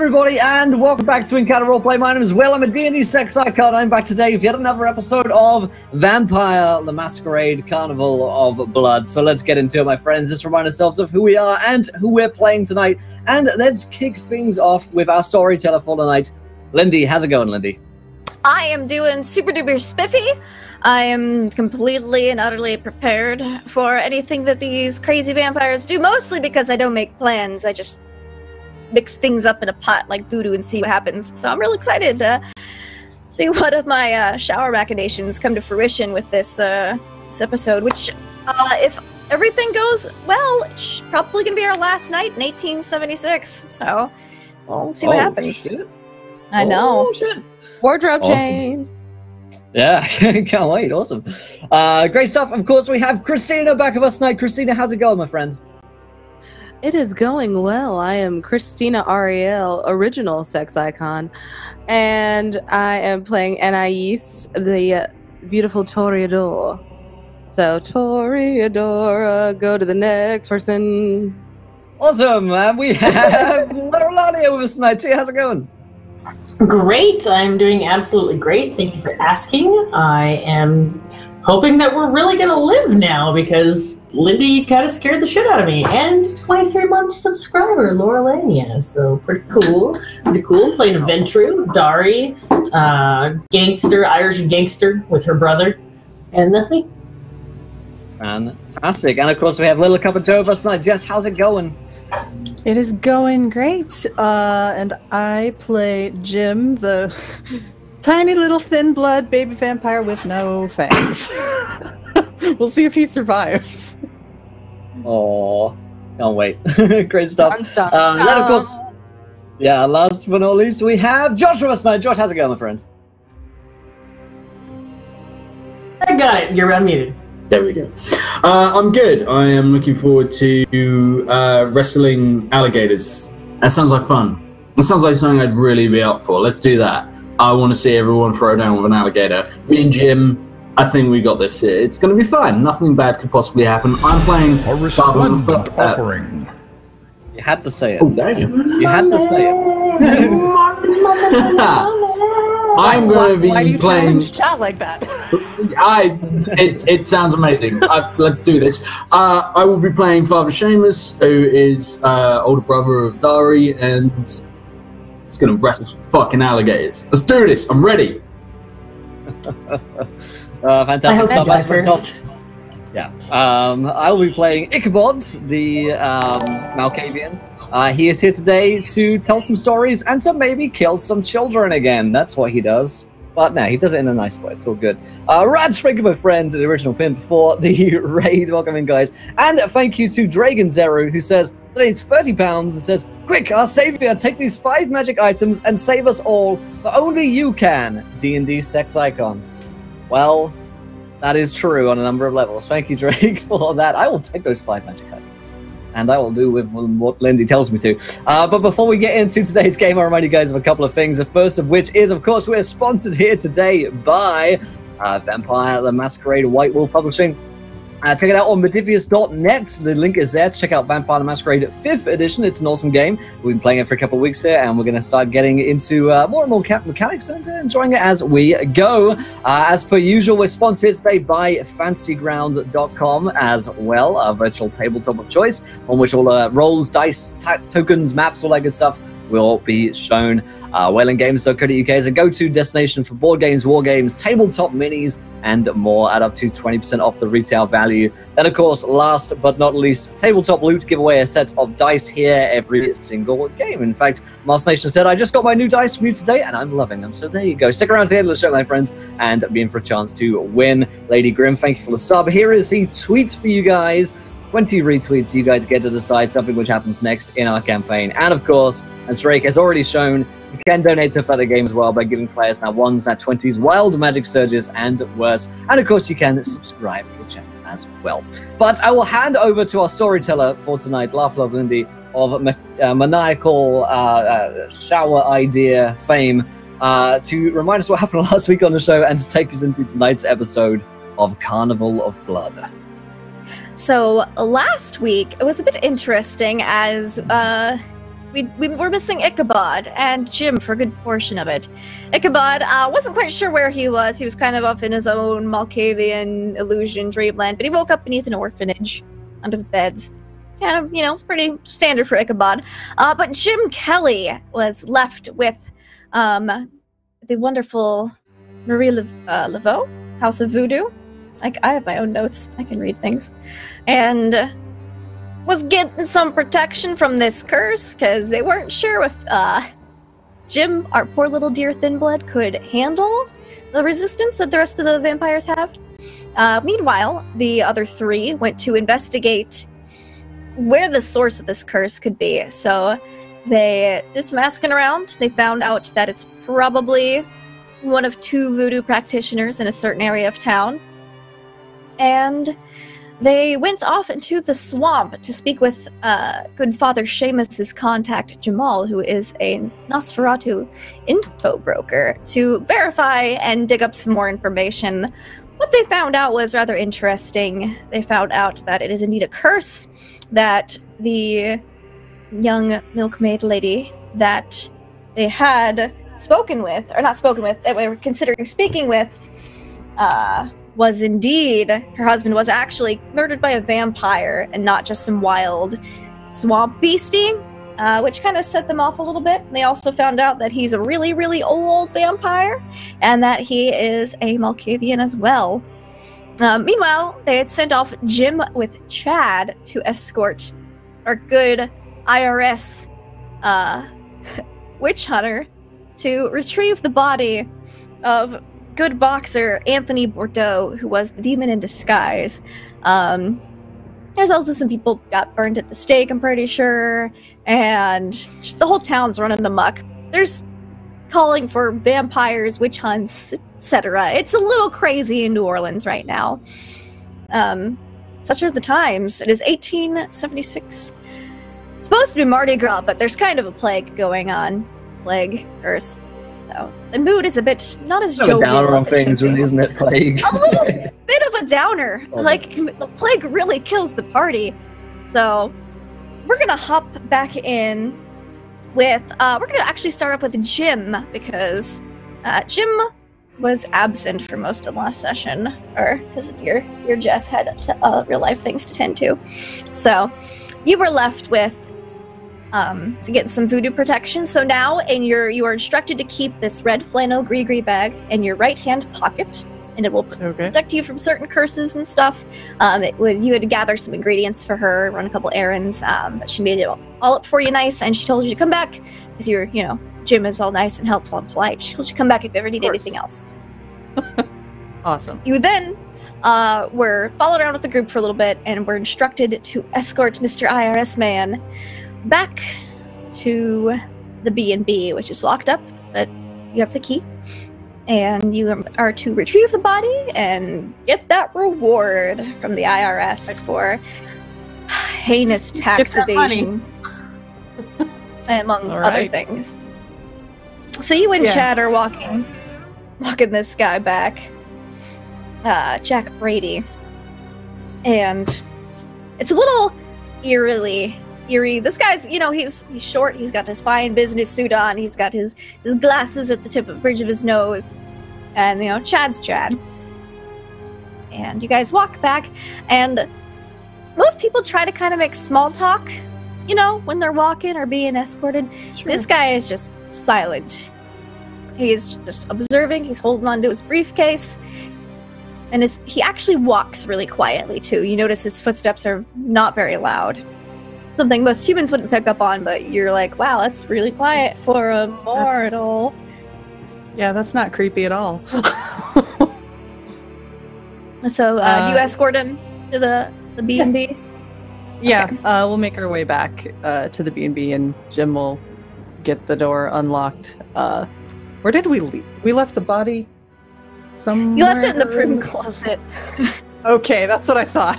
Everybody, and welcome back to Encounter Roleplay. My name is Will. I'm a D&D sex icon. I'm back today with yet another episode of Vampire, the Masquerade, Carnival of Blood. So let's get into it, my friends. Let's remind ourselves of who we are and who we're playing tonight. And let's kick things off with our storyteller for tonight. Lindy, how's it going, Lindy? I am doing super duper spiffy. I am completely and utterly prepared for anything that these crazy vampires do, mostly because I don't make plans. I just mix things up in a pot like voodoo and see what happens. So I'm real excited to see what of my shower machinations come to fruition with this episode, which, if everything goes well, it's probably going to be our last night in 1876. So we'll see what happens. Shit. I know. Oh, shit. Wardrobe Awesome. chain. Yeah, can't wait. Awesome. Great stuff. Of course, we have Christina back with us tonight. Christina, how's it going, my friend? It is going well. I am Christina Ariel, original sex icon, and I am playing Anais, the beautiful Toreador. So, Toreador, go to the next person. Awesome. And we have Lorelania with us tonight, too. How's it going? Great. I'm doing absolutely great. Thank you for asking. I am hoping that we're really going to live now because Lindy kind of scared the shit out of me. And 23-month subscriber, Lorelania. So pretty cool. Pretty cool. Playing a Ventru, Dari, gangster, Irish gangster with her brother. And that's me. Fantastic. And of course, we have Little Cup of Joe with us tonight. Jess, how's it going? It is going great, and I play Jim, the tiny little thin blood baby vampire with no fangs. We'll see if he survives. Oh, can't wait. Great stuff. Then, of course, last but not least, we have Josh with us tonight. Josh, how's it going, my friend? I got it. You're unmuted. There we go. I'm good. I am looking forward to wrestling alligators. That sounds like fun. That sounds like something I'd really be up for. Let's do that. I want to see everyone throw down with an alligator. Me and Jim, I think we got this. It's going to be fine. Nothing bad could possibly happen. I'm playing a resplendent offering. You had to say it. Oh, damn. You had to say it. I'm going to be Why do you playing. chat like that? It sounds amazing. Let's do this. I will be playing Father Seamus, who is older brother of Dari, and he's going to wrestle some fucking alligators. Let's do this. I'm ready. Fantastic I hope stuff. you die first. Yeah. I will be playing Ichabod, the Malkavian. He is here today to tell some stories and to maybe kill some children again. That's what he does. But no, he does it in a nice way. It's all good. Raj, thank you, my friend, the original pimp for the raid. Welcome in, guys. And thank you to Dragon Zero, who says, donates £30 and says, quick, our savior, take these 5 magic items and save us all. But only you can, D&D sex icon. Well, that is true on a number of levels. Thank you, Drake, for that. I will take those 5 magic items. And I will do with what Lindy tells me to. But before we get into today's game, I'll remind you guys of a couple of things. The first of which is, of course, we're sponsored here today by Vampire, the Masquerade, White Wolf Publishing. Check it out on Modifius.net. The link is there to check out Vampire the Masquerade 5th edition. It's an awesome game. We've been playing it for a couple of weeks here, and we're going to start getting into more and more mechanics and enjoying it as we go. As per usual, we're sponsored today by fantasyground.com as well, our virtual tabletop of choice, on which all rolls, dice, tokens, maps, all that good stuff will be shown. Whalengames.co.uk is a go-to destination for board games, war games, tabletop minis, and more at up to 20% off the retail value. Then, of course, last but not least, Tabletop Loot give away a set of dice here every single game. In fact, Mars Nation said, I just got my new dice from you today, and I'm loving them. So there you go. Stick around to the end of the show, my friends, and be in for a chance to win. Lady Grim, thank you for the sub. Here is the tweet for you guys. 20 retweets, you guys get to decide something which happens next in our campaign. And of course, as Drake has already shown, you can donate to a further game as well by giving players now 1s, now 20s, wild magic surges, and worse. And of course, you can subscribe to the channel as well. But I will hand over to our storyteller for tonight, Laugh Love Lindy, of maniacal shower idea fame, to remind us what happened last week on the show and to take us into tonight's episode of Carnival of Blood. So last week it was a bit interesting as we were missing Ichabod and Jim for a good portion of it. Ichabod wasn't quite sure where he was. He was kind of up in his own Malkavian illusion dreamland, but he woke up beneath an orphanage under the beds. Kind of, you know, pretty standard for Ichabod. But Jim Kelly was left with the wonderful Marie Laveau, House of Voodoo. I have my own notes. I can read things. And was getting some protection from this curse because they weren't sure if Jim, our poor little dear Thinblood, could handle the resistance that the rest of the vampires have. Meanwhile, the other three went to investigate where the source of this curse could be. So they did some asking around. They found out that it's probably one of 2 voodoo practitioners in a certain area of town. And they went off into the swamp to speak with good Father Seamus's contact, Jamal, who is a Nosferatu info broker, to verify and dig up some more information. What they found out was rather interesting. They found out that it is indeed a curse that the young milkmaid lady that they had spoken with, or not spoken with, that we were considering speaking with, was indeed, her husband was actually murdered by a vampire and not just some wild swamp beastie, which kind of set them off a little bit. They also found out that he's a really, really old vampire and that he is a Malkavian as well. Meanwhile, they had sent off Jim with Chad to escort our good IRS witch hunter to retrieve the body of good boxer Anthony Bordeaux, who was the demon in disguise. There's also some people got burned at the stake, I'm pretty sure, and just the whole town's running amok. There's calling for vampires, witch hunts, etc. It's a little crazy in New Orleans right now. Such are the times. It is 1876. It's supposed to be Mardi Gras, but there's kind of a plague going on. Plague, curse. So the mood is a bit not as jovial. Downer on things, isn't it? Plague. A little bit of a downer. Like the plague really kills the party. So we're gonna hop back in with. We're gonna actually start off with Jim because Jim was absent for most of last session, or because dear Jess had real life things to tend to. So you were left with. To get some voodoo protection. So now you are instructed to keep this red flannel gris bag in your right hand pocket, and it will protect you from certain curses and stuff. You had to gather some ingredients for her, run a couple errands, but she made it all up for you nice, and she told you to come back because Jim is all nice and helpful and polite. She told you to come back if you ever need anything else. Awesome. You then were followed around with the group for a little bit and were instructed to escort Mr. IRS man back to the B&B, which is locked up, but you have the key. And you are to retrieve the body and get that reward from the IRS for heinous tax evasion, among other things. So you and Chad are walking this guy back, Jack Brady, and it's a little eerie. This guy's, he's short, he's got his fine business suit on, he's got his glasses at the tip of the bridge of his nose, and, Chad's Chad. And you guys walk back, and most people try to kind of make small talk, when they're walking or being escorted. Sure. This guy is just silent. He's just observing, he's holding on to his briefcase, and he actually walks really quietly, too. You notice his footsteps are not very loud. Something most humans wouldn't pick up on, but you're like, wow, that's really quiet for a mortal. Yeah, that's not creepy at all. So, do you escort him to the B&B? Yeah, okay. We'll make our way back to the B&B, and Jim will get the door unlocked. Where did we leave? We left the body somewhere. You left it in the broom closet. Okay, that's what I thought.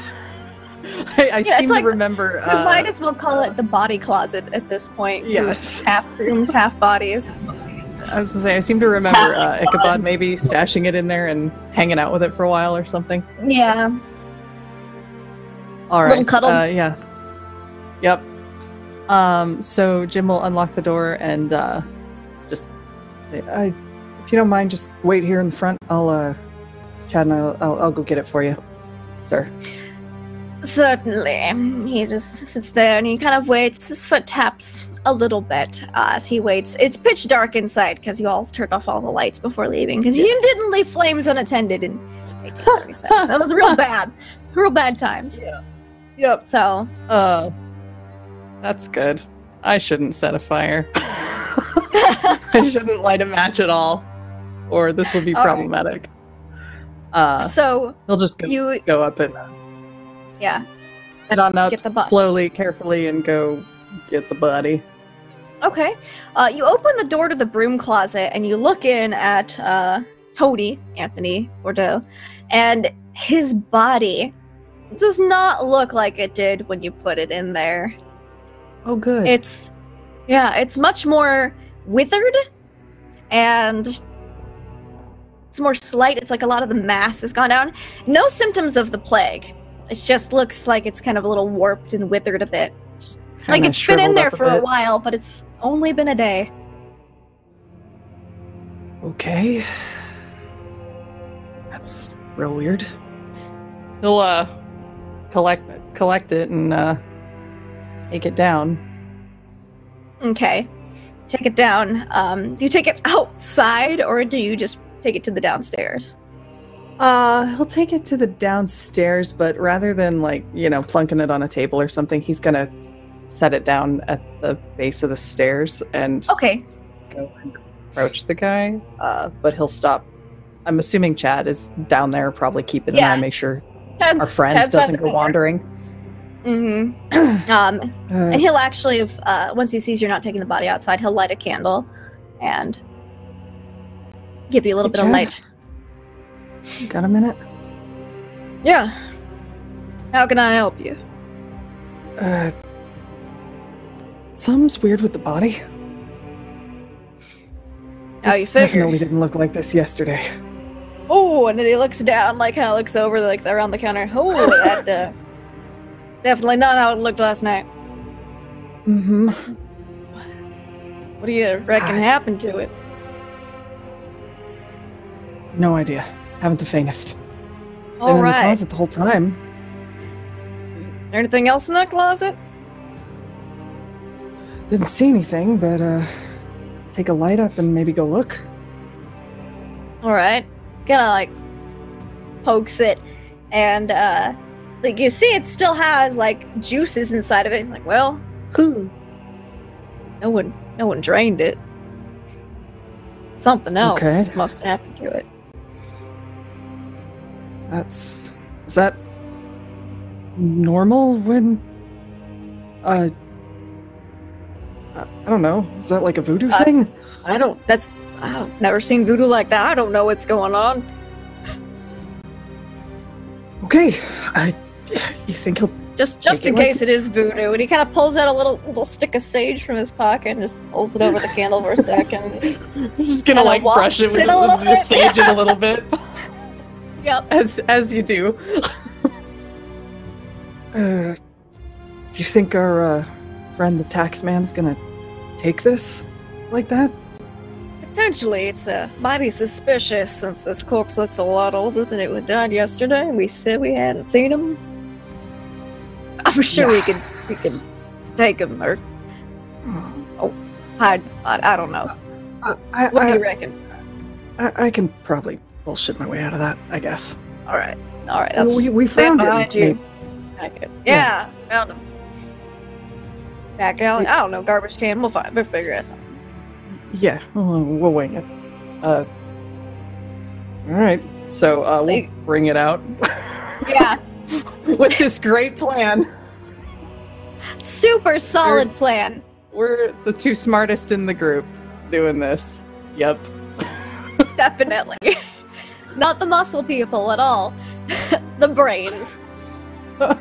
I seem to remember. We might as well call it the body closet at this point. Yes. Half brooms, half bodies. I was going to say, I seem to remember Ichabod maybe stashing it in there and hanging out with it for a while or something. Yeah. All right. Little cuddle. Yeah. Yep. So Jim will unlock the door and just, if you don't mind, just wait here in the front. Chad and I'll go get it for you, sir. Certainly. He just sits there and he kind of waits. His foot taps a little bit as he waits. It's pitch dark inside because you all turned off all the lights before leaving because you didn't leave flames unattended in 1876. That was real bad. Real bad times. Yeah. Yep. So. That's good. I shouldn't set a fire. I shouldn't light a match at all, or this will be problematic. So he'll just go up and head on up slowly, carefully, and go get the body. Okay. You open the door to the broom closet and you look in at Toady, Anthony Bordeaux, and his body does not look like it did when you put it in there. Oh, good. It's much more withered and it's more slight. It's like a lot of the mass has gone down. No symptoms of the plague. It just looks like it's kind of a little warped and withered a bit. Just like it's been in there for a while, but it's only been a day. Okay. That's real weird. He'll collect it and take it down. Okay. Take it down. Do you take it outside or do you just take it to the downstairs? He'll take it to the downstairs, but rather than plunking it on a table or something, he's gonna set it down at the base of the stairs and go and approach the guy. But he'll stop. I'm assuming Chad is down there, probably keeping an eye, make sure our friend doesn't go wandering. Mm-hmm. And he'll actually, once he sees you're not taking the body outside, he'll light a candle and give you a little bit of light. Got a minute? Yeah. How can I help you? Something's weird with the body. How you figure? Definitely didn't look like this yesterday. Oh, and then he looks down, kind of looks over, around the counter. Oh, that, definitely not how it looked last night. Mm-hmm. What do you reckon happened to it? No idea. Haven't the faintest. It's been All in right. the closet the whole time. Is there anything else in that closet? Didn't see anything, but take a light up and maybe go look. All right. Kinda pokes it, and you see it still has juices inside of it. Well, no one drained it. Something else must have happened to it. Is that normal when I don't know. Is that like a voodoo thing? I've never seen voodoo like that. I don't know what's going on. Okay. You think he'll just in case it is voodoo, and he kind of pulls out a little stick of sage from his pocket and just holds it over the candle for a second. He's just gonna brush it with the sage in a little bit. Yep. As you do. You think our friend the tax man's gonna take this like that? Potentially. It's might be suspicious since this corpse looks a lot older than it died yesterday, and we said we hadn't seen him. I'm sure we could take him, or I don't know. What do you reckon? I can probably bullshit my way out of that, I guess. All right. We found him. Yeah, found him. Back out. I don't know. Garbage can. We'll figure out something. Yeah, we'll wing it. All right. So we'll bring it out. Yeah. With this great plan. Super solid plan. We're the two smartest in the group doing this. Yep. Definitely. Not the muscle people at all. The brains. The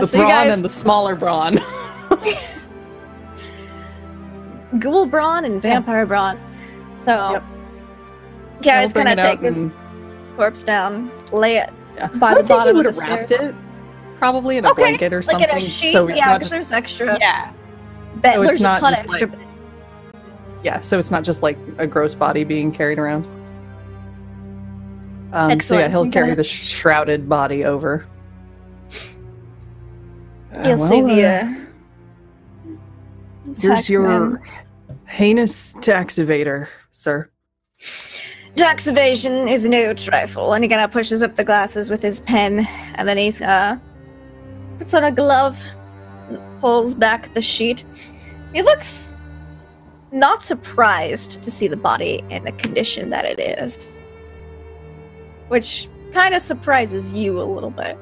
so brawn you guys... and the smaller brawn. Ghoul brawn and vampire brawn. So, you guys gonna take this corpse down, lay it by the bottom of the stairs. Wrapped it, probably in a blanket or something. Like in a sheet, so it's yeah, not because just, there's extra. yeah. But So it's there's a not ton of just extra. Yeah, so it's not just like a gross body being carried around. So yeah, Excellent. he'll So carry kinda- the shrouded body over. You'll see the. Here's tax your man. heinous tax evader, sir. Tax evasion is no trifle, and he kind of pushes up the glasses with his pen, and then he's puts on a glove, pulls back the sheet. He looks not surprised to see the body in the condition that it is, which kind of surprises you a little bit.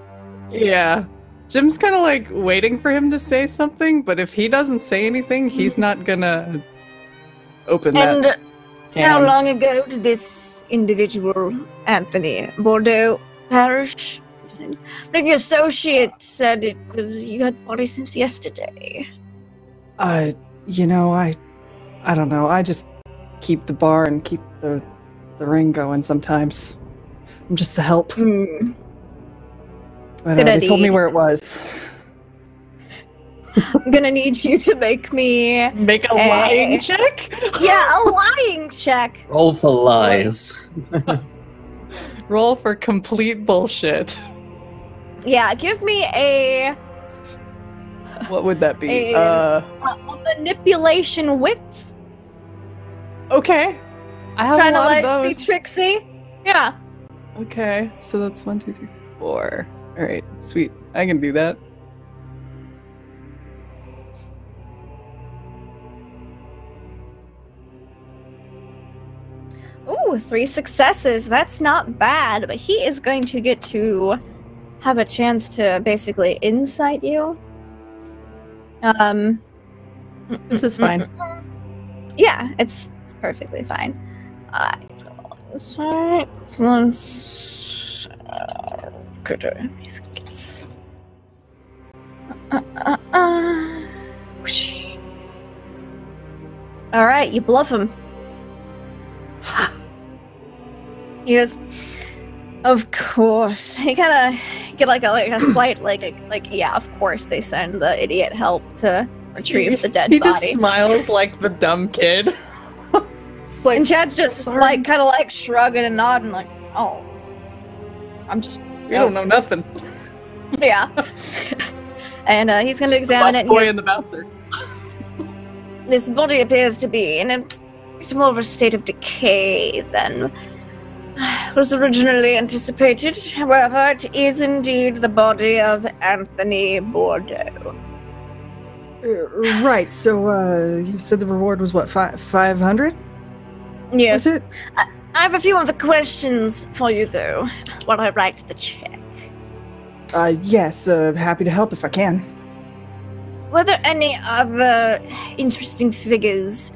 Yeah. Jim's kind of like waiting for him to say something, but if he doesn't say anything, he's not gonna open And that can. how long ago did this individual, Anthony Bordeaux, perish? One of your associates said it was you had the body since yesterday. You know, I don't know. I just keep the bar and keep the ring going sometimes. I'm just the help. But Good they told me idea. where it was. I'm gonna need you to make me Make a lying check? a lying check. Roll for lies. Roll for complete bullshit. Yeah, give me a What would that be? a manipulation wits. Okay. I have Trying a to lot of like be those. tricksy. Yeah. Okay, so that's 1, 2, 3, 4. All right, sweet. I can do that. Ooh, 3 successes. That's not bad, but he is going to get to have a chance to basically insight you. This is fine. Yeah, it's perfectly fine. He's gonna insight plus critter. He gets. Whoosh. All right, you bluff him. He goes, of course. He kind of get like a slight yeah, of course they send the idiot help to retrieve the dead He body. just smiles like the dumb kid. Just like, And Chad's just sorry. like kind of like shrugging and nodding, like, oh, I'm just you don't know nothing. yeah. And he's going to Just the examine bus it. boy And and the bouncer. this body appears to be in it's more of a state of decay than was originally anticipated. However, it is indeed the body of Anthony Bordeaux. Right, so you said the reward was what, 500? Yes. Was it? I have a few other questions for you, though, while I write the check. Yes, happy to help if I can. Were there any other interesting figures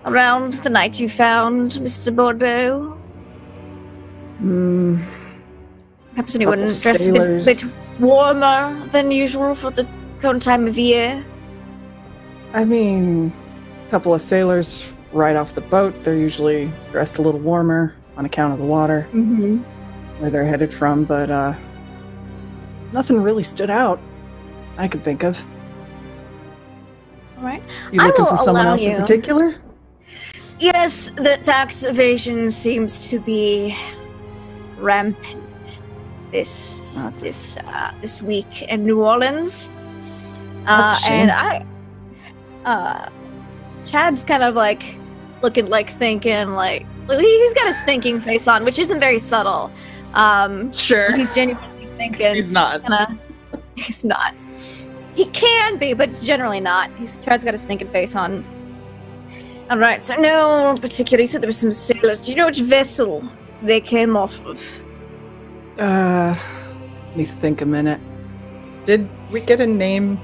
around the night you found Mr. Bordeaux? Perhaps anyone Couple dressed a sailors. bit warmer than usual for the current time of year? I mean, a couple of sailors right off the boat. They're usually dressed a little warmer on account of the water, where they're headed from, but nothing really stood out I could think of. All right. You I looking will for someone allow else in you. particular? Yes, the tax evasion seems to be rampant this this week in New Orleans. That's a shame. And Chad's kind of like looking, like thinking, like he's got his thinking face on, which isn't very subtle. Sure. He's genuinely thinking. He's not. He's not. He can be, but it's generally not. Chad's got his thinking face on. All right, so no particular. He said there were some sailors. Do you know which vessel they came off of? Let me think a minute. Did we get a name?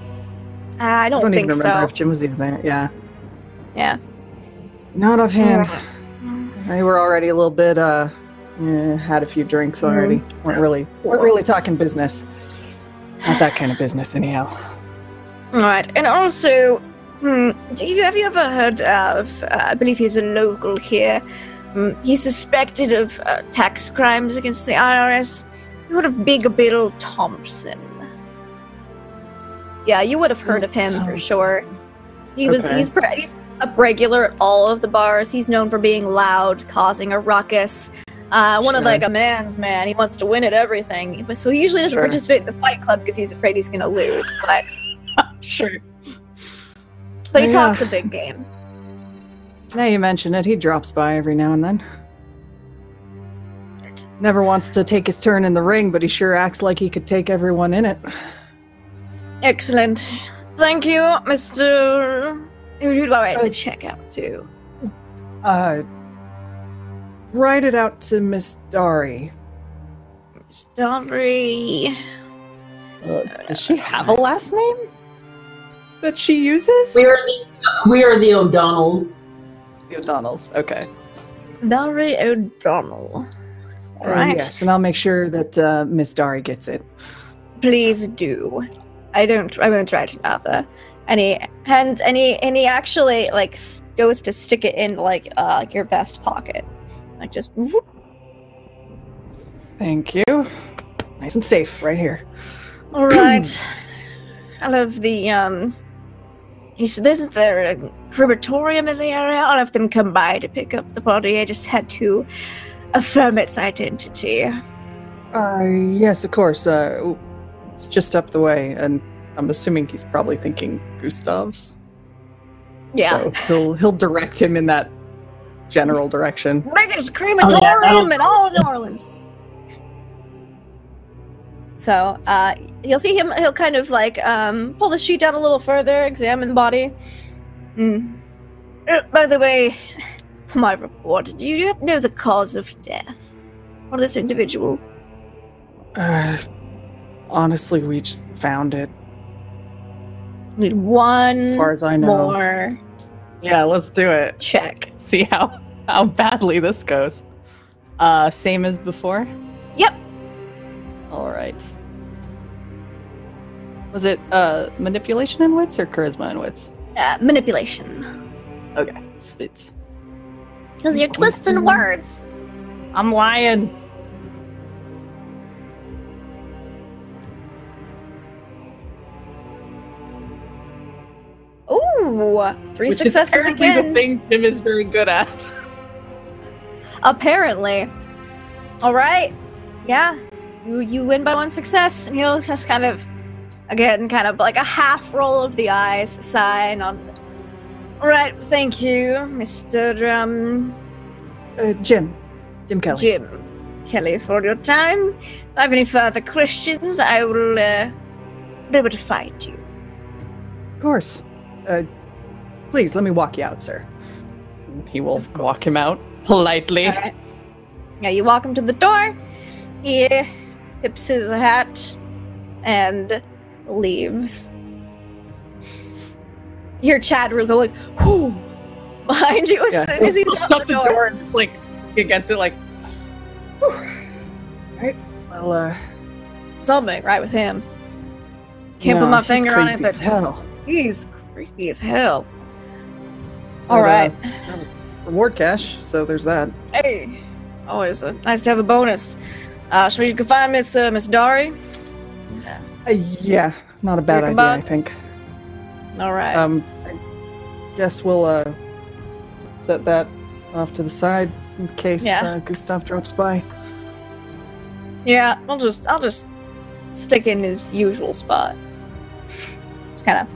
I don't even think remember so. if Jim was even there. Yeah. Yeah. Not offhand. They were already a little bit, had a few drinks already. Weren't really talking business. Not that kind of business, anyhow. All right, and also, have you ever heard of? I believe he's a local here. He's suspected of tax crimes against the IRS. You heard of Big Bill Thompson? Yeah, you would have heard of him for sure. He's a regular at all of the bars. He's known for being loud, causing a ruckus. One of like a man's man. He wants to win at everything. So he usually doesn't participate in the fight club because he's afraid he's gonna lose. But But he talks a big game. Now you mention it, he drops by every now and then. Never wants to take his turn in the ring, but he sure acts like he could take everyone in it. Excellent. Thank you, Mr. Who do I write the check out to? Write it out to Miss Dari. Miss Dari. Does she have a last name that she uses? We are the O'Donnells. The O'Donnells, okay. Dari O'Donnell. All right. Yes, and I'll make sure that Miss Dari gets it. Please do. I won't write another. And he actually like goes to stick it in like your vest pocket, like just. Whoop. Thank you. Nice and safe, right here. All right. I love the He said, "Isn't there a crematorium in the area? I'll have them come by to pick up the body. I just had to affirm its identity." Yes, of course. It's just up the way, and I'm assuming he's probably thinking Gustav's. Yeah. So he'll direct him in that general direction. Biggest crematorium in all of New Orleans. So, you'll see him, he'll kind of like, pull the sheet down a little further, examine the body. By the way, for my report, do you know the cause of death for this individual? Honestly, we just found it. Need one as far as I know. more. Yeah, let's do it. Check. See how badly this goes. Same as before? Yep. Alright. Was it manipulation and wits or charisma and wits? Manipulation. Okay, sweet. Because you're twisting words. I'm lying. Ooh, 3 Which successes is apparently again. the thing Jim is very good at. Apparently. All right. Yeah. You win by 1 success, and he'll just kind of, again, kind of like a half roll of the eyes, sign on. All right. Thank you, Mr. Jim Kelly. Jim Kelly, for your time. If I have any further questions, I will be able to find you. Of course. Please, let me walk you out, sir. He will walk him out politely. All right. Yeah, you walk him to the door. He tips his hat and leaves. You hear Chad will go like, whoo, behind you as soon as he's he'll out shut the door. and like against it, like. Right. Well, Something right with him. Can't put my finger on it, but hell. he's creepy as hell. All right. Reward cash, so there's that. Hey, always nice to have a bonus. So you can find Miss Dari. Yeah, not a bad idea, I think. All right. I guess we'll set that off to the side in case Gustav drops by. Yeah, I'll just stick in his usual spot. Just kind of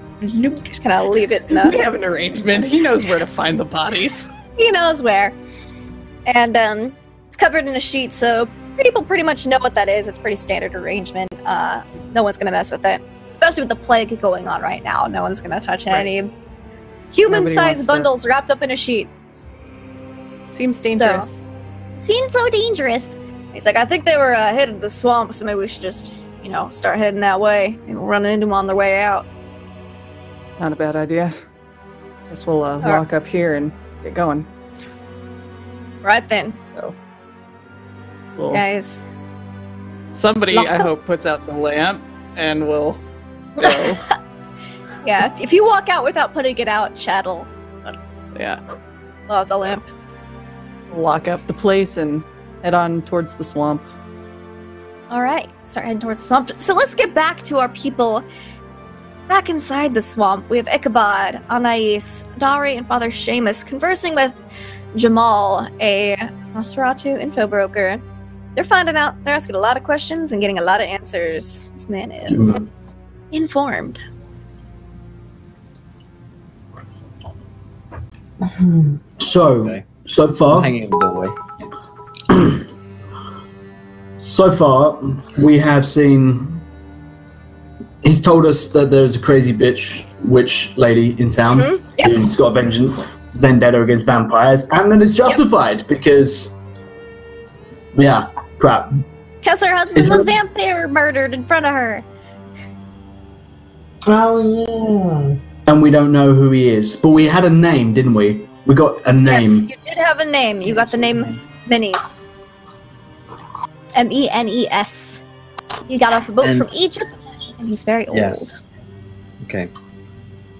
leave it. We have an arrangement. He knows where to find the bodies. He knows where. And it's covered in a sheet, so people pretty much know what that is. It's pretty standard arrangement. No one's gonna mess with it, especially with the plague going on right now. No one's gonna touch any human-sized bundles wrapped up in a sheet. Seems dangerous. Seems so dangerous. He's like, I think they were headed to the swamp, so maybe we should just, start heading that way and run into them on their way out. Not a bad idea. Guess we'll walk up here and get going. Right then. So, guys. Somebody, I hope, puts out the lamp and we'll go. Yeah, if you walk out without putting it out, chat'll. Yeah. Love the lamp. Lock up the place and head on towards the swamp. All right, start heading towards the swamp. So let's get back to our people back inside the swamp, we have Ichabod, Anais, Dari, and Father Seamus conversing with Jamal, a Nosferatu info broker. They're finding out, they're asking a lot of questions and getting a lot of answers. This man is informed. So far, Hanging in the doorway. so far, we have seen. He's told us that there's a crazy witch lady in town Yep. who's got a vendetta against vampires, and then it's justified because, yeah, crap. Because her husband was vampire murdered in front of her. Oh, yeah. And we don't know who he is, but we had a name, didn't we? We got a name. Yes, you did have a name. You got the name Menes. Menes. He got off a boat from Egypt, and he's very old. Yes. Okay.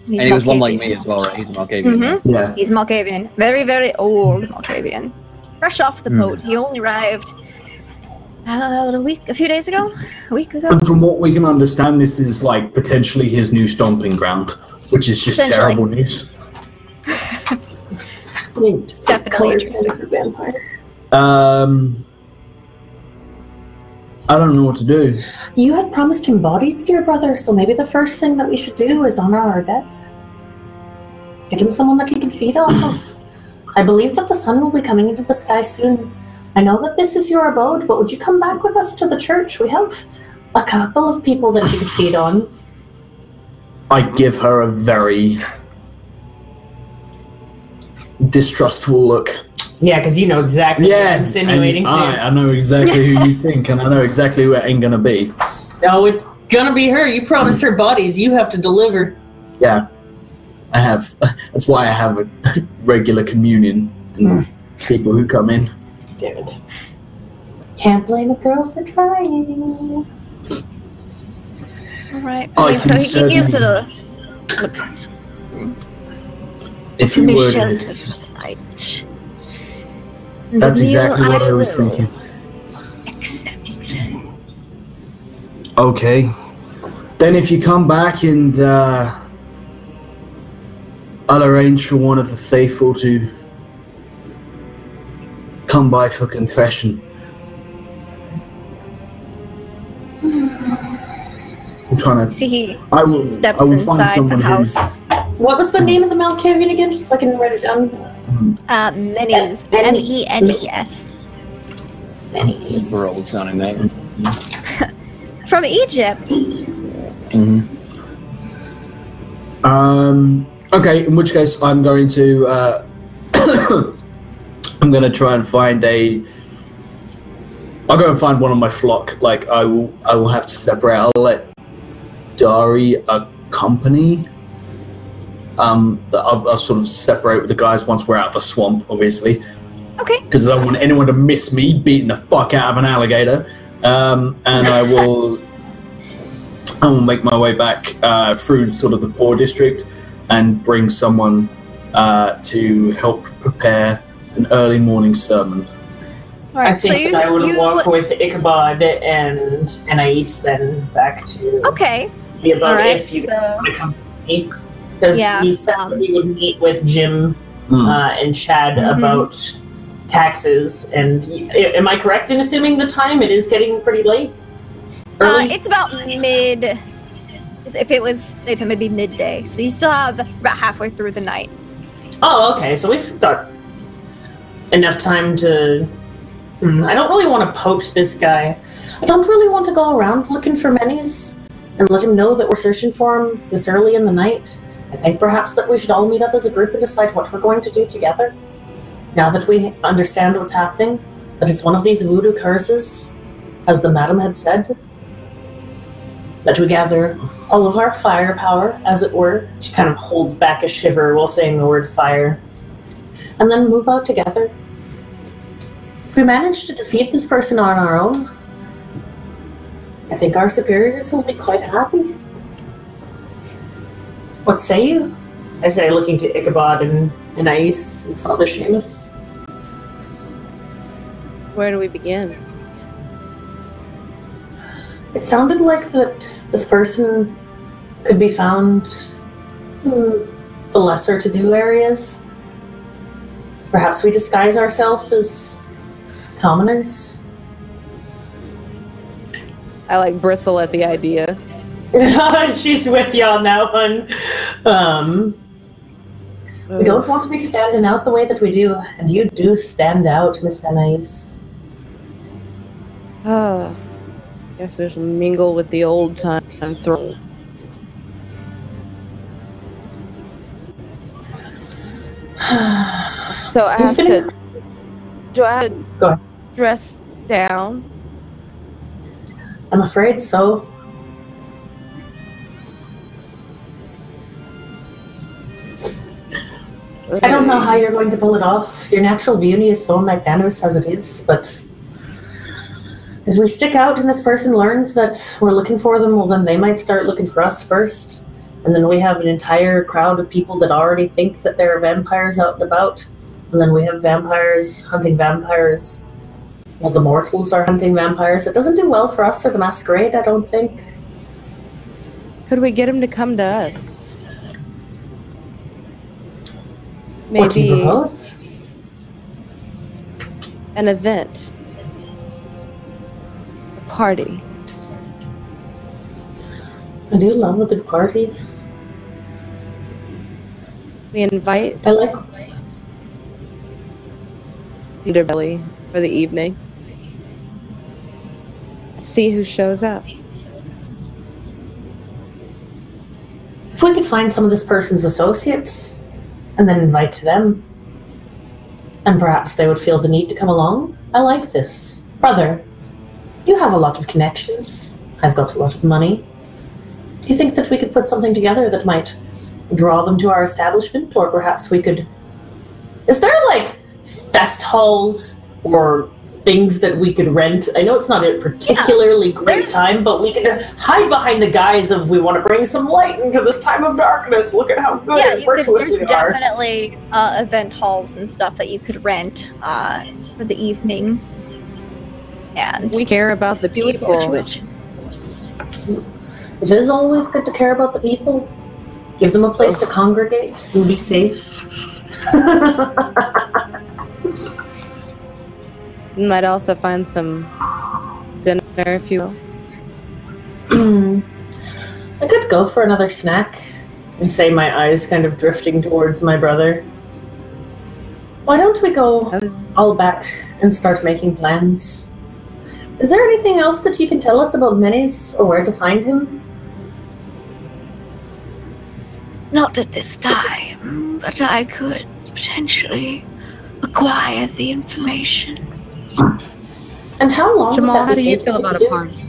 And And he was one like Malkavian. me as well, right? He's a Malkavian. Mhm. Yeah. He's Malkavian. Very, very old Malkavian. Fresh off the boat. He only arrived a few days ago? A week ago? And from what we can understand, this is like potentially his new stomping ground, which is just Essentially. terrible news. It's definitely interesting. Vampire. I don't know what to do. You had promised him bodies, dear brother, so maybe the first thing that we should do is honor our debt. Get him someone that he can feed off of. I believe that the sun will be coming into the sky soon. I know that this is your abode, but would you come back with us to the church? We have a couple of people that you could feed on. I give her a very distrustful look. Yeah, because you know exactly what I'm insinuating and to. I know exactly who you think, and I know exactly who it ain't gonna be. No, it's gonna be her. You promised her bodies. You have to deliver. Yeah, I have. That's why I have a regular communion and people who come in. Damn it. Can't blame a girl for trying. Alright. I So can he gives it a look. If you Permission would, to fight. that's The exactly meal what I I was will thinking. accept. Okay. Then if you come back and I'll arrange for one of the faithful to come by for confession. I'm trying to. See, I will steps find inside someone the who's. house. What was the name of the Malkavian again, just so I can write it down? Menes. M-E-N-E-S. Super old sounding name. From Egypt. Okay, in which case I'm going to I'm going to try and find I'll go and find one of my flock. Like I will have to separate. I'll let Dari accompany. I'll sort of separate with the guys once we're out of the swamp, obviously, Okay. because I don't want anyone to miss me beating the fuck out of an alligator. And I will make my way back through sort of the poor district and bring someone to help prepare an early morning sermon. All right. I think that I would walk with Ichabod and Anais then back to Okay. the abode All right. if you So, want to come with me. Because Yeah, he said that he would meet with Jim and Chad about taxes. And am I correct in assuming the time? It is getting pretty late? Early? it's about mid. If it was daytime, it'd be midday. So you still have about halfway through the night. Oh, okay. So we've got enough time to... I don't really want to poach this guy. I don't really want to go around looking for Menes and let him know that we're searching for him this early in the night. I think perhaps that we should all meet up as a group and decide what we're going to do together. Now that we understand what's happening, that it's one of these voodoo curses, as the madam had said, that we gather all of our firepower, as it were. She kind of holds back a shiver while saying the word fire. And then move out together. If we manage to defeat this person on our own, I think our superiors will be quite happy. What say you? I say, looking to Ichabod and Anais and Father Seamus. Where do we begin? It sounded like that this person could be found in the lesser to-do areas. Perhaps we disguise ourselves as commoners. I like bristle at the idea. She's with you on that one. We don't want to be standing out the way that we do, and you do stand out, Miss Anais. Guess we should mingle with the old time throne. So I have to. Do I have to dress down? I'm afraid so. I don't know how you're going to pull it off. Your natural beauty is so magnanimous as it is, but if we stick out and this person learns that we're looking for them, well, then they might start looking for us first. And then we have an entire crowd of people that already think that there are vampires out and about. And then we have vampires hunting vampires. Well, the mortals are hunting vampires. It doesn't do well for us or the Masquerade, I don't think. Could we get him to come to us? What do you Maybe propose? an event. A party. I do love a good party. We invite I like... Peter Belly for the evening. See who shows up. If we could find some of this person's associates and then invite them, and perhaps they would feel the need to come along. I like this. Brother, you have a lot of connections. I've got a lot of money. Do you think that we could put something together that might draw them to our establishment? Or perhaps we could... Is there, like, fest halls or things that we could rent? I know it's not a particularly great time, but we could hide behind the guise of we want to bring some light into this time of darkness. Look at how good and virtuous there's we are. definitely event halls and stuff that you could rent for the evening. And We care about the people. which It is always good to care about the people. Give them a place to congregate and be safe. You might also find some dinner, if you will. I could go for another snack. I say, my eyes kind of drifting towards my brother. Why don't we go all back and start making plans? Is there anything else that you can tell us about Menes or where to find him? not at this time, but I could potentially acquire the information. And how long would Jamal, that how do you take feel to about a do? party?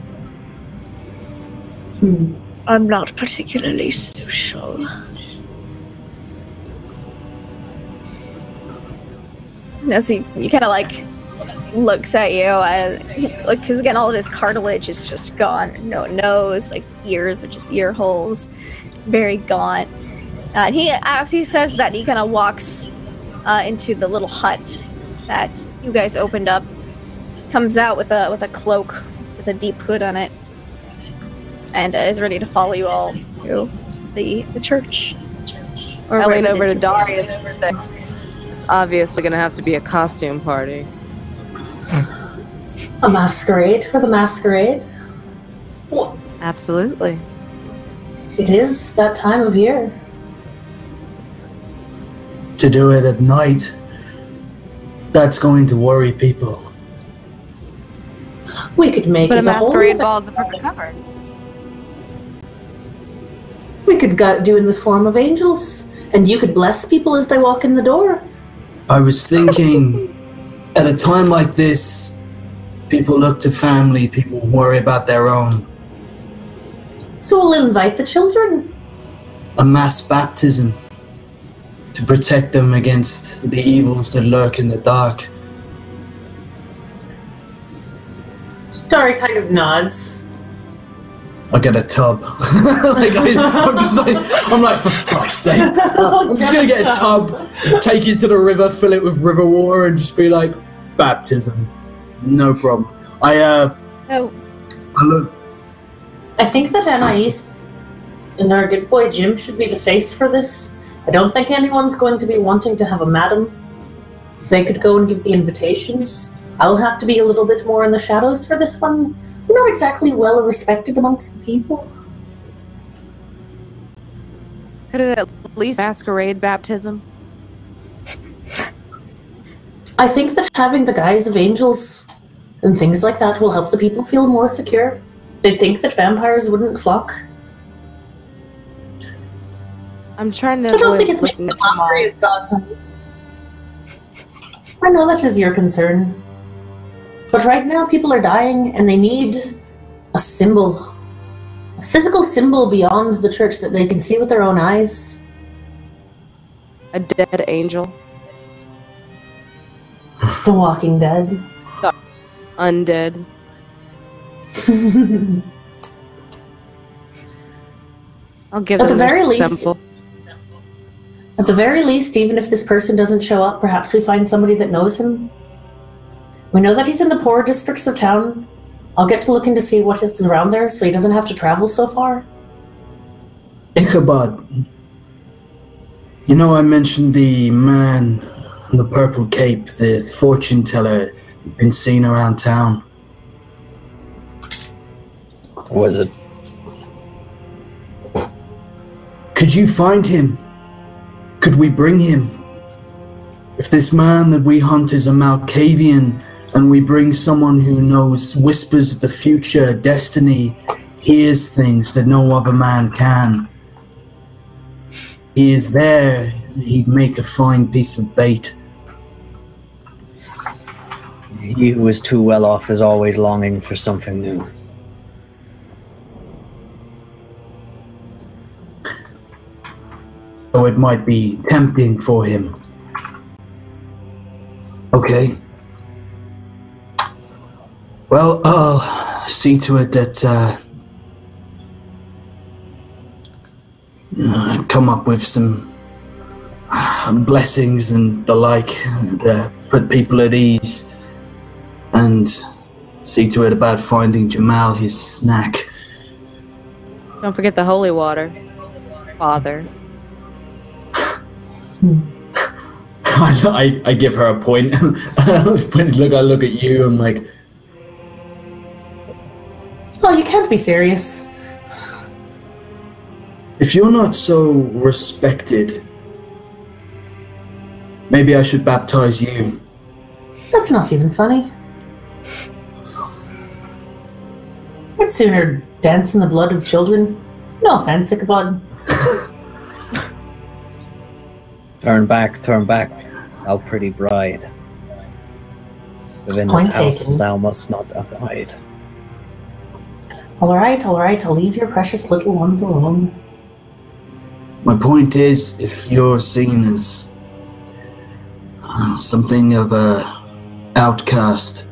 I'm not particularly social. As he kind of like looks at you, like, because again, all of his cartilage is just gone. No nose, like ears are just ear holes, very gaunt. And he, as he says that, he kind of walks into the little hut that you guys opened up. Comes out with a cloak with a deep hood on it, and is ready to follow you all through the church. I lean over to Dar. Darius and say, it's obviously going to have to be a costume party. A masquerade for the masquerade? Well, Absolutely. it is that time of year. To do it at night, that's going to worry people. We could make But it a a whole masquerade event. ball is a perfect cover. We could do in the form of angels, and you could bless people as they walk in the door. I was thinking, at a time like this, people look to family, people worry about their own. So we'll invite the children. A mass baptism to protect them against the evils that lurk in the dark. Dari kind of nods. I'll get a tub. I'm like, for fuck's sake. I'm just gonna get a tub, take it to the river, fill it with river water, and just be like, baptism. No problem. I look. I think that Anais and our good boy Jim should be the face for this. I don't think anyone's going to be wanting to have a madam. They could go and give the invitations. I'll have to be a little bit more in the shadows for this one. I'm not exactly well respected amongst the people. Could it at least masquerade baptism? I think that having the guise of angels and things like that will help the people feel more secure. They'd think that vampires wouldn't flock. I'm trying to I don't think it's making a mockery of God's own. I know that is your concern. But right now people are dying and they need a symbol. A physical symbol beyond the church that they can see with their own eyes. A dead angel. The Walking Dead. Undead. I'll give At them the very their least, symbol. At the very least, even if this person doesn't show up, perhaps we find somebody that knows him. We know that he's in the poorer districts of town. I'll get to looking to see what is around there so he doesn't have to travel so far. Ichabod. You know, I mentioned the man in the purple cape, the fortune teller, been seen around town. Was it? Could you find him? Could we bring him? If this man that we hunt is a Malkavian, and we bring someone who knows whispers of the future, destiny, hears things that no other man can. He is there, he'd make a fine piece of bait. He who is too well off is always longing for something new. So it might be tempting for him. Okay. Well, I'll see to it that come up with some blessings and the like, put people at ease, and see to it about finding Jamal his snack. Don't forget the holy water, Father. I give her a point. I look at you, I'm like, Oh, you can't be serious. if you're not so respected, maybe I should baptize you. That's not even funny. I'd sooner dance in the blood of children. No offense, Ichabod. Turn back, thou pretty bride. Within Point this house taken. thou must not abide. All right, I'll leave your precious little ones alone. My point is, if you're seen as something of a outcast,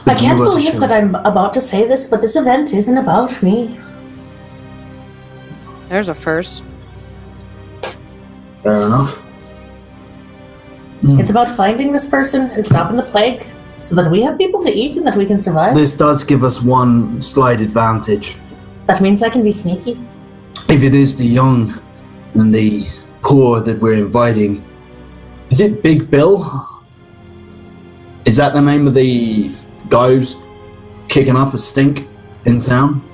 I can't believe that I'm about to say this, but this event isn't about me. There's a first. Fair enough. It's about finding this person and stopping the plague so that we have people to eat and that we can survive. This does give us one slight advantage. That means I can be sneaky. If it is the young and the poor that we're inviting, is it Big Bill? Is that the name of the guy who's kicking up a stink in town?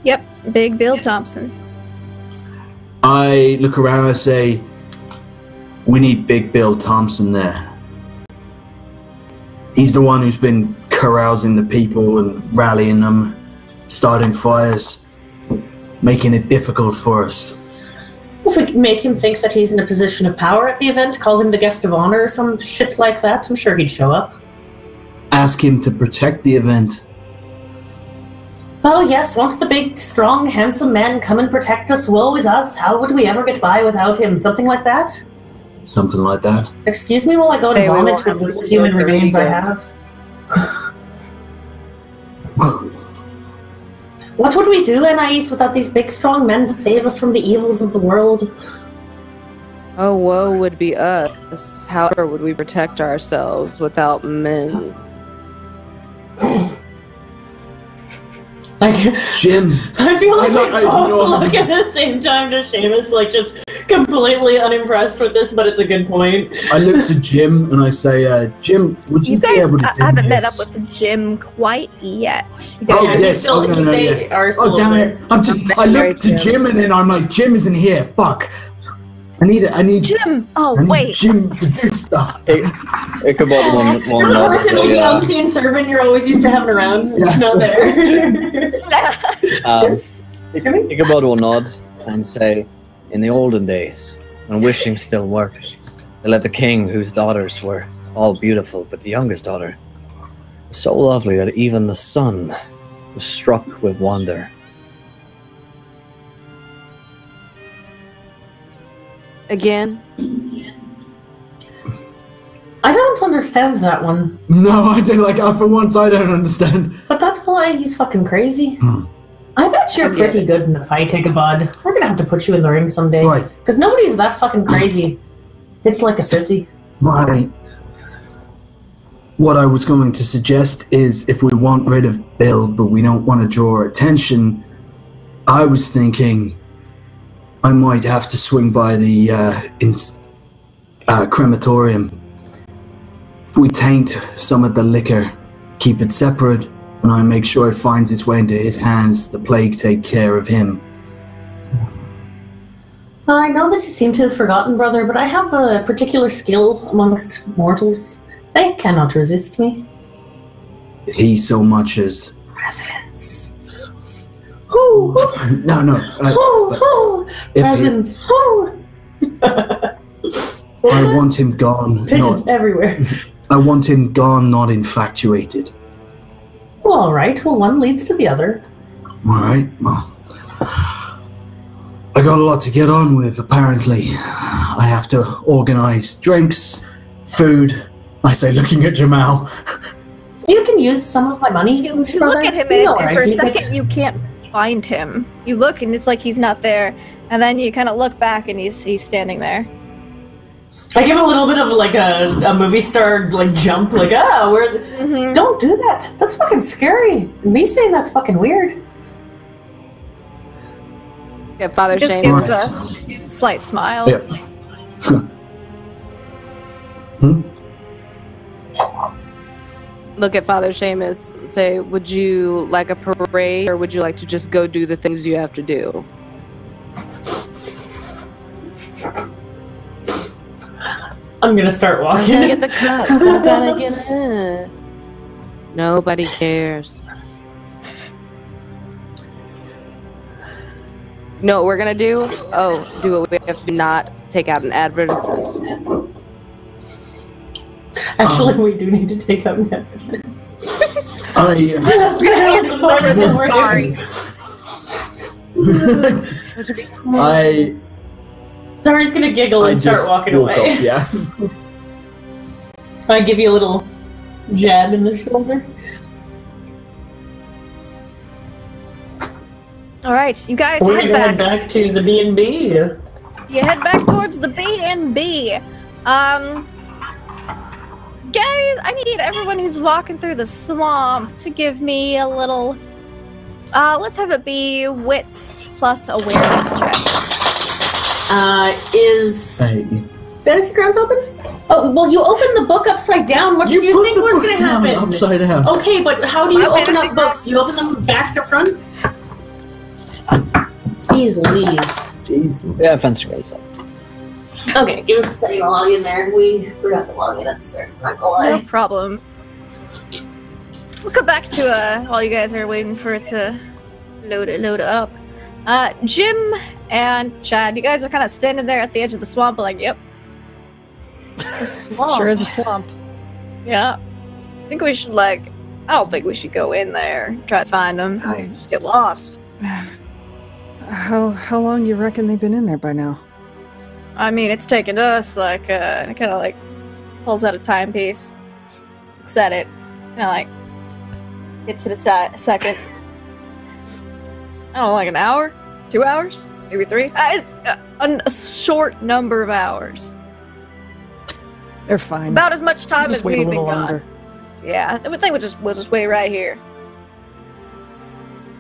Yep, Big Bill Thompson. I look around and I say, we need Big Bill Thompson there. He's the one who's been carousing the people and rallying them, starting fires, making it difficult for us. If we can make him think that he's in a position of power at the event, call him the guest of honor or some shit like that, I'm sure he'd show up. Ask him to protect the event. Oh yes, won't the big, strong, handsome man come and protect us? Woe is us. How would we ever get by without him? Something like that? Something like that. Excuse me while I go to Hey, we vomit won't with have little to human deal with their remains I egos. have. What would we do, Anais, without these big, strong men to save us from the evils of the world? Oh, woe would be us. However, would we protect ourselves without men? Like, Jim. I feel like I look at the same time to Seamus, like just completely unimpressed with this, but it's a good point. I look to Jim and I say, Jim, would you, You be guys able to do haven't met up this? with Jim quite yet. You guys Oh, are- yes. Still, they yeah. are still Oh, damn there. it. I look to Jim and then I'm like, Jim isn't here. Fuck. I need Jim! Oh, I need wait. Jim to do stuff. Ichabod will There's a nod. person like an unseen servant you're always used to having around. It's not there. Ichabod will nod and say, in the olden days, when wishing still worked, they let the king, whose daughters were all beautiful, but the youngest daughter was so lovely that even the sun was struck with wonder. Again? I don't understand that one. No, I don't like. For once, I don't understand. But that's why he's fucking crazy. I bet you're pretty good in a fight, Ichabod. We're gonna have to put you in the ring someday. Right. Because nobody's that fucking crazy. It's like a sissy. Right. What I was going to suggest is, if we want rid of Bill, but we don't want to draw attention, I was thinking I might have to swing by the crematorium. If we taint some of the liquor, keep it separate, and I make sure it finds its way into his hands, the plague take care of him. I know that you seem to have forgotten, brother, but I have a particular skill amongst mortals. They cannot resist me. If he so much as... Presents. Hoo, hoo, No. hoo, hoo. if Presents. Hoo. I want him gone. Pigeons everywhere. I want him gone, not infatuated. Well, all right. Well, one leads to the other. All right. Well, I got a lot to get on with, apparently. I have to organize drinks, food. I say, looking at Jamal. You can use some of my money. You brother. look at him You know, and for a right? second you can't find him. You look and it's like he's not there, and then you kind of look back and he's standing there. I give a little bit of like a movie star like jump, like where? Don't do that. That's fucking scary. Me saying that's fucking weird. Yeah, Father Just Shane. gives a slight smile. Yeah. Look at Father Seamus and say, would you like a parade, or would you like to just go do the things you have to do? I'm gonna start I'm walking. gonna get the cups. I'm gonna get it. Nobody cares. You know what we're gonna do? Oh, do what we have to not take out an advertisement. Actually, we do need to take out an advertisement. I Dari's gonna giggle and just start walking walk away. off, yes. I give you a little jab in the shoulder. All right, you guys We're head gonna head back. back to the B&B. You head back towards the B&B. Guys, I need everyone who's walking through the swamp to give me a little. Let's have it be wits plus awareness check. Is Hey, Fantasy Grounds open? Oh, well, you opened the book upside down. What did you put think the was book going to down happen? upside down. Okay, but how do you open up books? Do you open them back to front? Jeez Louise. Jeez. Yeah, fancy race up. Okay, give us a second to log in there. We forgot to log in at the start. Not gonna No lie. problem. We'll come back to while you guys are waiting for it to load up. Jim and Chad, you guys are kind of standing there at the edge of the swamp, like, yep. It's a swamp. Sure is a swamp. Yeah. I think we should, I don't think we should go in there, try to find them. Just get lost. How long you reckon they've been in there by now? I mean, it's taken us, kind of, pulls out a timepiece, looks at it, gets to the second. I don't know, an hour? 2 hours? Maybe 3? It's a short number of hours. They're fine. About as much time Just as wait a we've been little gone. longer. Yeah, I would think we'll just wait right here.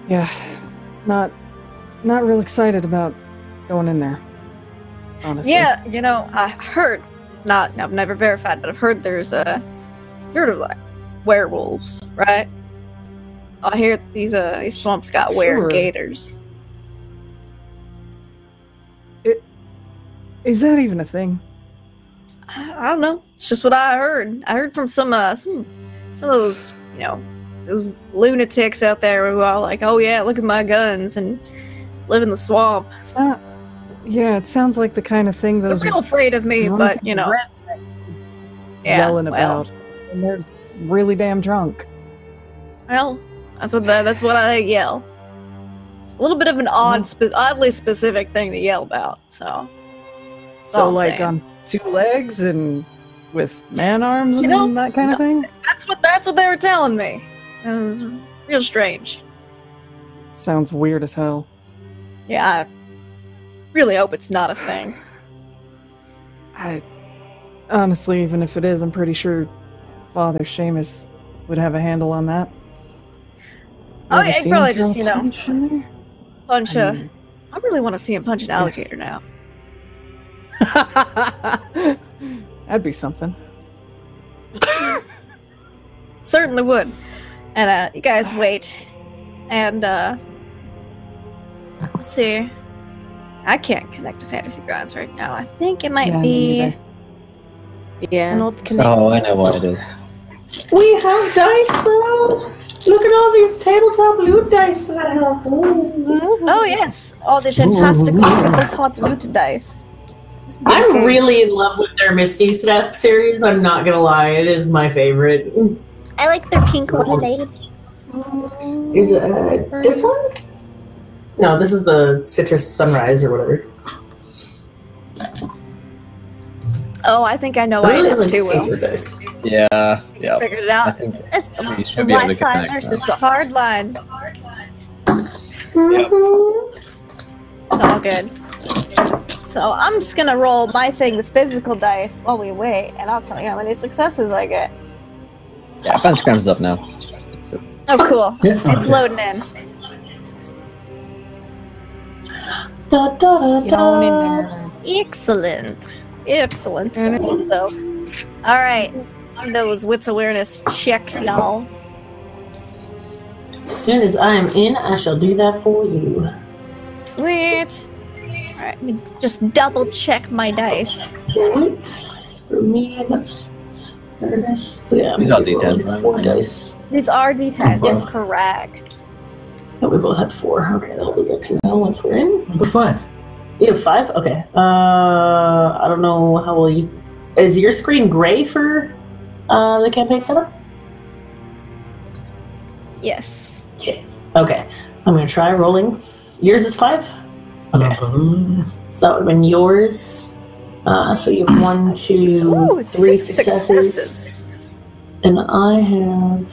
Yeah, not real excited about going in there. Honestly. Yeah, you know, I heard, I've never verified, but I've heard there's heard of like werewolves, right? I hear these swamps got Sure. gators. Is that even a thing? I don't know. It's just what I heard. I heard from some of those, you know, those lunatics out there who are like, oh yeah, look at my guns and live in the swamp. It's not. Yeah, it sounds like the kind of thing They're those real afraid of me, but you know, yelling about. And they're really damn drunk. Well, that's what I yell. It's a little bit of an oddly specific thing to yell about. So So like on two legs and with man arms and that kind of thing? That's what they were telling me. It was real strange. Sounds weird as hell. Yeah, I really hope it's not a thing. I honestly, even if it is, I'm pretty sure Father Seamus would have a handle on that. Oh yeah, he'd probably just, punch I a... mean- I really want to see him punch an alligator now. That'd be something. Certainly would. And you guys wait. And let's see. I can't connect to Fantasy Grounds right now. I think it might Yeah, me be neither. Yeah. not connect. Oh, I know what it is. We have dice, bro. Look at all these tabletop loot dice that I have. Ooh. Oh yes, all the fantastical tabletop loot dice. I'm really in love with their Misty Step series. I'm not gonna lie, it is my favorite. I like the pink lemonade. Is it this one? No, this is the Citrus Sunrise or whatever. Oh, I think I know I why really it is like too. Will. Caesar dice. Yeah. Figured it I out. think It's we the should be able to Wi-Fi connect versus now. the hard line. Mhm. It's all good. So I'm just gonna roll my thing with physical dice while we wait, and I'll tell you how many successes I get. Yeah, Fantasy Grounds is up now. Oh, cool. Yeah, It's okay. loading in. Da, da, da, Get on in da. there. Excellent. Excellent. So, alright. Those wits awareness checks, y'all. As soon as I am in, I shall do that for you. Sweet. Alright, let me just double check my dice. Points for me. That's dice. Yeah, I'm These are gonna be D10s, rolling right? 4 dice. These are D10s, yes, correct. Oh, we both had 4. Okay, that'll be good to know once we're in. Number 5. You have 5? Okay. I don't know how will you... Is your screen gray for the campaign setup? Yes. Okay. Okay. I'm going to try rolling. Yours is 5? Okay. So that would have been yours. So you have 1, 2, Ooh, 3 6 successes. And I have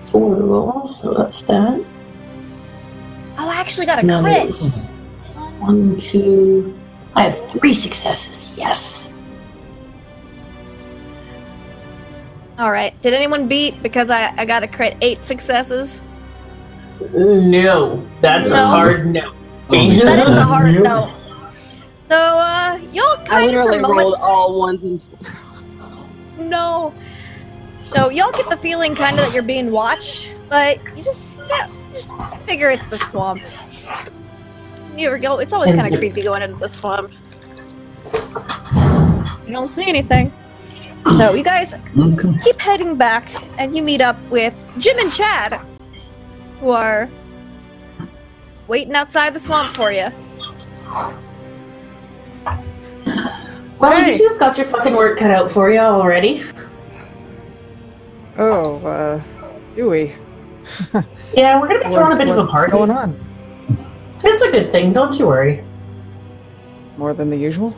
4 rolls, so that's that. Oh, I actually got a And that crit. is 1, 2... I have 3 successes. Yes. Alright, did anyone beat because I got a crit 8 successes? No. That's a No. hard no. That is a hard no. So, you'll I kind of for literally a moment... rolled all ones and twos. No. So y'all get the feeling kind of that you're being watched, but you just figure it's the swamp. You ever go? It's always kind of creepy going into the swamp. You don't see anything. So you guys Okay. keep heading back, and you meet up with Jim and Chad, who are waiting outside the swamp for you. Well, Hey. you two have got your fucking work cut out for you already. Oh, do we? Yeah, we're gonna be throwing a bit of a What's party. going on? It's a good thing, don't you worry. More than the usual?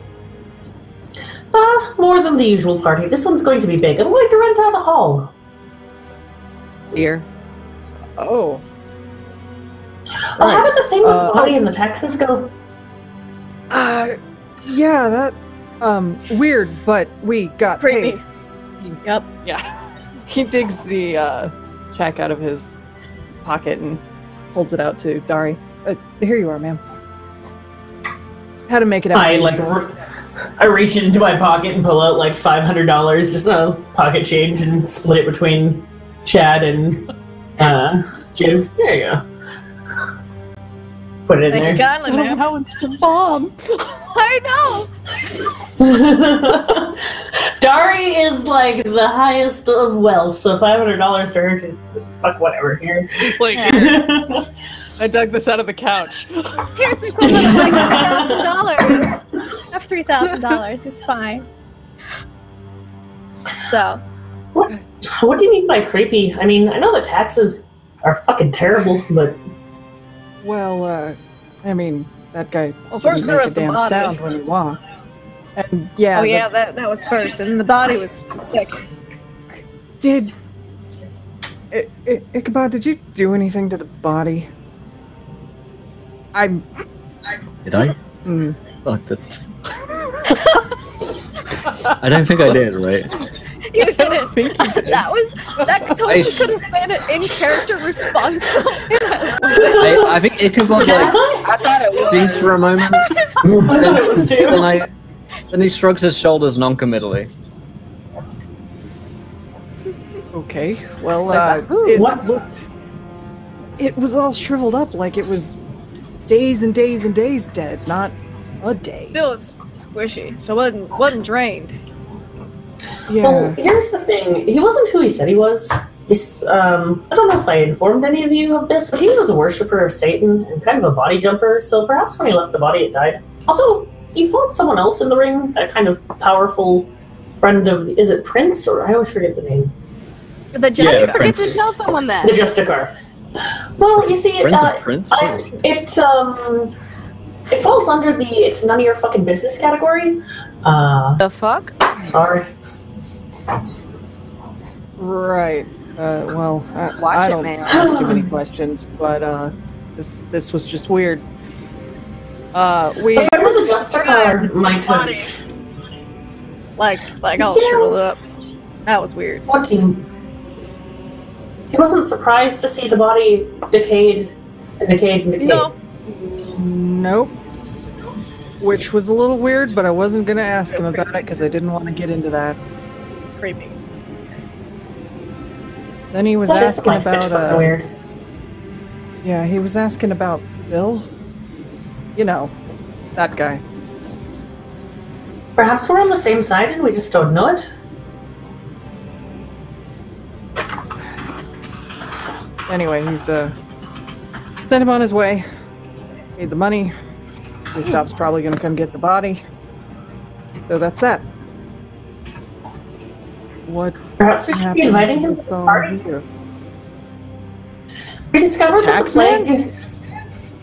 More than the usual party. This one's going to be big. I'm going to rent out a hall. Here. Oh. How did the thing with the body and the taxes go? Yeah, that, weird, but we got Creepy. paid. Yep. Yeah. He digs the, check out of his pocket and holds it out to Dari. Here you are, ma'am. How to make it out? I reach into my pocket and pull out like $500, just pocket change, and split it between Chad and Jim. There you go. Put it in there. Thank you kindly, ma'am. How it's the bomb. I know. Dari is like the highest of wealth, so $500 to her, fuck whatever. Here, It's like, I dug this out of the couch. Here's the equivalent of like $3,000. Have $3,000. It's fine. So, what do you mean by creepy? I mean, I know the taxes are fucking terrible, but Well, I mean, that guy. well, first there didn't make was a the damn body. sound when he walked. And yeah. Oh yeah, that was first, and then the body was sick. Did Ichabod? Did you do anything to the body? Did I? Mm. Fuck that. I don't think I did, right? You didn't. That totally could have been an in-character response. I think Ichabod like I thought it was. thinks for a moment. I thought it was too. Then he shrugs his shoulders non-committally. Okay. Well, What? it was all shriveled up like it was days and days and days dead, not a day. Still was squishy, so it wasn't drained. Yeah. Well, here's the thing. He wasn't who he said he was. I don't know if I informed any of you of this, but he was a worshiper of Satan and kind of a body jumper, so perhaps when he left the body, it died. Also, he fought someone else in the ring, that kind of powerful friend of, is it Prince? Or I always forget the name. The You Jester forget to tell someone that. The Justicar. Well, you see, Prince? it falls under the "it's none of your fucking business" category. The fuck? Sorry. Right. Well, Watch I it, don't man. ask too many questions, but this was just weird. We The friend of the Justicar might have. like all Yeah. shriveled up. That was weird. What team? He wasn't surprised to see the body decayed. No, nope. Which was a little weird, but I wasn't gonna ask him about it because I didn't want to get into that. creepy. Then he was That is asking like a bit about fucking weird. yeah, he was asking about Bill. You know, that guy. Perhaps we're on the same side and we just don't know it. Anyway, he's sent him on his way. Paid the money. Gustav's probably gonna come get the body. So that's that. What Perhaps we should be happened inviting to him the to the phone party. here? We discovered that the Taxman?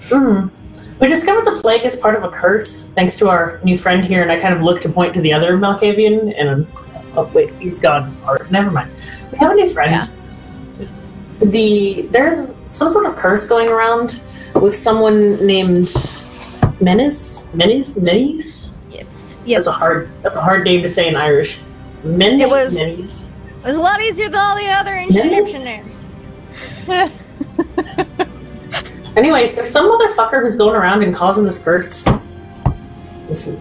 plague. We discovered the plague is part of a curse, thanks to our new friend here. And I kind of look to point to the other Malkavian, and oh wait, he's gone. Or never mind. We have a new friend. There's some sort of curse going around with someone named Menace. Yes. That's a hard name to say in Irish. It was- Menace. It was a lot easier than all the other ancient Yes. Egyptian names. Anyways, there's some motherfucker who's going around and causing this curse. Listen.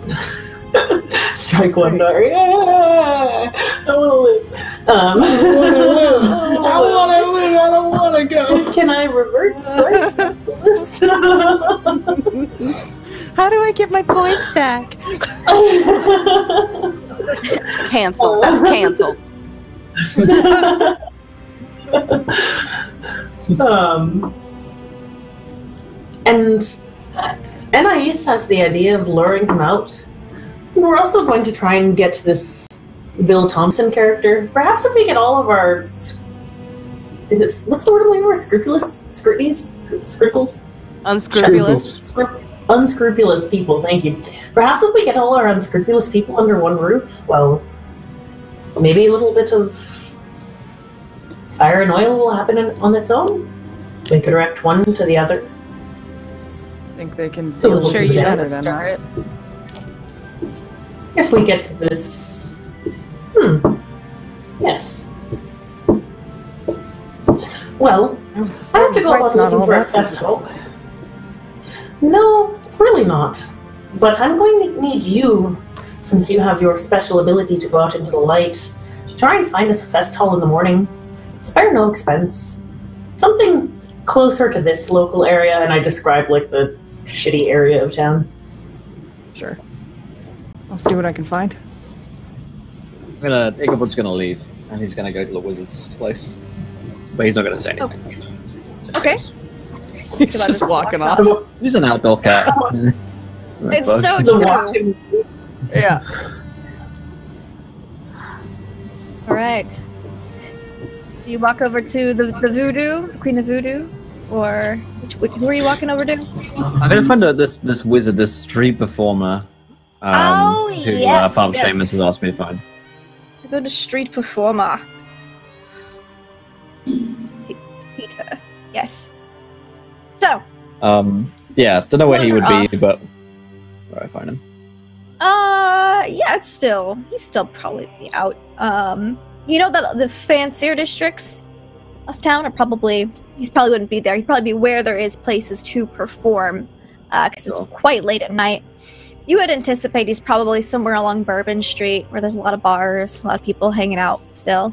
Strike one, Dari. I want to live. I want to live. I don't want to go. Can I revert strikes off the list? How do I get my points back? Cancel. That's canceled. And Anais has the idea of luring him out. We're also going to try and get this Bill Thompson character. Perhaps if we get all of our... what's the word I'm looking for? Scruples? Unscrupulous. Unscrupulous people, thank you. Perhaps if we get all our unscrupulous people under one roof, well, maybe a little bit of fire and oil will happen on its own. We could direct one to the other. Think they can So deal we'll with do each that other to then, start right? If we get to this... Yes. Well, I have to go about looking for a festival. No, it's really not. But I'm going to need you, since you have your special ability to go out into the light, to try and find us a fest hall in the morning. Spare no expense. Something closer to this local area, and I describe like the shitty area of town. Sure. I'll see what I can find. Ichabod's gonna leave, and he's gonna go to the wizard's place. But he's not gonna say anything. Okay. He's just walking off. He's an outdoor cat. It's so true. Yeah. All right. You walk over to the voodoo, Queen of Voodoo, or who are you walking over to? I'm gonna find this wizard, this street performer. Who yes, Pump yes. Shamus has asked me to find. Go to street performer. Peter. Yes. So. Yeah, don't know where he would be, but where I find him. Yeah, he'd still probably be out. You know that the fancier districts of town are probably, he probably wouldn't be there. He'd probably be where there is places to perform, because it's quite late at night. You would anticipate he's probably somewhere along Bourbon Street, where there's a lot of bars, a lot of people hanging out still.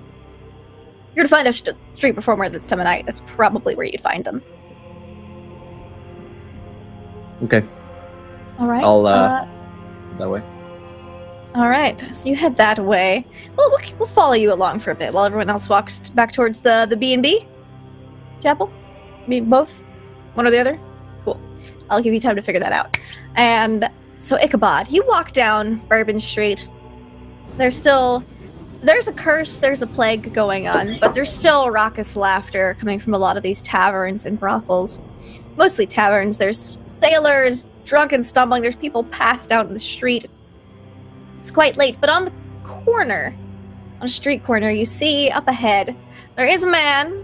If you're to find a street performer this time of night, that's probably where you'd find them. Okay. All right. I'll that way. All right, so you head that way. Well, we'll follow you along for a bit while everyone else walks back towards the B&B chapel. I mean, both, one or the other. Cool. I'll give you time to figure that out. And so Ichabod, you walk down Bourbon Street. There's a curse, there's a plague going on, but there's still raucous laughter coming from a lot of these taverns and brothels. Mostly taverns. There's sailors, drunk and stumbling. There's people passed out in the street. It's quite late, but on the corner, on a street corner, you see up ahead, there is a man,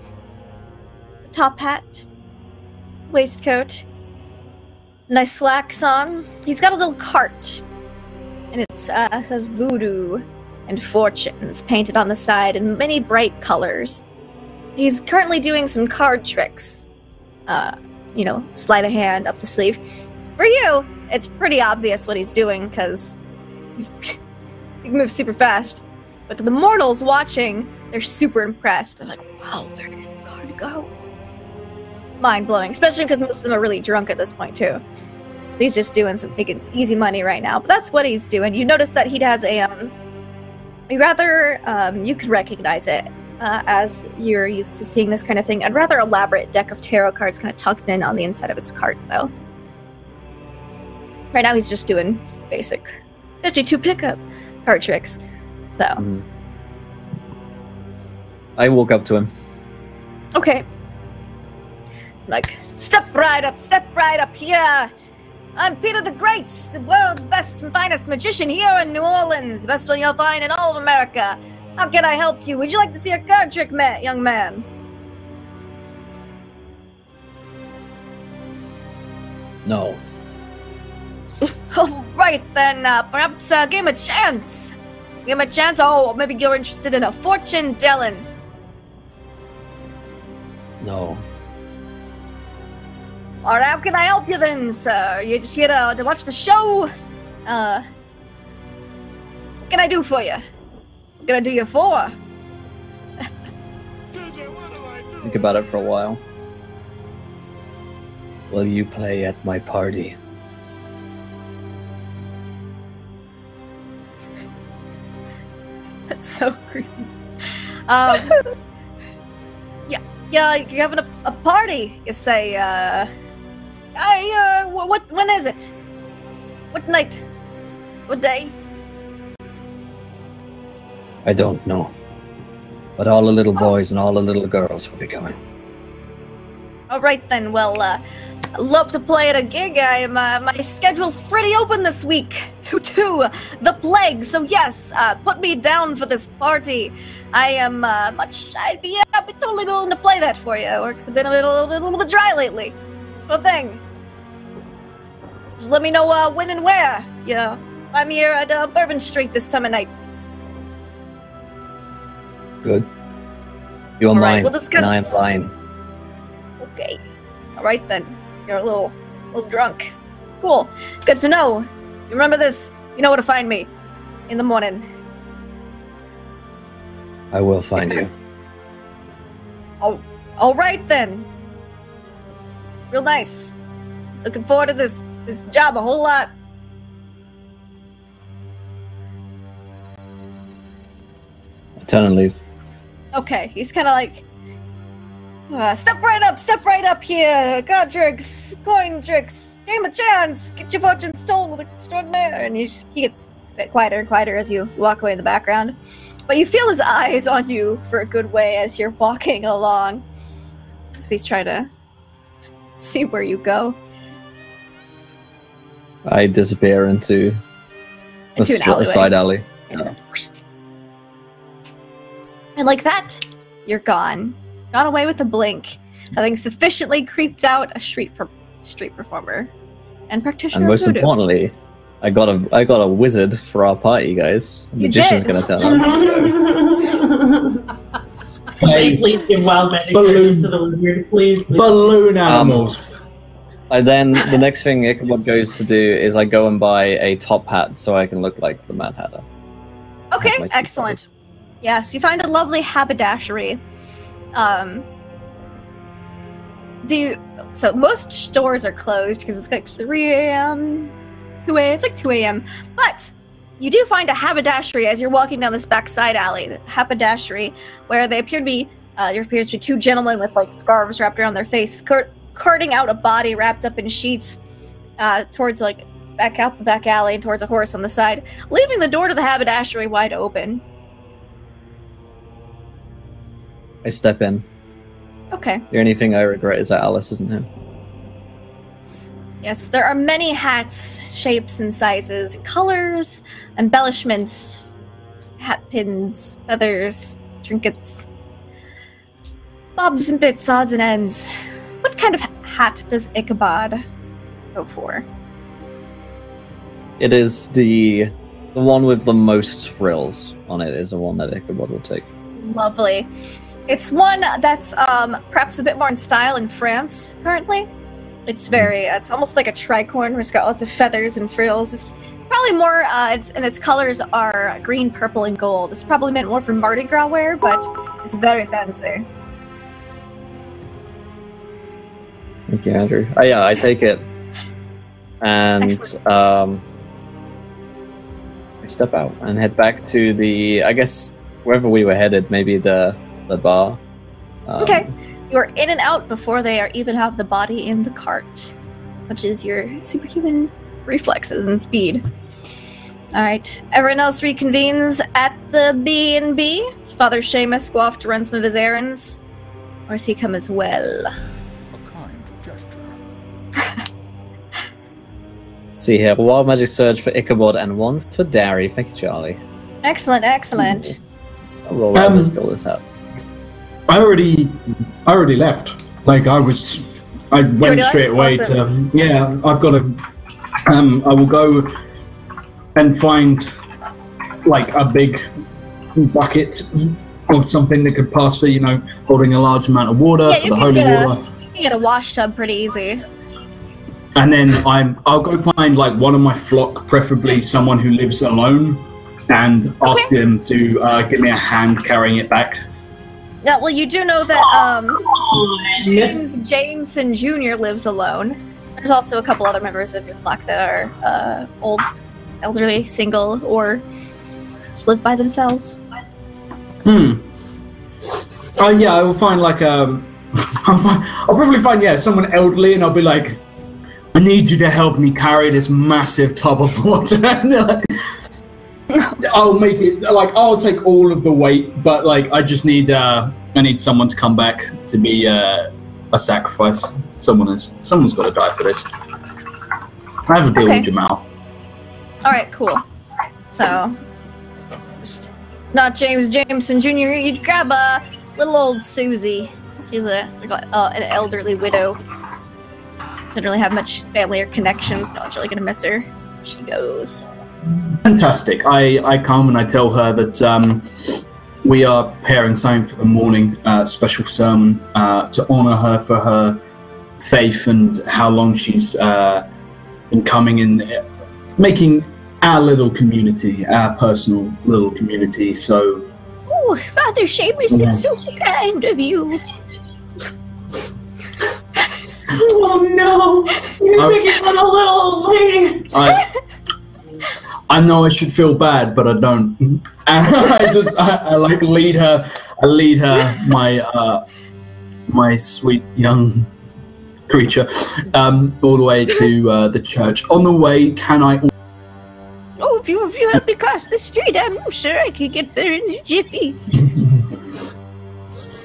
top hat, waistcoat, nice slacks on. He's got a little cart, and it says Voodoo and Fortunes painted on the side in many bright colors. He's currently doing some card tricks. Sleight of hand, up the sleeve. For you, it's pretty obvious what he's doing, because he moves super fast. But to the mortals watching, they're super impressed. They're like, wow, where did the card go? Mind-blowing, especially because most of them are really drunk at this point, too. So he's just doing some big easy money right now. But that's what he's doing. You notice that he has a rather, you could recognize it, as you're used to seeing this kind of thing. A rather elaborate deck of tarot cards kind of tucked in on the inside of his cart, though. Right now he's just doing basic 52 pickup card tricks. So. I walk up to him. Okay. Like, step right up here. I'm Peter the Great, the world's best and finest magician here in New Orleans. Best one you'll find in all of America. How can I help you? Would you like to see a card trick, young man? No. Oh, right then, perhaps give him a chance. Give him a chance. Oh, maybe you're interested in a fortune telling. No. Or how can I help you then, sir? You're just here to watch the show? What can I do for you? What can I do you for? Think about it for a while. Will you play at my party? That's so creepy. Yeah, you're having a party, you say, when is it? What night? What day? I don't know. But all the little boys and all the little girls will be going. Alright then, well, I'd love to play at a gig. My schedule's pretty open this week due to the plague, so yes, put me down for this party. I am I'd be totally willing to play that for you. Work's been a little bit dry lately. Sure thing. Just let me know when and where. Yeah, I'm here at Bourbon Street this time of night. Good. You're All right, mine, we'll discuss. and I'm lying. Okay. All right then. You're a little drunk. Cool. Good to know. You remember this? You know where to find me in the morning. I will find you. Oh, all right then. Real nice. Looking forward to this job a whole lot. I turn and leave. Okay, he's kind of like, step right up here. God tricks, coin tricks, name a chance, get your fortune told extraordinaire. And he gets a bit quieter and quieter as you walk away in the background. But you feel his eyes on you for a good way as you're walking along. So he's trying to see where you go. I disappear into An alleyway. side alley. And like that, you're gone. Gone away with a blink, having sufficiently creeped out a street performer and practitioner. And most of voodoo. importantly, I got a wizard for our party, guys. The You magician's did. gonna turn up. Hey, please give wild magic service to the wizard, please. Balloon animals. The next thing Ichabod goes to do is I go and buy a top hat so I can look like the Mad Hatter. Okay, Have my teeth excellent. Yes, you find a lovely haberdashery. So most stores are closed because it's like 3 a.m. 2 a.m. It's like 2 a.m. But you do find a haberdashery as you're walking down this back side alley. The haberdashery, where there appears to be two gentlemen with like scarves wrapped around their face, carting out a body wrapped up in sheets towards like back out the back alley towards a horse on the side, leaving the door to the haberdashery wide open. I step in. Okay. The only thing I regret is that Alice isn't here. Yes, there are many hats, shapes and sizes, colors, embellishments, hat pins, feathers, trinkets, bobs and bits, odds and ends. What kind of hat does Ichabod go for? It is the one with the most frills on it is the one that Ichabod will take. Lovely. It's one that's perhaps a bit more in style in France currently. It's it's almost like a tricorn where it's got lots of feathers and frills. It's probably more, and its colors are green, purple, and gold. It's probably meant more for Mardi Gras wear, but it's very fancy. Thank you, Andrew. Oh yeah, I take it. And I step out and head back to the, I guess, wherever we were headed, maybe the bar. Okay. You are in and out before they even have the body in the cart, such as your superhuman reflexes and speed. Alright, everyone else reconvenes at the B&B. Father Seamus go off to run some of his errands. Or does he come as well? A kind gesture. See here, wild magic surge for Ichabod and one for Dari. Thank you, Charlie. Excellent, excellent. I'll roll as I still this up. I already left. Like I went straight away awesome. to. Yeah, I've got to. I will go and find like a big bucket or something that could pass for, holding a large amount of water for the holy water. You can get a wash tub pretty easy. And then I'll go find like one of my flock, preferably someone who lives alone, and ask them to give me a hand carrying it back. Yeah, well, you do know that James Jameson Jr. lives alone. There's also a couple other members of your flock that are old, elderly, single, or just live by themselves. Yeah, I will find like I'll probably find someone elderly, and I'll be like, I need you to help me carry this massive tub of water. I'll make it like I'll take all of the weight, but like I just need I need someone to come back to be a sacrifice. Someone's got to die for this. I have a deal with Jamal. All right, cool. So, it's not James Jameson Jr. You'd grab little old Susie. She's an elderly widow. Doesn't really have much family or connections. No one's really gonna miss her. She goes. Fantastic. I come and I tell her that we are preparing something for the morning special sermon to honor her for her faith and how long she's been coming in, making our little community, our personal little community. So, Oh, Father Seamus, it's so kind of you. Oh no! You're making fun of little old lady! I know I should feel bad, but I don't. And I like lead her, my sweet young creature, all the way to the church. On the way, can I? Oh, if you help me cross the street, I'm sure I could get there in a jiffy.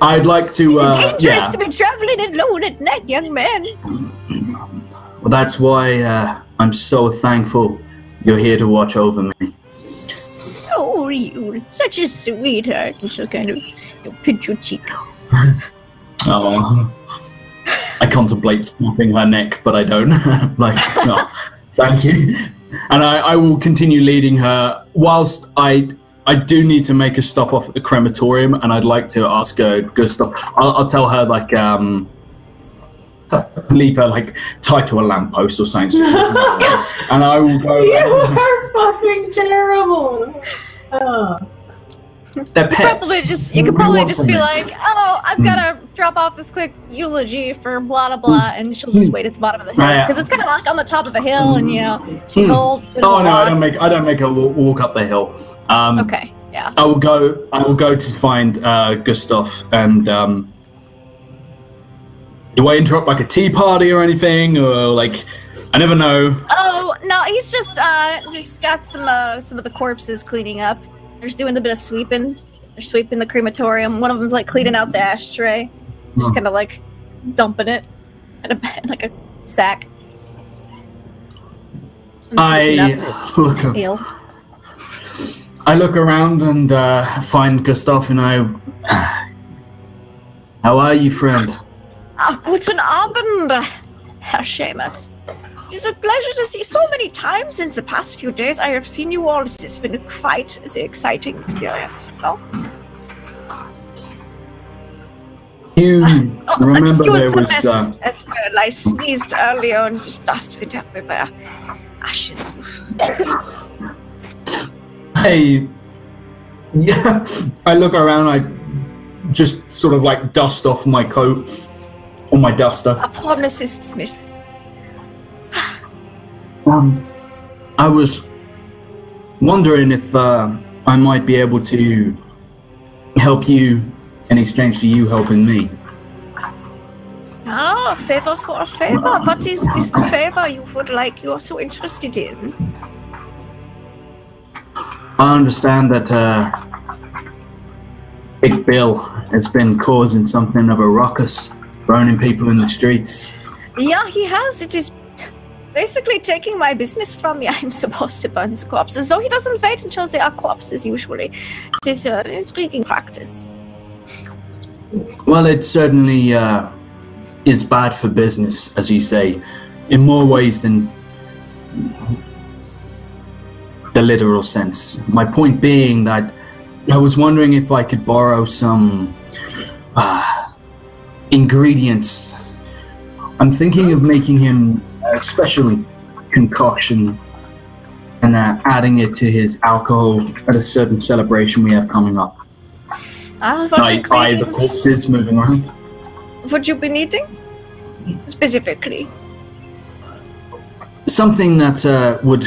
I'd like to. It's dangerous to be traveling alone at night, young man. Well, that's why I'm so thankful you're here to watch over me. Oh, you're such a sweetheart. And she'll kind of pinch your cheek. Oh, I contemplate snapping her neck, but I don't. No, thank you. And I will continue leading her whilst I do need to make a stop off at the crematorium, and I'd like to ask Gustav. I'll tell her leave her tied to a lamppost or something. And I will go. You are fucking terrible. Oh. They're pets. You could probably just be like, oh, I've got to drop off this quick eulogy for blah, blah, blah, and she'll just wait at the bottom of the hill. Because it's kind of like on the top of a hill, and, she's old. Oh, no, I don't make her walk up the hill. Okay, yeah. I will go to find Gustav, and do I interrupt a tea party or anything, or I never know. Oh, no, he's just got some of the corpses cleaning up. They're just doing a bit of sweeping. They're sweeping the crematorium. One of them's cleaning out the ashtray. Just kind of dumping it in a sack. I look around and find Gustav, and how are you, friend? Guten Abend, Herr Seamus. It is a pleasure to see you so many times in the past few days. I have seen you all. This has been quite the exciting experience. No? You remember there was... as well. I sneezed earlier and just dust fit everywhere. Ashes. I look around, I just sort of dust off my coat on my duster. Upon Mrs. Smith. I was wondering if I might be able to help you in exchange for you helping me. Ah, favor for a favor. What is this favor you are so interested in? I understand that Big Bill has been causing something of a ruckus, burning people in the streets. Yeah, he has. It is basically taking my business from me. I'm supposed to burn his corpses, though he doesn't wait until they are corpses, usually. It is an intriguing practice. Well, it certainly is bad for business, as you say, in more ways than the literal sense. My point being that I was wondering if I could borrow some ingredients. I'm thinking of making him a special concoction and adding it to his alcohol at a certain celebration we have coming up. What ingredients the corpses moving around. would you be needing? Specifically? Something that would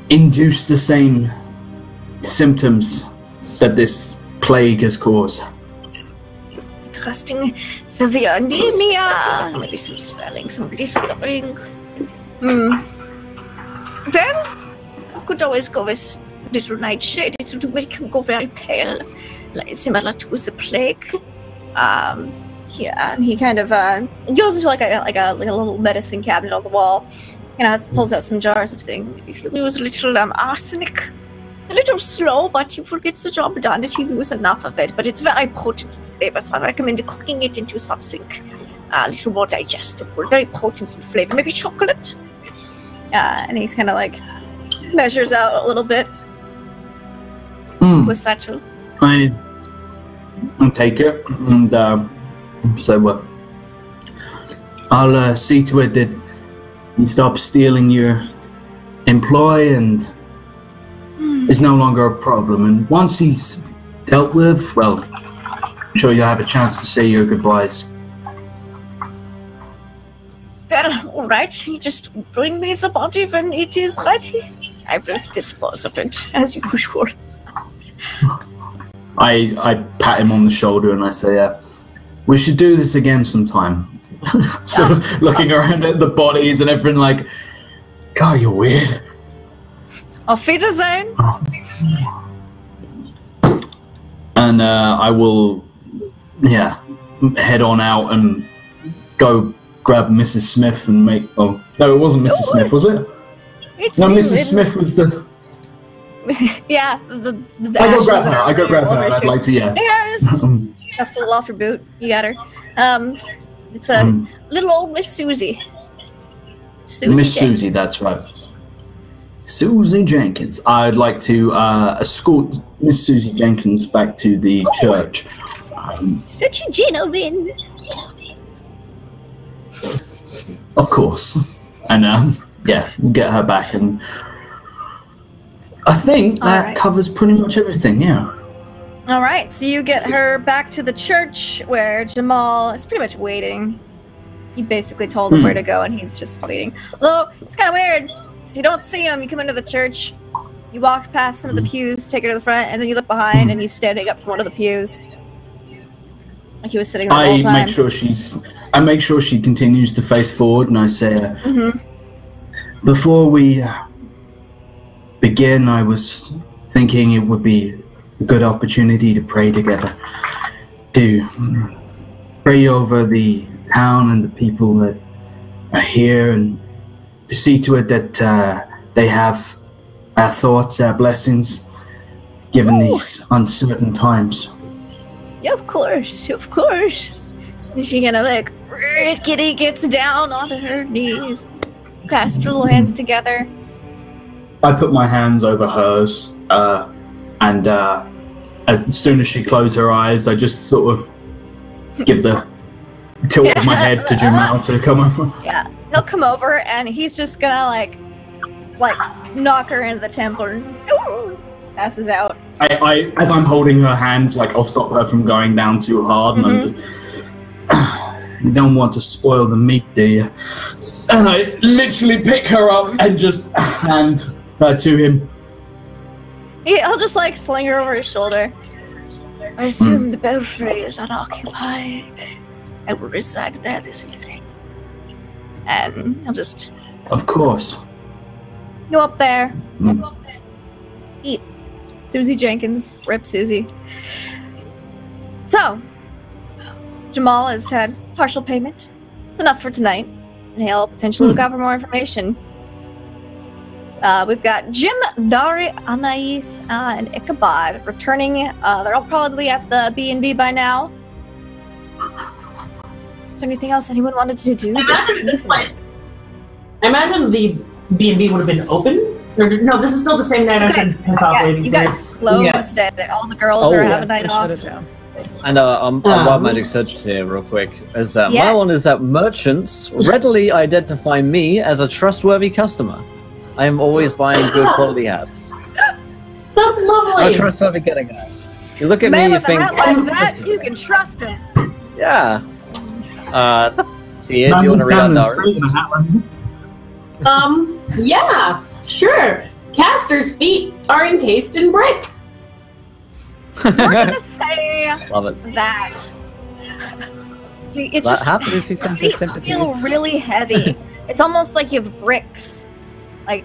induce the same symptoms that this plague has caused. Interesting. Severe anemia, maybe some swelling, some blistering. Well, I could always go with little nightshade to make him go very pale, similar to the plague. Yeah, and he kind of goes into like a little medicine cabinet on the wall, and pulls out some jars of things. If you use a little arsenic, a little slow, but you will get the job done if you use enough of it. But it's very potent in flavor, so I recommend cooking it into something a little more digestible, very potent in flavor. Maybe chocolate. And he's kind of measures out a little bit Mm. with satchel. I'll take it and so I'll see to it that he stops stealing your employ and is no longer a problem. And once he's dealt with, well, I'm sure you'll have a chance to say your goodbyes. Well, all right. You just bring me the body when it is ready. I will dispose of it as usual. I pat him on the shoulder and I say, we should do this again sometime. Sort of looking around at the bodies and everything like, God, you're weird. Auf Wiedersehen. And I will, head on out and go grab Mrs. Smith and make. Oh no, it wasn't Mrs. Smith, was it? It's No, you, Mrs. Smith was the. Yeah, the I go ashes grab that her. are I go on grab your her. I'd overshoes. like to, yeah. Yes. Just a little off your boot. You got her. It's a little old Miss Susie. Miss Susie, that's right. Susie Jenkins. I'd like to escort Miss Susie Jenkins back to the church. Such a gentleman. Of course. And we'll get her back. And I think that Alright. covers pretty much everything, yeah. All right, so you get her back to the church where Jamal is pretty much waiting. You basically told him where to go, and he's just waiting. Although, it's kind of weird, because you don't see him. You come into the church, you walk past some of the pews, take her to the front, and then you look behind, and he's standing up from one of the pews. Like he was sitting there the whole time. I make sure she continues to face forward, and I say, before we begin, I was thinking it would be a good opportunity to pray together, to pray over the town and the people that are here, and to see to it that they have our thoughts, our blessings, given these uncertain times. Of course, of course. And she kind of like, Kitty gets down onto her knees, clasps her little hands together. I put my hands over hers, and as soon as she closed her eyes, I just sort of give the tilt of my head to Jamal to come over. Yeah, he'll come over and he's just gonna like knock her into the temple and passes out. I as I'm holding her hands, like I'll stop her from going down too hard, and you don't want to spoil the meat, do you? And I literally pick her up and just hand her to him. He'll just like sling her over his shoulder. I assume the belfry is unoccupied. I will reside there this evening. And he'll just Of course. go up there. Eat. Susie Jenkins. Rip Susie. So, Jamal has had partial payment. It's enough for tonight. And he'll potentially look out for more information. We've got Jim, Dari, Anais, and Ichabod returning. They're all probably at the B&B by now. Is there anything else anyone wanted to do? I imagine the B&B would have been open. Or, no, this is still the same night I said You guys closed it. All the girls are having a night off. Shut it down. And wild magic searches here real quick. As my Yes. one is that merchants readily identify me as a trustworthy customer. I am always buying good quality hats. That's lovely. I'm trustworthy getting that. You look at Man me, you with a think, hat like that, you can trust him. yeah. See, do you want to read out Darius? Yeah, sure. Caster's feet are encased in brick. We're gonna say Love it. that. See, it's That just happens. Lucy sends her feet feel sympathies. really heavy. It's almost like you have bricks, like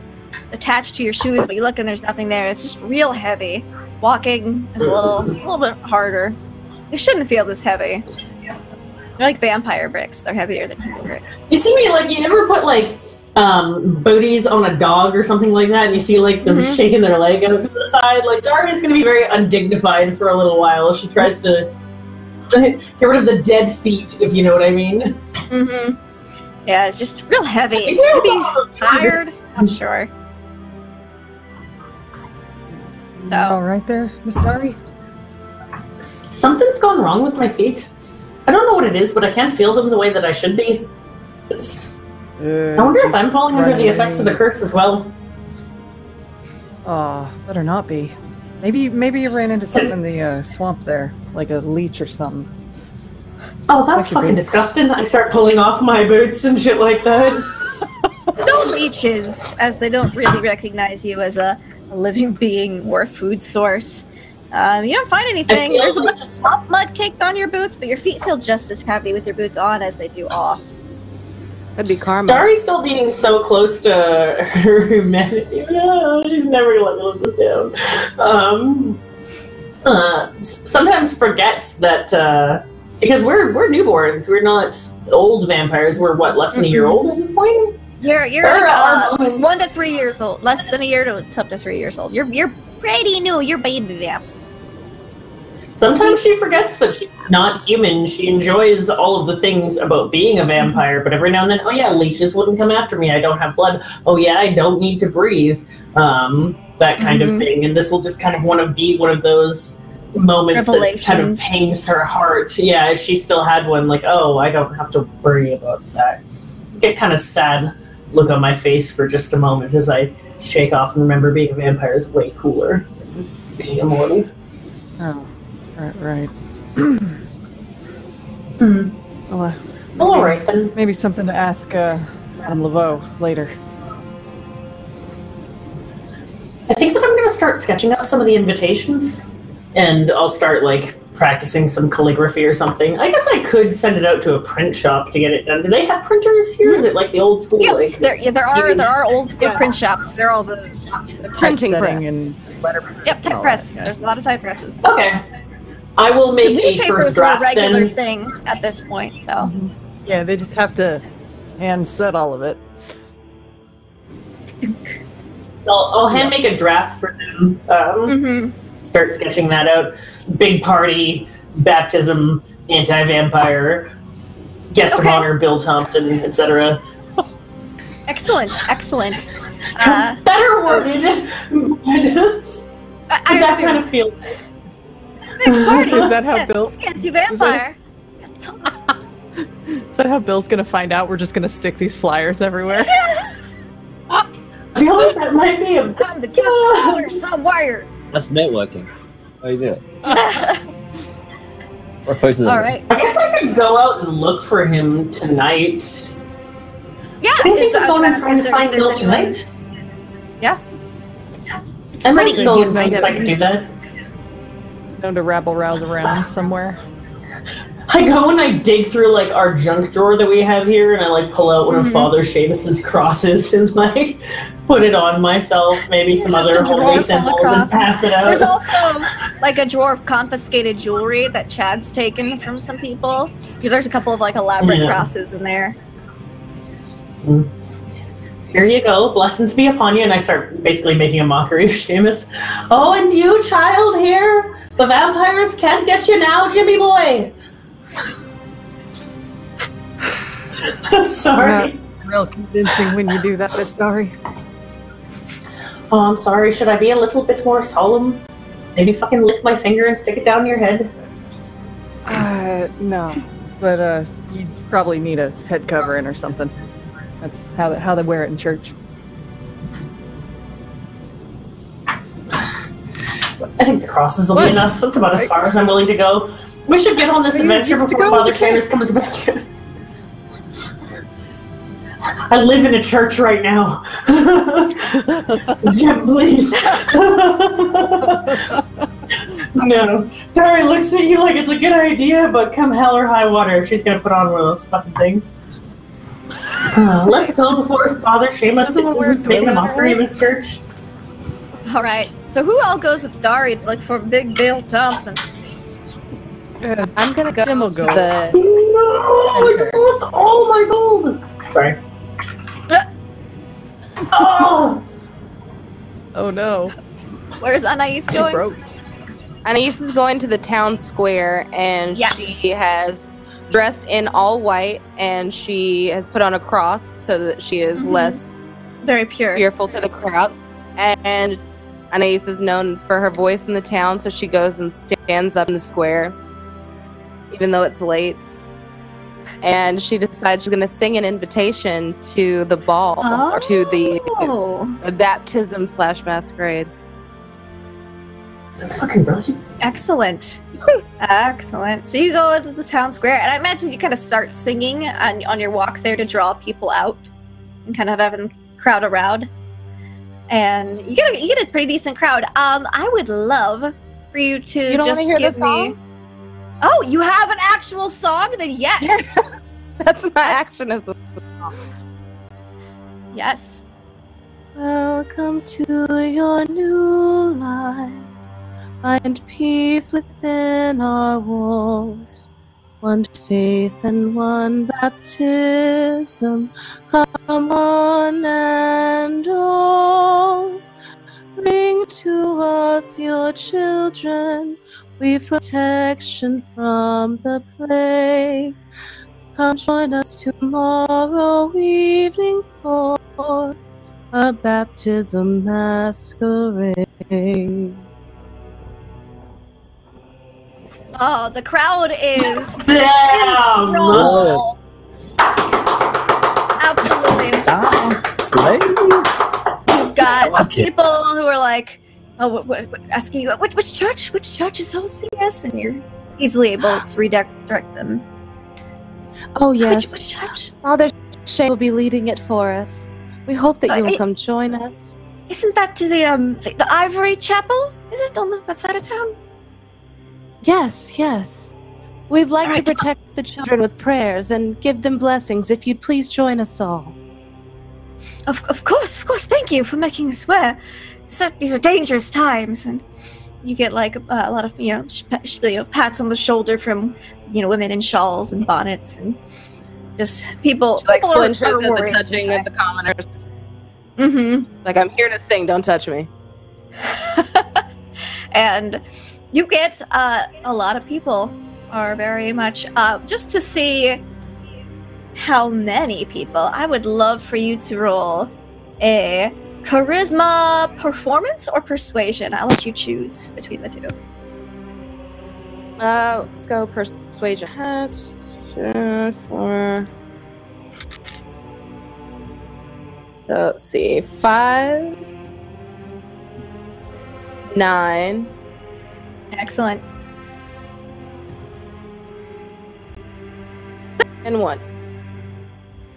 attached to your shoes, but you look and there's nothing there. It's just real heavy. Walking is a little bit harder. It shouldn't feel this heavy. They're like vampire bricks. They're heavier than human bricks. You see me like you ever put like booties on a dog or something like that, and you see like them shaking their leg out to the side. Like Daria's gonna be very undignified for a little while as she tries to get rid of the dead feet, if you know what I mean. Yeah, it's just real heavy. Yeah, it's Maybe all- tired. I'm sure. So All right there, Miss Dari? Something's gone wrong with my feet. I don't know what it is, but I can't feel them the way that I should be. I wonder if I'm falling under the effects of the curse as well. Better not be. Maybe you ran into something in the swamp there, like a leech or something. Oh, that's fucking disgusting. I start pulling off my boots and shit like that. no leeches, as they don't really recognize you as a living being or a food source. You don't find anything. There's a bunch of swamp mud caked on your boots, but your feet feel just as heavy with your boots on as they do off. That'd be karma. Dari's still being so close to her humanity. No, she's never gonna let me live this down. Sometimes forgets that because we're newborns, we're not old vampires. We're what, less than a year old at this point? You're like 1 to 3 years old, less than a year to up to 3 years old. You're pretty new. You're baby vamps. Sometimes she forgets that she's not human. She enjoys all of the things about being a vampire, but every now and then, oh yeah, leeches wouldn't come after me. I don't have blood. Oh yeah, I don't need to breathe. That kind of thing. And this will just kind of be one of those moments that kind of pains her heart. Yeah, if she still had one, like, oh, I don't have to worry about that. Get kind of sad look on my face for just a moment as I shake off and remember being a vampire is way cooler than being immortal. Oh. Right. Well, all right then. Maybe something to ask Madame Laveau later. I think that I'm going to start sketching up some of the invitations, and I'll start like practicing some calligraphy or something. I guess I could send it out to a print shop to get it done. Do they have printers here? Is it like the old school? Yes, like, there are old school print shops. They're all the printing press and letterpress. Yep, type press. There's a lot of type presses. Okay. I will make a first draft are a regular then. thing at this point, so. Yeah, they just have to hand set all of it. I'll hand make a draft for them. Start sketching that out. Big party, baptism, anti-vampire, guest of honor, Bill Thompson, etc. Excellent. Better worded. That kind of feel. Big party. Is that how yes, Bill? Anti-vampire. Is that how Bill's gonna find out we're just gonna stick these flyers everywhere? I feel like that might be a. I'm the guest of honor somewhere. That's networking. How you do it? Or posters. All right. I guess I could go out and look for him tonight. Yeah. I think I'm going and trying to find Bill tonight. Yeah. I might pretty go easy and see if I can do that. He's known to rabble-rouse around somewhere. I go and I dig through like our junk drawer that we have here, and I like pull out one of Father Seamus's crosses and like put it on myself, maybe some Just other a drawer holy full of symbols, and crosses. pass it out. There's also like a drawer of confiscated jewelry that Chad's taken from some people. There's a couple of like elaborate crosses in there. Here you go, blessings be upon you, and I start basically making a mockery of Seamus. Oh, and you, child, here? The vampires can't get you now, Jimmy boy! Sorry. Not real convincing when you do that, Miss Dari. Oh, I'm sorry. Should I be a little bit more solemn? Maybe fucking lick my finger and stick it down your head? No. But, you probably need a head covering or something. That's how they wear it in church. I think the crosses will be enough. That's about as far as I'm willing to go. We should get on this adventure before Father Canners comes back. I live in a church right now. Jim, please. No. Dari looks at you like it's a good idea, but come hell or high water, she's gonna put on one of those fucking things. Let's go before Father Seamus is making a mockery of his church. All right. So who all goes with Dari to look for Big Bill Thompson? I'm gonna go to the. No, I just lost all my gold. Sorry. Oh! Oh no. Where's Anais going? Broke. Anais is going to the town square, and she has dressed in all white, and she has put on a cross so that she is less very pure, fearful to the crowd. And Anais is known for her voice in the town, so she goes and stands up in the square, even though it's late. And she decides she's going to sing an invitation to the ball, or to the baptism / masquerade. That's fucking brilliant. Excellent. Excellent. So you go into the town square, and I imagine you kind of start singing on your walk there to draw people out and kind of have them crowd around. And you get a pretty decent crowd. I would love for you to You don't just want to hear give the song? me. Oh, you have an actual song? Then yes. That's my action as the song. Yes. Welcome to your new lives. Find peace within our walls. One faith and one baptism. Come on and all. Bring to us your children. We've protection from the plague. Come join us tomorrow evening for a baptism masquerade. Oh, the crowd is Damn! enthralled. Absolutely. You've got people who are like, asking you, which church? Which church is hosting us? And you're easily able to redirect them. Oh yes, Which church? Father Shay will be leading it for us. We hope that you will come join us. Isn't that to the Ivory Chapel? Is it on that side of town? Yes, yes. We'd like to protect the children with prayers and give them blessings. If you'd please join us all. Of course. Thank you for making us aware. So these are dangerous times, and you get like a lot of pats on the shoulder from women in shawls and bonnets, and just people. Like people flinches are at the worried touching of the commoners. Mm-hmm. Like, I'm here to sing. Don't touch me. And you get a lot of people are very much just to see how many people. I would love for you to roll a charisma performance or persuasion. I'll let you choose between the two. Let's go persuasion. So let's see. 5, 9. Excellent. And 1.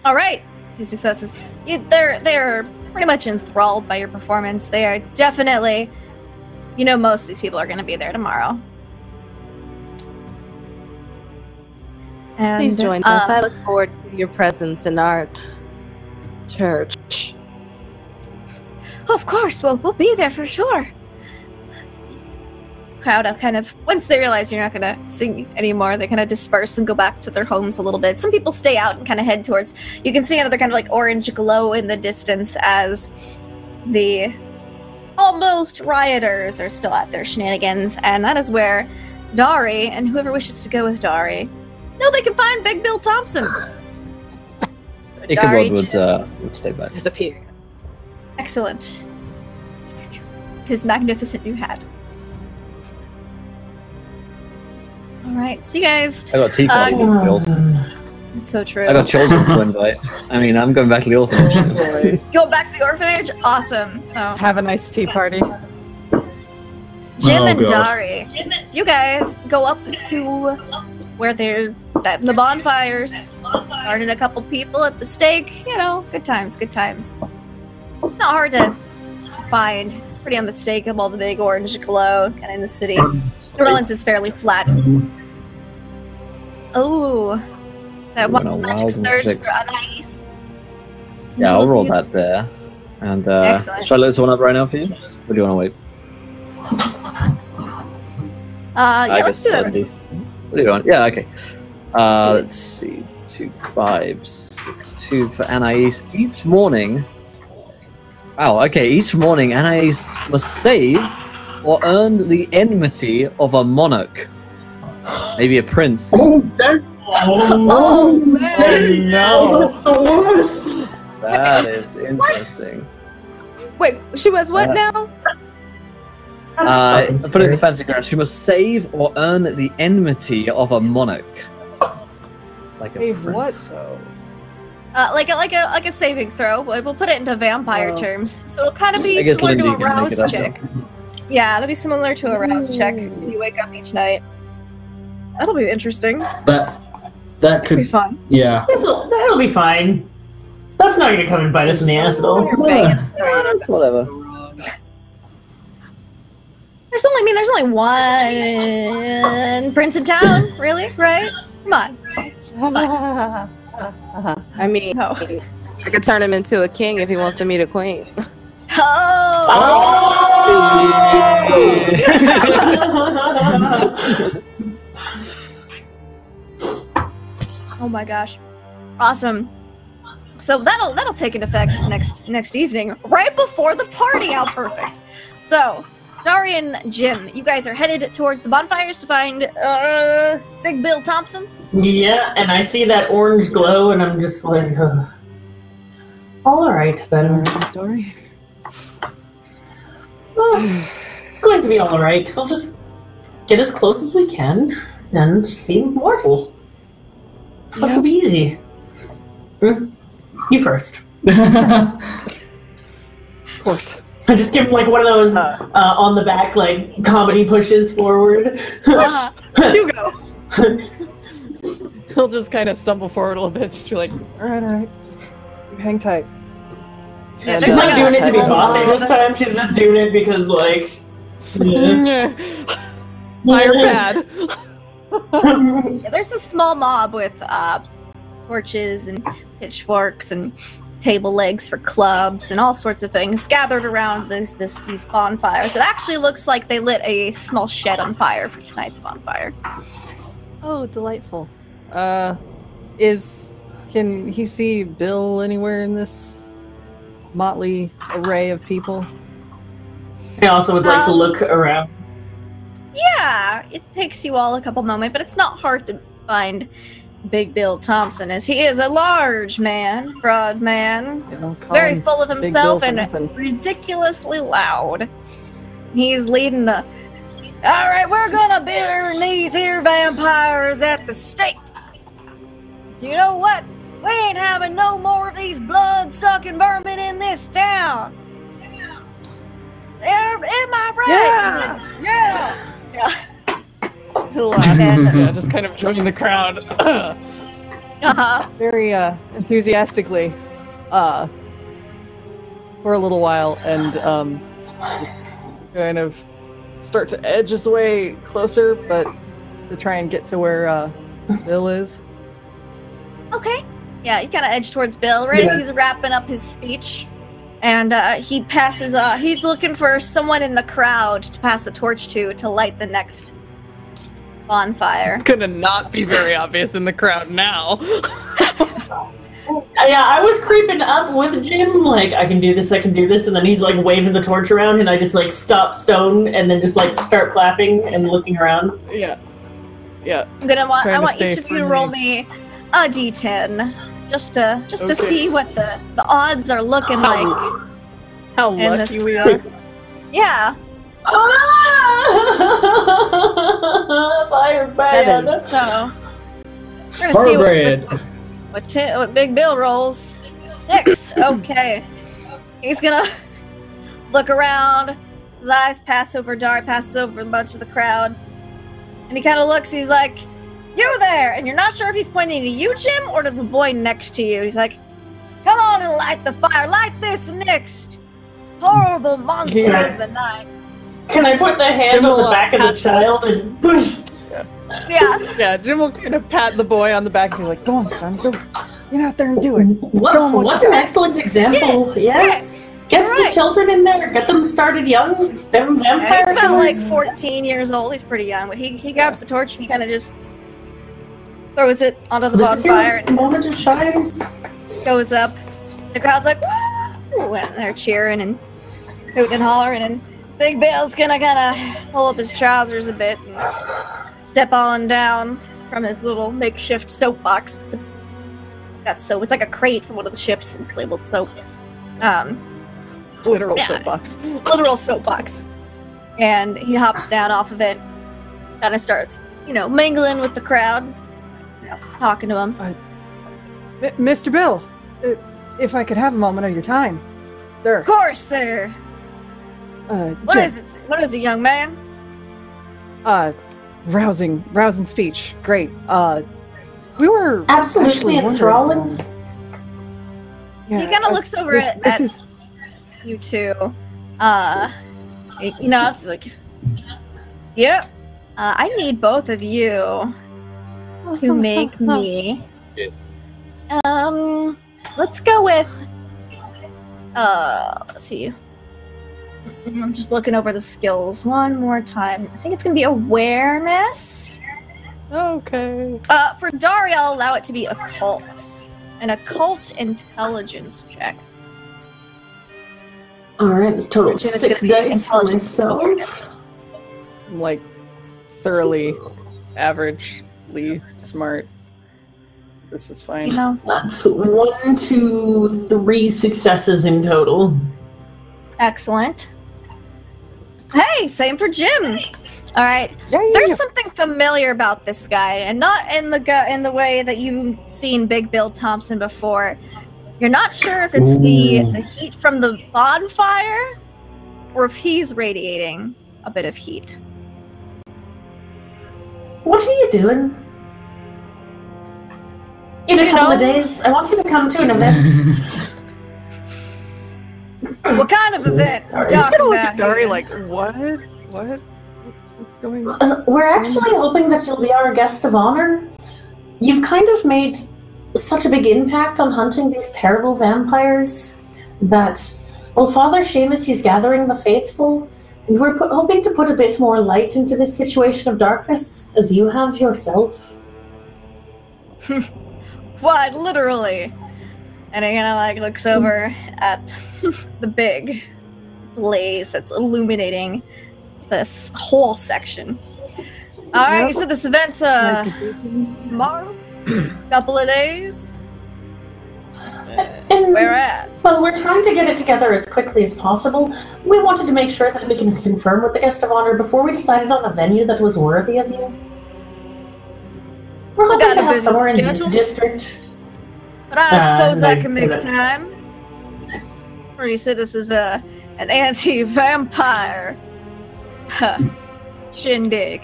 All right, 2 successes. They're pretty much enthralled by your performance. They are definitely, most of these people are going to be there tomorrow. And, Please join us. I look forward to your presence in our church. Of course, we'll be there for sure. Crowd up kind of, once they realize you're not going to sing anymore, they kind of disperse and go back to their homes a little bit. Some people stay out and kind of head towards, you can see another kind of like orange glow in the distance as the almost rioters are still at their shenanigans, and that is where Dari, and whoever wishes to go with Dari, know they can find Big Bill Thompson. Ichabod would stay back. Disappear. Excellent. His magnificent new hat. Alright, so you guys... I got tea party with the orphan. So true. I got children to invite. I mean, I'm going back to the orphanage. Go back to the orphanage? Awesome. So Have a nice tea party. Jim and God. Dari, you guys go up to where they're setting the bonfires, burning a couple people at the stake. Good times, good times. Not hard to find. It's pretty unmistakable, the big orange glow kind of in the city. New Orleans is fairly flat. Oh, that one magic surge for Anais. Yeah, I'll roll that there. And Excellent. should I load someone up right now for you? Or do you want to wait? Yeah, let's do that. What do you want? Yeah, okay. Let's see. 2 5s, 2 for Anais. Each morning. Wow, okay. Each morning, Anais must save or earn the enmity of a monarch. Maybe a prince. Oh, man! Oh, man. No! That's the worst! That is interesting. Wait, she was what now? Put in the fancy grounds. You must save or earn the enmity of a monarch. Like a Save what? prince. Like a saving throw. We'll put it into vampire terms. So it'll kind of be I guess similar to Lindy a can make it rouse up, check. Yeah, it'll be similar to a rouse check when you wake up each night. That'll be interesting. That That'll be could, fun. yeah. That'll be fine. That's not gonna come and bite us in the ass at all. Yeah, that's whatever. There's only one prince in town, really, right? Come on. It's fine. I mean, Oh. I could turn him into a king if he wants to meet a queen. Oh my gosh. Awesome. So that'll take an effect next evening, right before the party. How perfect. So, Dari and Jim, you guys are headed towards the bonfires to find Big Bill Thompson. Yeah, and I see that orange glow, and I'm just like, all right then. Story. Well, it's going to be all right. We'll just get as close as we can and seem mortal. That will be easy. You first. Of course. I just give him like one of those on the back like comedy pushes forward. You go. He'll just kind of stumble forward a little bit, just be like, all right. You hang tight. Yeah, And, She's not doing it to be head bossy over. this time. She's just doing it because like. Yeah. Fire bad. Yeah, there's a small mob with torches and pitchforks and table legs for clubs and all sorts of things gathered around these bonfires. It actually looks like they lit a small shed on fire for tonight's bonfire. Oh, delightful. Can he see Bill anywhere in this motley array of people? I also would like to look around. Yeah, it takes you all a couple moments, but it's not hard to find Big Bill Thompson, as he is a large man, broad man, You know, call very him full of Big himself Bill for and nothing. ridiculously loud. He's leading the, all right, we're gonna burn these here vampires at the stake. So you know what? We ain't having no more of these blood-sucking vermin in this town. Am I right? Yeah. He'll yeah, just kind of join the crowd. Very enthusiastically for a little while, and just kind of start to edge his way closer, but to try and get to where Bill is. Okay. Yeah, you kind of edge towards Bill right as he's wrapping up his speech. And he passes, he's looking for someone in the crowd to pass the torch to light the next bonfire. Gonna not be very obvious in the crowd now. Yeah, I was creeping up with Jim, like, I can do this, and then he's, like, waving the torch around, and I just, like, stop stone, and then just, like, start clapping and looking around. Yeah. I want stay each of you to roll me a d10, just to see what the odds are looking like. How in this lucky we are. Yeah. Fire bad. So we're gonna see what Big Bill rolls. 6. Okay. He's gonna look around. His eyes pass over Dart, passes over a bunch of the crowd, and he kind of looks. He's like, "You there!" And you're not sure if he's pointing to you, Jim, or to the boy next to you. He's like, "Come on and light the fire. Light this next horrible monster of the night." Can I put the hand on the back of the child and push? Yeah. Yeah, Jim will kind of pat the boy on the back and be like, "Go on, son, go. Get out there and do it." What an excellent example. Yes. Get the children in there. Get them started young. Them Yeah, vampire he's about like killers. 14 years old. He's pretty young, but he grabs the torch and he kind of just throws it onto the This is bonfire your moment to shine. and goes up. The crowd's like, "Woo!" And they're cheering and hooting and hollering, and Big Bill's gonna kind of pull up his trousers a bit and step on down from his little makeshift soapbox. That's soap. It's like a crate from one of the ships. It's labeled soap. Literal Yeah. soapbox. Literal soapbox. And he hops down off of it, kind of starts, mingling with the crowd, talking to him. Mr. Bill, if I could have a moment of your time, sir. Of course, sir. What Jim, is it? What is it, young man? Rousing speech. Great. We were Absolutely actually enthralling. wondering, He kind of looks over at you two. It's like, yep. I need both of you to make me. Let's go with. Let's see. I'm just looking over the skills one more time. I think it's gonna be awareness. Okay. For Dari, I'll allow it to be occult. An occult intelligence check. Alright, this total Jim is 6 gonna be dice for intelligence myself. I'm like thoroughly averagely smart. This is fine. That's 1, 2, 3 successes in total. Excellent. Hey, same for Jim. All right. There's something familiar about this guy, and not in the way that you've seen Big Bill Thompson before. You're not sure if it's the heat from the bonfire, or if he's radiating a bit of heat. What are you doing? In a couple of days, I want you to come to an event. What kind of event? I'm just gonna look at Dari like, what? What's going on? We're actually hoping that you'll be our guest of honor. You've kind of made such a big impact on hunting these terrible vampires that, well, Father Seamus, he's gathering the faithful. And we're hoping to put a bit more light into this situation of darkness, as you have yourself. What, literally? And he kind of looks over at the big blaze that's illuminating this whole section. Alright, so this event's tomorrow? Couple of days? Where at? Well, we're trying to get it together as quickly as possible. We wanted to make sure that we can confirm with the guest of honor before we decided on a venue that was worthy of you. We're hoping to have somewhere in this district. But I suppose I can make time. Already said this is an anti-vampire shindig.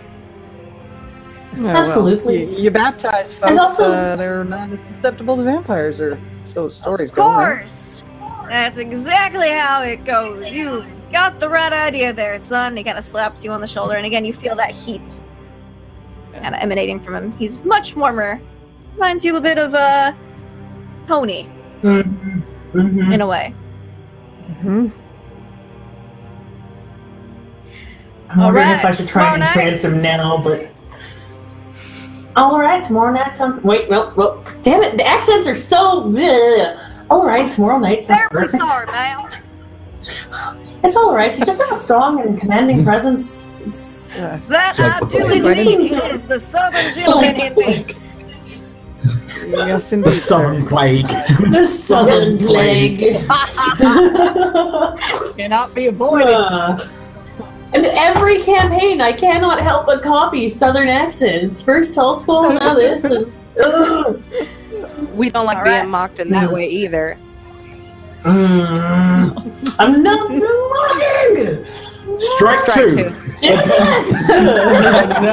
Oh, Absolutely. Well, you baptize folks, And also, they're not as susceptible to vampires, or so the stories Of go. Right? course! That's exactly how it goes. You got the right idea there, son. He kind of slaps you on the shoulder, and again, you feel that heat kind of emanating from him. He's much warmer. Reminds you a bit of Pony, in a way. I'm wondering if I should try and trance him now, but... Alright, tomorrow night sounds... Wait, well, damn it, the accents are so... Alright, tomorrow night sounds perfect. Sorry, man. It's alright, you just have a strong and commanding presence. It's... That I do indeed is the Southern gentleman in me. Yes, indeed. The Southern Plague. The Southern Plague. Cannot be avoided. And every campaign, I cannot help but copy Southern accents. First Hall School, now this is... We don't like being mocked in that way either. I'm not mocking! Strike two.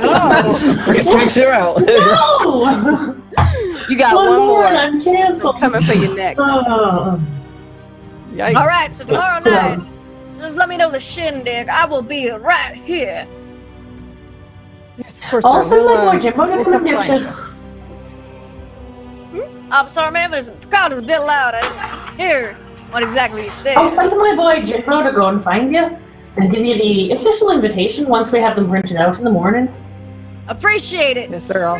No! Three strikes, you're out. No! You got one more. And I'm canceled. Coming for your neck. Yikes. Alright, so tomorrow night, just let me know the shindig. I will be right here. Yes, of course. Also, like more Jimbo to come get I'm sorry, man, the crowd is a bit loud. I didn't hear what exactly you said. I'll send my boy Jimbo to go and find you and give you the official invitation once we have them printed out in the morning. Appreciate it. Yes, sir.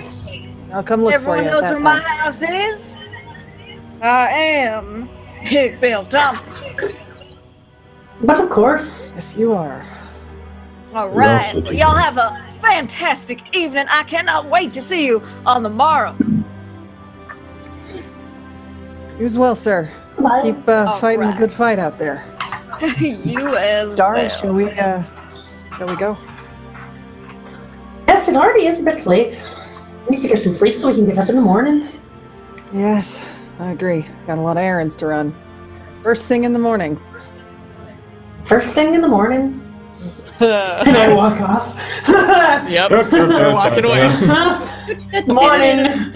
I'll come look Everyone for you. knows at where that my time. house is. I am Big Bill Thompson. But of course. Yes, you are. All right, well, y'all have a fantastic evening. I cannot wait to see you on the morrow. You as well, sir. Bye. Keep fighting a good fight out there. You as Dari, well. shall we Shall we go? Yes, it already is a bit late. We need to get some sleep so we can get up in the morning. Yes, I agree. Got a lot of errands to run. First thing in the morning. First thing in the morning. And I walk off. Yep. We're walking away. Morning.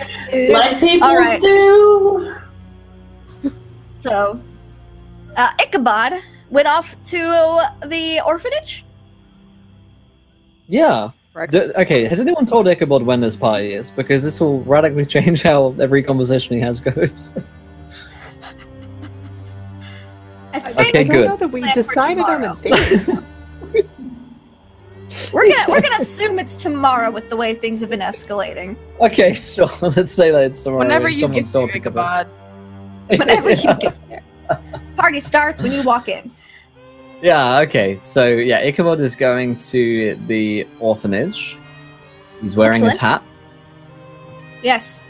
Like people All right. do. So, Ichabod went off to the orphanage. Yeah. Right. Okay, has anyone told Ichabod when this party is? Because this will radically change how every conversation he has goes. I think Okay, I don't good. know that we Plan for decided on a tomorrow. date. we're gonna assume it's tomorrow with the way things have been escalating. Okay, sure. Let's say that it's tomorrow. Whenever when you someone's get to told Ichabod. Ichabod. Whenever you get there, party starts when you walk in. Yeah, okay. So, yeah, Ichabod is going to the orphanage. He's wearing his Excellent. hat. Yes.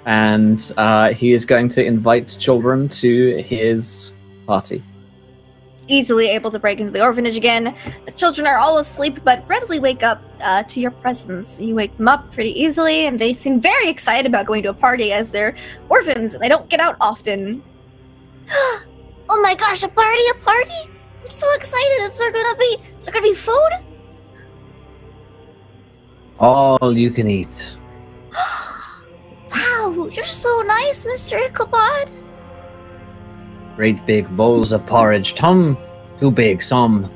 And he is going to invite children to his party. Easily able to break into the orphanage again. The children are all asleep, but readily wake up to your presence. You wake them up pretty easily, and they seem very excited about going to a party as they're orphans and they don't get out often. Oh my gosh, a party! I'm so excited. Is there gonna be food? All you can eat. Wow, you're so nice, Mr. Ichabod. Great big bowls of porridge. Some too big, some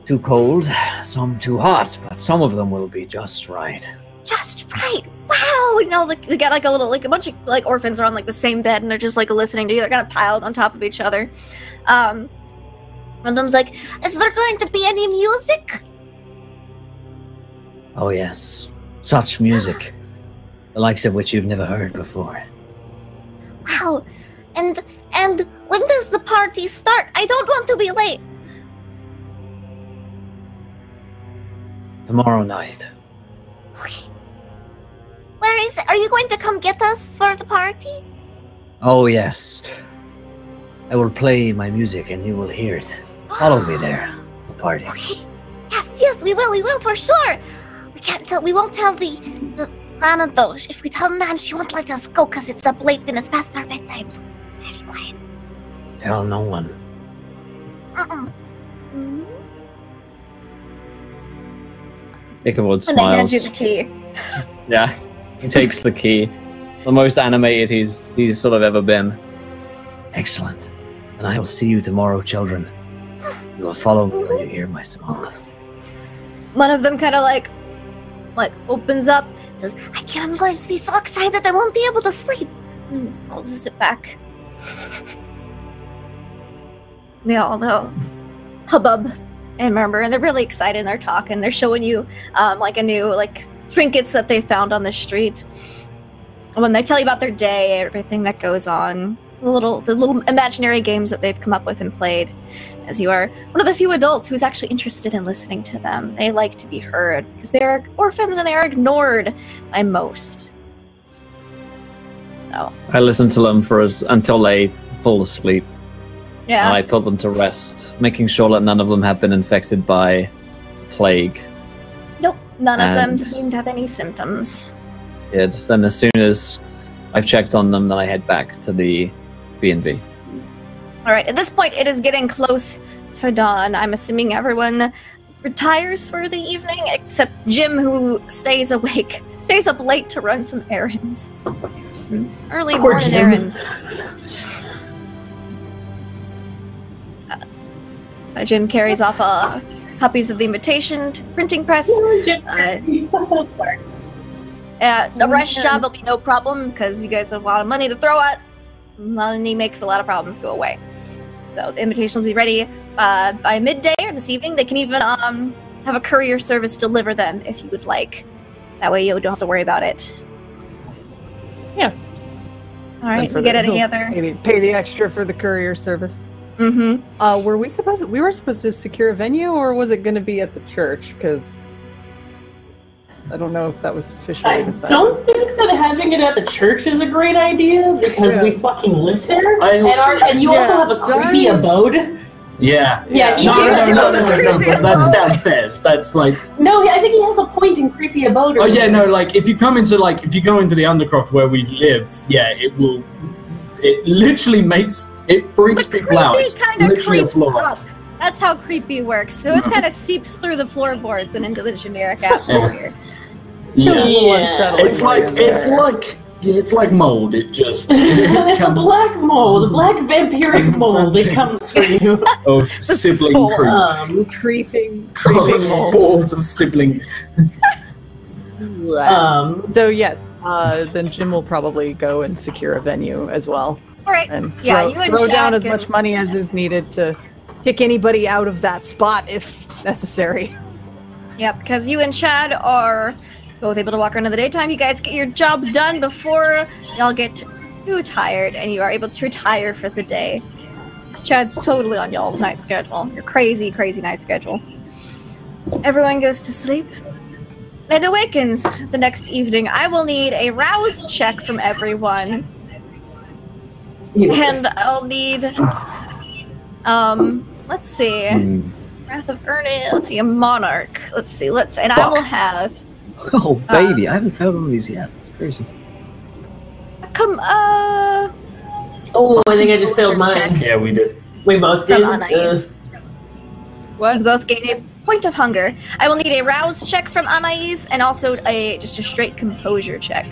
too cold, some too hot, but some of them will be just right. Just right. Wow, you know, like, they got like a bunch of like orphans are on like the same bed and they're just like listening to you. They're kind of piled on top of each other. One of them's like, Is there going to be any music? Oh yes, such music, the likes of which you've never heard before. Wow. And when does the party start? I don't want to be late. Tomorrow night. Okay. Where is it? Are you going to come get us for the party? Oh yes, I will play my music and you will hear it. Follow me there. The party. Okay. Yes, we will for sure. We won't tell the Nana though. If we tell Nan, she won't let us go because it's up late and it's past our bedtime. Very quiet. Tell no one. Ichabod and they hand you smiles. the key. Yeah, he takes the key. The most animated he's sort of ever been. Excellent. And I will see you tomorrow, children. You will follow me when you hear my song. One of them kind of like opens up, Says, I'm going to be so excited I won't be able to sleep. and closes it back. They all know hubbub and murmur, and they're really excited. And they're talking. They're showing you like a new trinkets that they found on the street. And when they tell you about their day, everything that goes on, the little imaginary games that they've come up with and played, as you are one of the few adults who's actually interested in listening to them. They like to be heard because they're orphans and they are ignored by most. So I listen to them until they fall asleep. yeah, And I put them to rest, making sure that none of them have been infected by plague. nope, none of them And- seem to have any symptoms. Then as soon as I've checked on them, then I head back to the B&B. All right, at this point, it is getting close to dawn. I'm assuming everyone retires for the evening, except Jim, who stays awake, stays up late to run some errands. Some early Poor morning Jim. errands. So Jim carries off copies of the invitation to the printing press. A rush job will be no problem because you guys have a lot of money to throw at. Money makes a lot of problems go away. So the invitation will be ready by midday or this evening. They can even have a courier service deliver them if you would like. That way you don't have to worry about it. Yeah. All right. You get any other? Maybe pay the extra for the courier service. Mm-hmm. We were supposed to secure a venue, or was it going to be at the church? Because I don't know if that was officially I decided. don't think that having it at the church is a great idea because we fucking live there, and you also have a creepy abode. Yeah. Yeah, he No, that's downstairs. That's like. No, I think he has a point in creepy abode. Oh yeah, no, like if you go into the Undercroft where we live, yeah, it literally freaks people out. It's kind of literally a creeps floor. up. That's how creepy works. So it kind of seeps through the floorboards and into the generic atmosphere. Yeah. It's like mold. It just it's a black mold, a black vampiric mold. It comes for you of sibling creeping spores of sibling. So yes, then Jim will probably go and secure a venue as well. All right. And you throw and down Chad as much money as is needed to kick anybody out of that spot if necessary. Yep, because you and Chad are both able to walk around in the daytime. You guys get your job done before y'all get too tired, and you are able to retire for the day. Chad's totally on y'all's night schedule. Your crazy, crazy night schedule. Everyone goes to sleep and awakens the next evening. I will need a rouse check from everyone. And I'll need, let's see, Wrath of Ernest, let's see, a Monarch. Let's see, and I will have... Oh, baby, I haven't found one of these yet. It's crazy. Oh, I think I just failed mine. Yeah, we did. We both did. What? We both gained a point of hunger. I will need a rouse check from Anais and also just a straight composure check.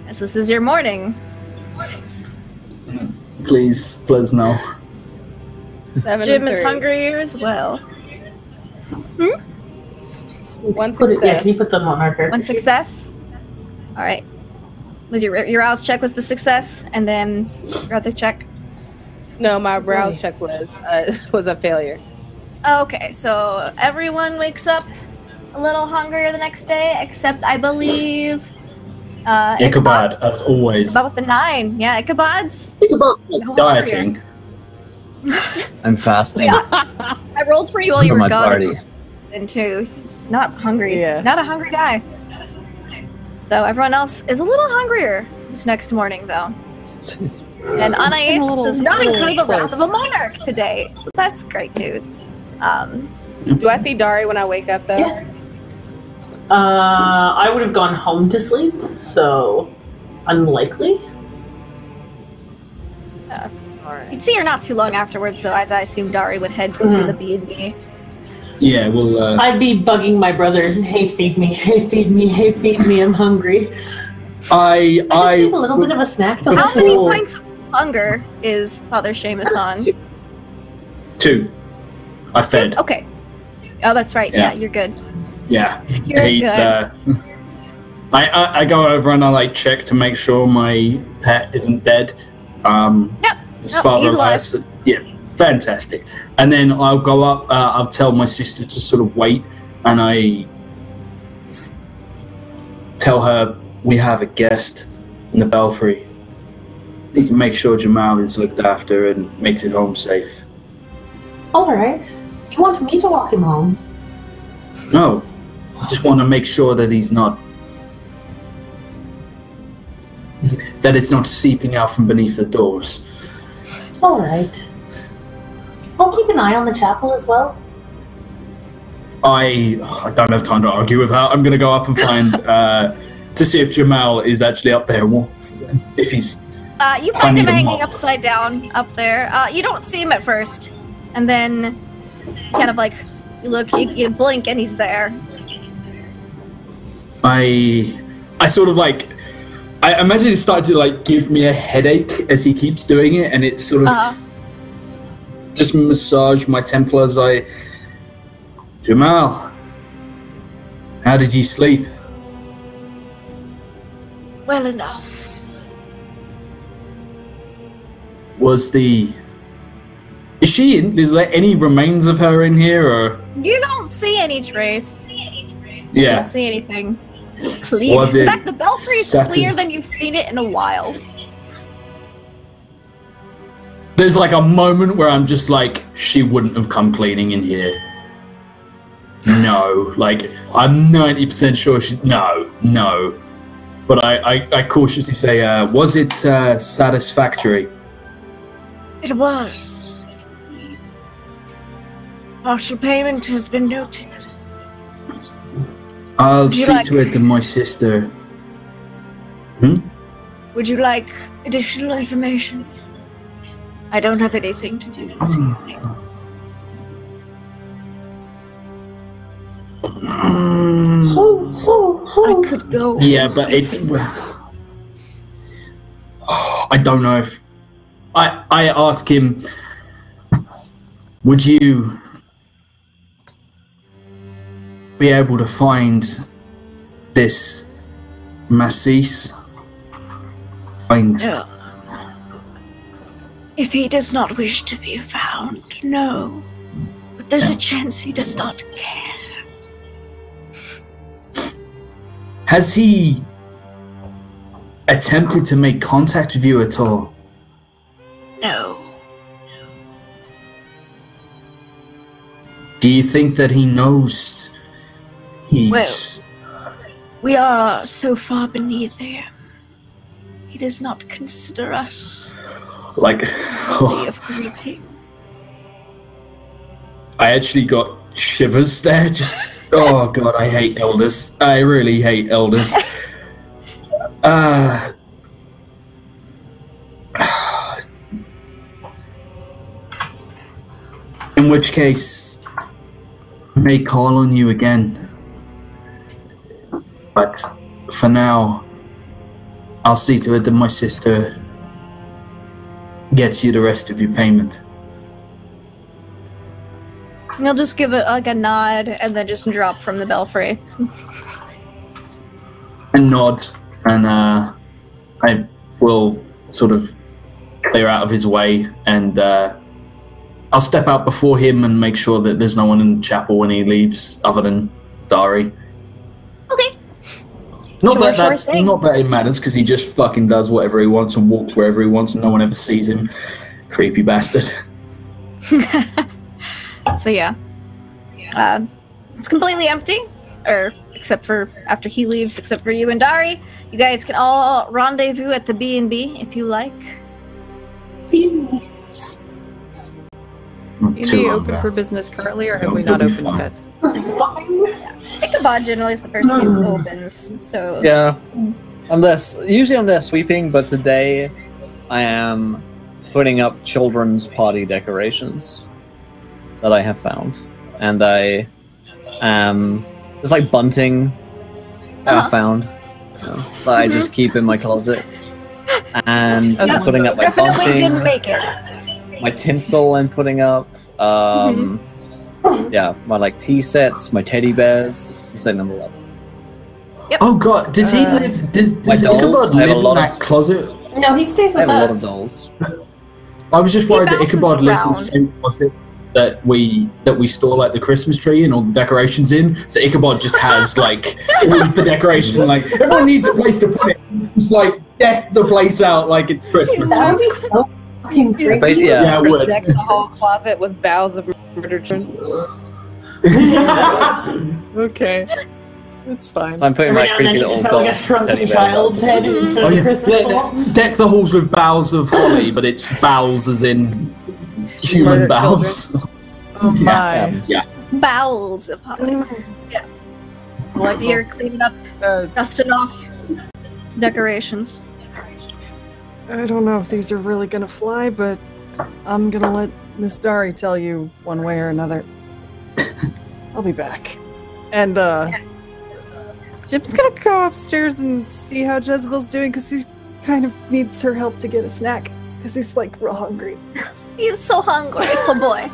As this is your morning. Please no. Jim is hungry as well. One success. Yeah, can you put them on marker? One success. All right. Was your rouse check was the success, and then your other check? No, my rouse check was a failure. Okay, so everyone wakes up a little hungrier the next day, except I believe Ichabod, as always. About the 9, yeah, Ichabod's. Ichabod dieting. I'm fasting. Yeah. I rolled for you while you For were my gone. party. And 2, he's not hungry. Yeah. Not a hungry guy. So everyone else is a little hungrier this next morning, though. And Anais does not include the Wrath of a Monarch today, so that's great news. Do I see Dari when I wake up, though? Yeah. I would have gone home to sleep, so unlikely. You'd see her not too long afterwards, though, as I assume Dari would head to the B&B. Yeah, well, I'd be bugging my brother. Hey, feed me. Hey, feed me. Hey, feed me. I'm hungry. I just need a little bit of a snack. To How many points of hunger is Father Seamus on? 2. I fed. Okay. Oh, that's right. Yeah, you're good. Yeah. You're good. I go over and I check to make sure my pet isn't dead. Yep. His father has. Yeah. Fantastic. And then I'll go up, I'll tell my sister to sort of wait, and I tell her we have a guest in the belfry. Need to make sure Jamal is looked after and makes it home safe. Alright. You want me to walk him home? No. I just want to make sure that he's not... that it's not seeping out from beneath the doors. Alright. I'll keep an eye on the chapel as well. I don't have time to argue with her. I'm going to go up and find to see if Jamal is actually up there. If he's you find him hanging upside down up there. You don't see him at first, and then kind of like you look, you blink, and he's there. I sort of like I imagine it started to like give me a headache as he keeps doing it, and it's sort of. Just massage my temple as I... Jamal, how did you sleep? Well enough. Was the... Is she in... Is there any remains of her in here, or... You don't see any trace. Yeah. You don't see anything. It's clear. Was it in fact, the belfry is Saturday? clearer than you've seen it in a while. There's like a moment where I'm just like, she wouldn't have come cleaning in here. No. Like, I'm 90% sure she... No. But I cautiously say, was it satisfactory? It was. Partial payment has been noted. I'll see to it that my sister. Would you like additional information? I don't have anything to do this evening. I could go. Yeah, but it's. I don't know if. I ask him, would you be able to find this Massis? No. If he does not wish to be found, no. But there's a chance he does not care. Has he attempted to make contact with you at all? No. Do you think that he knows he's... Well, we are so far beneath him. He does not consider us like... worthy of greeting. I actually got shivers there. Just... Oh god, I hate elders. I really hate elders. In which case, I may call on you again. But for now, I'll see to it that my sister gets you the rest of your payment. He'll just give it like a nod and then just drop from the belfry. And nod, and I will sort of clear out of his way, and I'll step out before him and make sure that there's no one in the chapel when he leaves, other than Dari. Okay. Not that it matters, because he just fucking does whatever he wants and walks wherever he wants, and no one ever sees him. Creepy bastard. So yeah, it's completely empty, or except for after he leaves, except for you and Dari. You guys can all rendezvous at the B&B if you like. Is he open for business currently, or have we not opened yet? Ichabod generally is the person who opens, so... Yeah. Usually I'm there sweeping, but today I am putting up children's party decorations that I have found. And I there's like bunting I found that I just keep in my closet. And I'm putting up my definitely bunting. didn't make it. My tinsel I'm putting up. Yeah, my like tea sets, my teddy bears. I'm saying number 11. Yep. Oh god, does he live? Does Ichabod live in that closet? No, he stays I with have a lot of us. dolls. I was just worried that bounces Ichabod lives in around. the same closet that we store like the Christmas tree and all the decorations in. So Ichabod just has like all of the decoration. Like everyone needs a place to put it. Just like deck the place out like it's Christmas. That would be so fucking creepy. Yeah, it would. Deck the whole closet with boughs of murder children. Okay. It's fine. So I'm putting my Every now and creepy then you little just have doll like a shrunken teddy bears child's up. head instead Oh, of yeah. a Christmas ball. Deck the halls with boughs of holly, but it's bowels as in human Murder bowels. Oh my. Yeah. Bowels of holly. Yeah. Like you're cleaning up, dusting off decorations. I don't know if these are really gonna fly, but I'm gonna let Miss Dari tell you one way or another. I'll be back. And, Jim's gonna go upstairs and see how Jezebel's doing, because he kind of needs her help to get a snack, because he's, like, real hungry. He's so hungry, oh boy.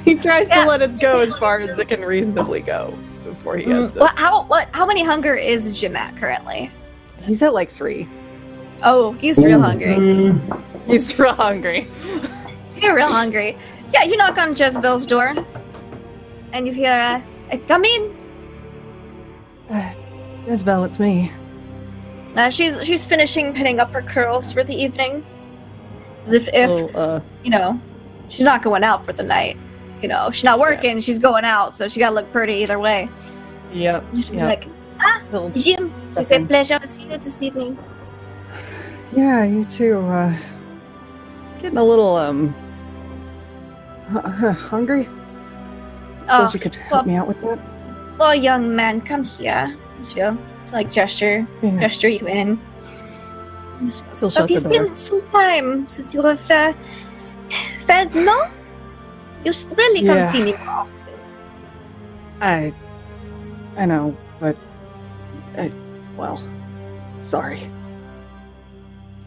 He tries to let it go as far as it can reasonably go before he has to. Well, how many hunger is Jim at currently? He's at, like, 3. Oh, he's real hungry. He's real hungry. You're real hungry. Yeah, you knock on Jezebel's door, and you hear, come in. Jezebel, it's me. She's finishing pinning up her curls for the evening. As if you know, she's not going out for the night. You know, she's not working, she's going out, so she gotta look pretty either way. Yep. She'll be like, Jim, it's a pleasure to see you this evening. Yeah, you too. getting a little hungry. Suppose you could help me out with that. Oh, young man, come here. She'll gesture you in. But it's been some time since you have fed, no? You should really come see me more. I know, but well, sorry.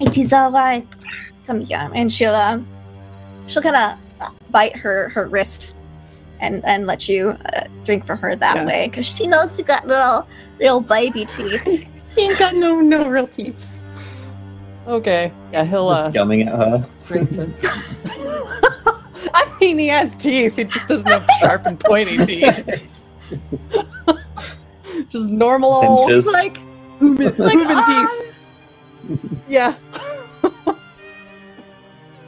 It is alright. Come here, and she'll kind of bite her wrist and let you drink for her that way, because she knows you got real baby teeth. He ain't got no real teeth. Okay, yeah, he'll Just gumming at her. drink it. I mean, he has teeth. He just doesn't have sharp and pointy teeth. Just normal old, Pinches. like moving teeth. Yeah.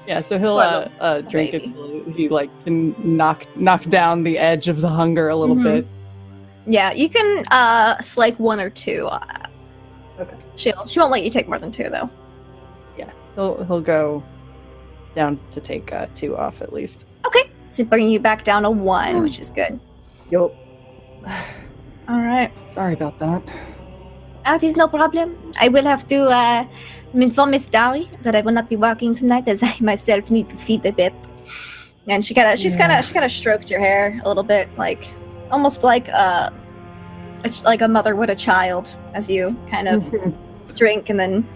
Yeah, so he'll drink it till he can knock down the edge of the hunger a little bit. Yeah, you can slake 1 or 2. Okay. She won't let you take more than 2 though. Yeah, he'll go down to take 2 off at least. Okay, so bringing you back down to 1, which is good. Yup. All right. Sorry about that. That is no problem. I will have to inform Miss Dowie that I will not be walking tonight, as I myself need to feed a bit. And she kind of stroked your hair a little bit, almost like a mother would a child, as you kind of drink, and then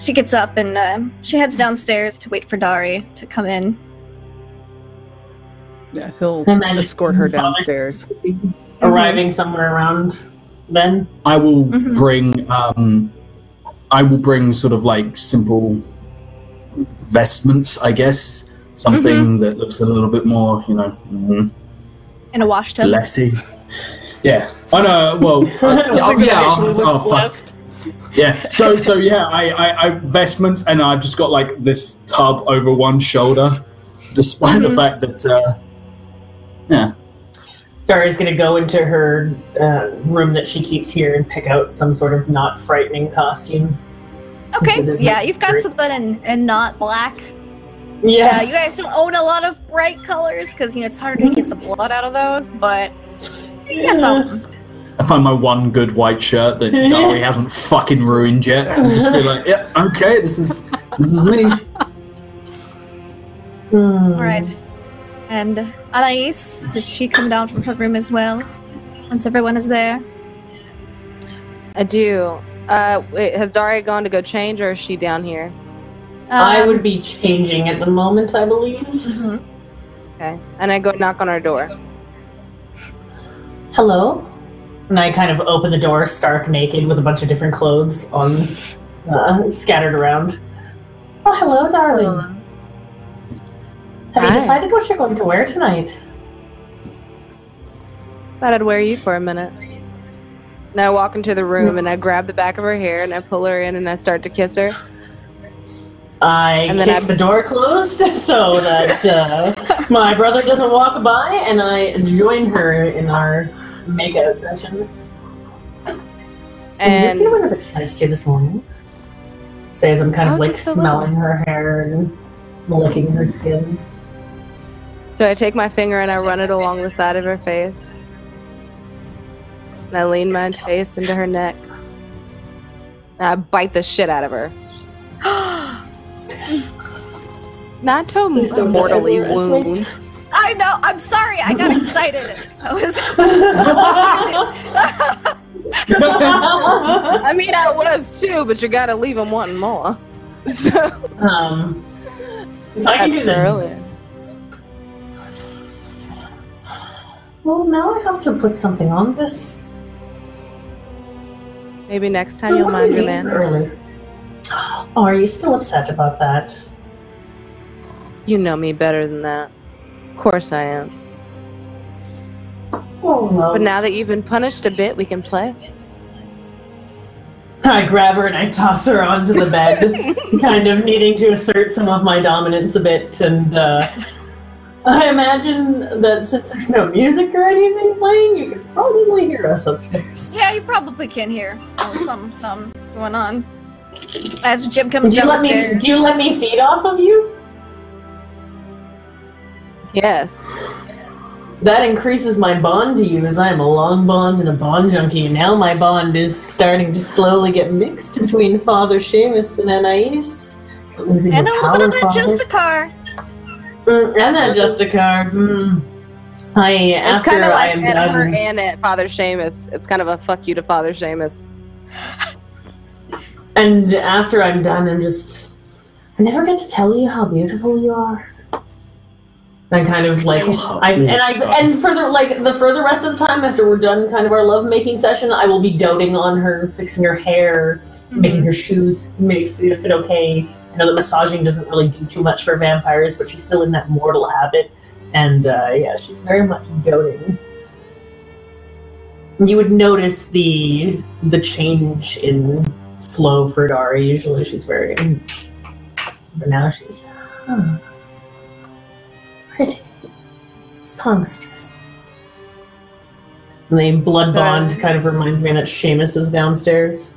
she gets up and she heads downstairs to wait for Dari to come in. Yeah, he'll escort her downstairs. Arriving somewhere around then. I will bring sort of simple vestments, I guess. Something that looks a little bit more, In a wash tub. Blessy. Yeah. Oh no. Well. Fuck. Yeah. So yeah. I vestments, and I've just got this tub over one shoulder, despite the fact that. Yeah. Dari's gonna go into her room that she keeps here and pick out some sort of not frightening costume. Okay. Yeah, you've got something in not black. Yeah. You guys don't own a lot of bright colors because it's hard to get the blood out of those, but you got something. I find my one good white shirt that Dari hasn't fucking ruined yet. I'll just be like, yeah, okay, this is me. All right. And Anais, does she come down from her room as well? Once everyone is there? I do. Wait, has Dari gone to go change, or is she down here? I would be changing at the moment, I believe. Okay. And I go knock on her door. Hello? And I kind of open the door, stark naked, with a bunch of different clothes on, scattered around. Oh, hello, darling. Have you decided what you're going to wear tonight? Thought I'd wear you for a minute. And I walk into the room and I grab the back of her hair and I pull her in and I start to kiss her. I kick the door closed so that my brother doesn't walk by, and I join her in our makeout session. And you're feeling a bit feisty this morning. Say as I'm kind of smelling her hair and licking her skin. So I take my finger and I run it along the side of her face. And I lean my face into her neck. And I bite the shit out of her. Not to mortally wound. I know. I'm sorry. I got excited. I mean, I was too, but you gotta leave them wanting more. So, if I can do that earlier. Well, now I have to put something on this. Maybe next time you'll mind your manners. Oh, are you still upset about that? You know me better than that. Of course I am. Oh, no. But now that you've been punished a bit, we can play. I grab her and I toss her onto the bed, kind of needing to assert some of my dominance a bit, and I imagine that since there's no music or anything playing, you could probably hear us upstairs. Yeah, you probably can hear some going on. As Jim comes downstairs. Do you let me feed off of you? Yes. That increases my bond to you, as I am a long bond and a bond junkie. And now my bond is starting to slowly get mixed between Father Seamus and Anais. Losing And a the little bit of power, that Father. Justicar. And that Justicar. It's kind of like I'm at her done. and at Father Seamus. It's kind of a fuck you to Father Seamus. And after I'm done, I never get to tell you how beautiful you are. I kind of like, and for the rest of the time after we're done, kind of our lovemaking session, I will be doting on her, fixing her hair, making her shoes fit okay. I know that massaging doesn't really do too much for vampires, but she's still in that mortal habit, and she's very much doting. You would notice the change in flow for Dari. Usually she's very, but now she's pretty, songstress. And the blood bond kind of reminds me that Seamus is downstairs.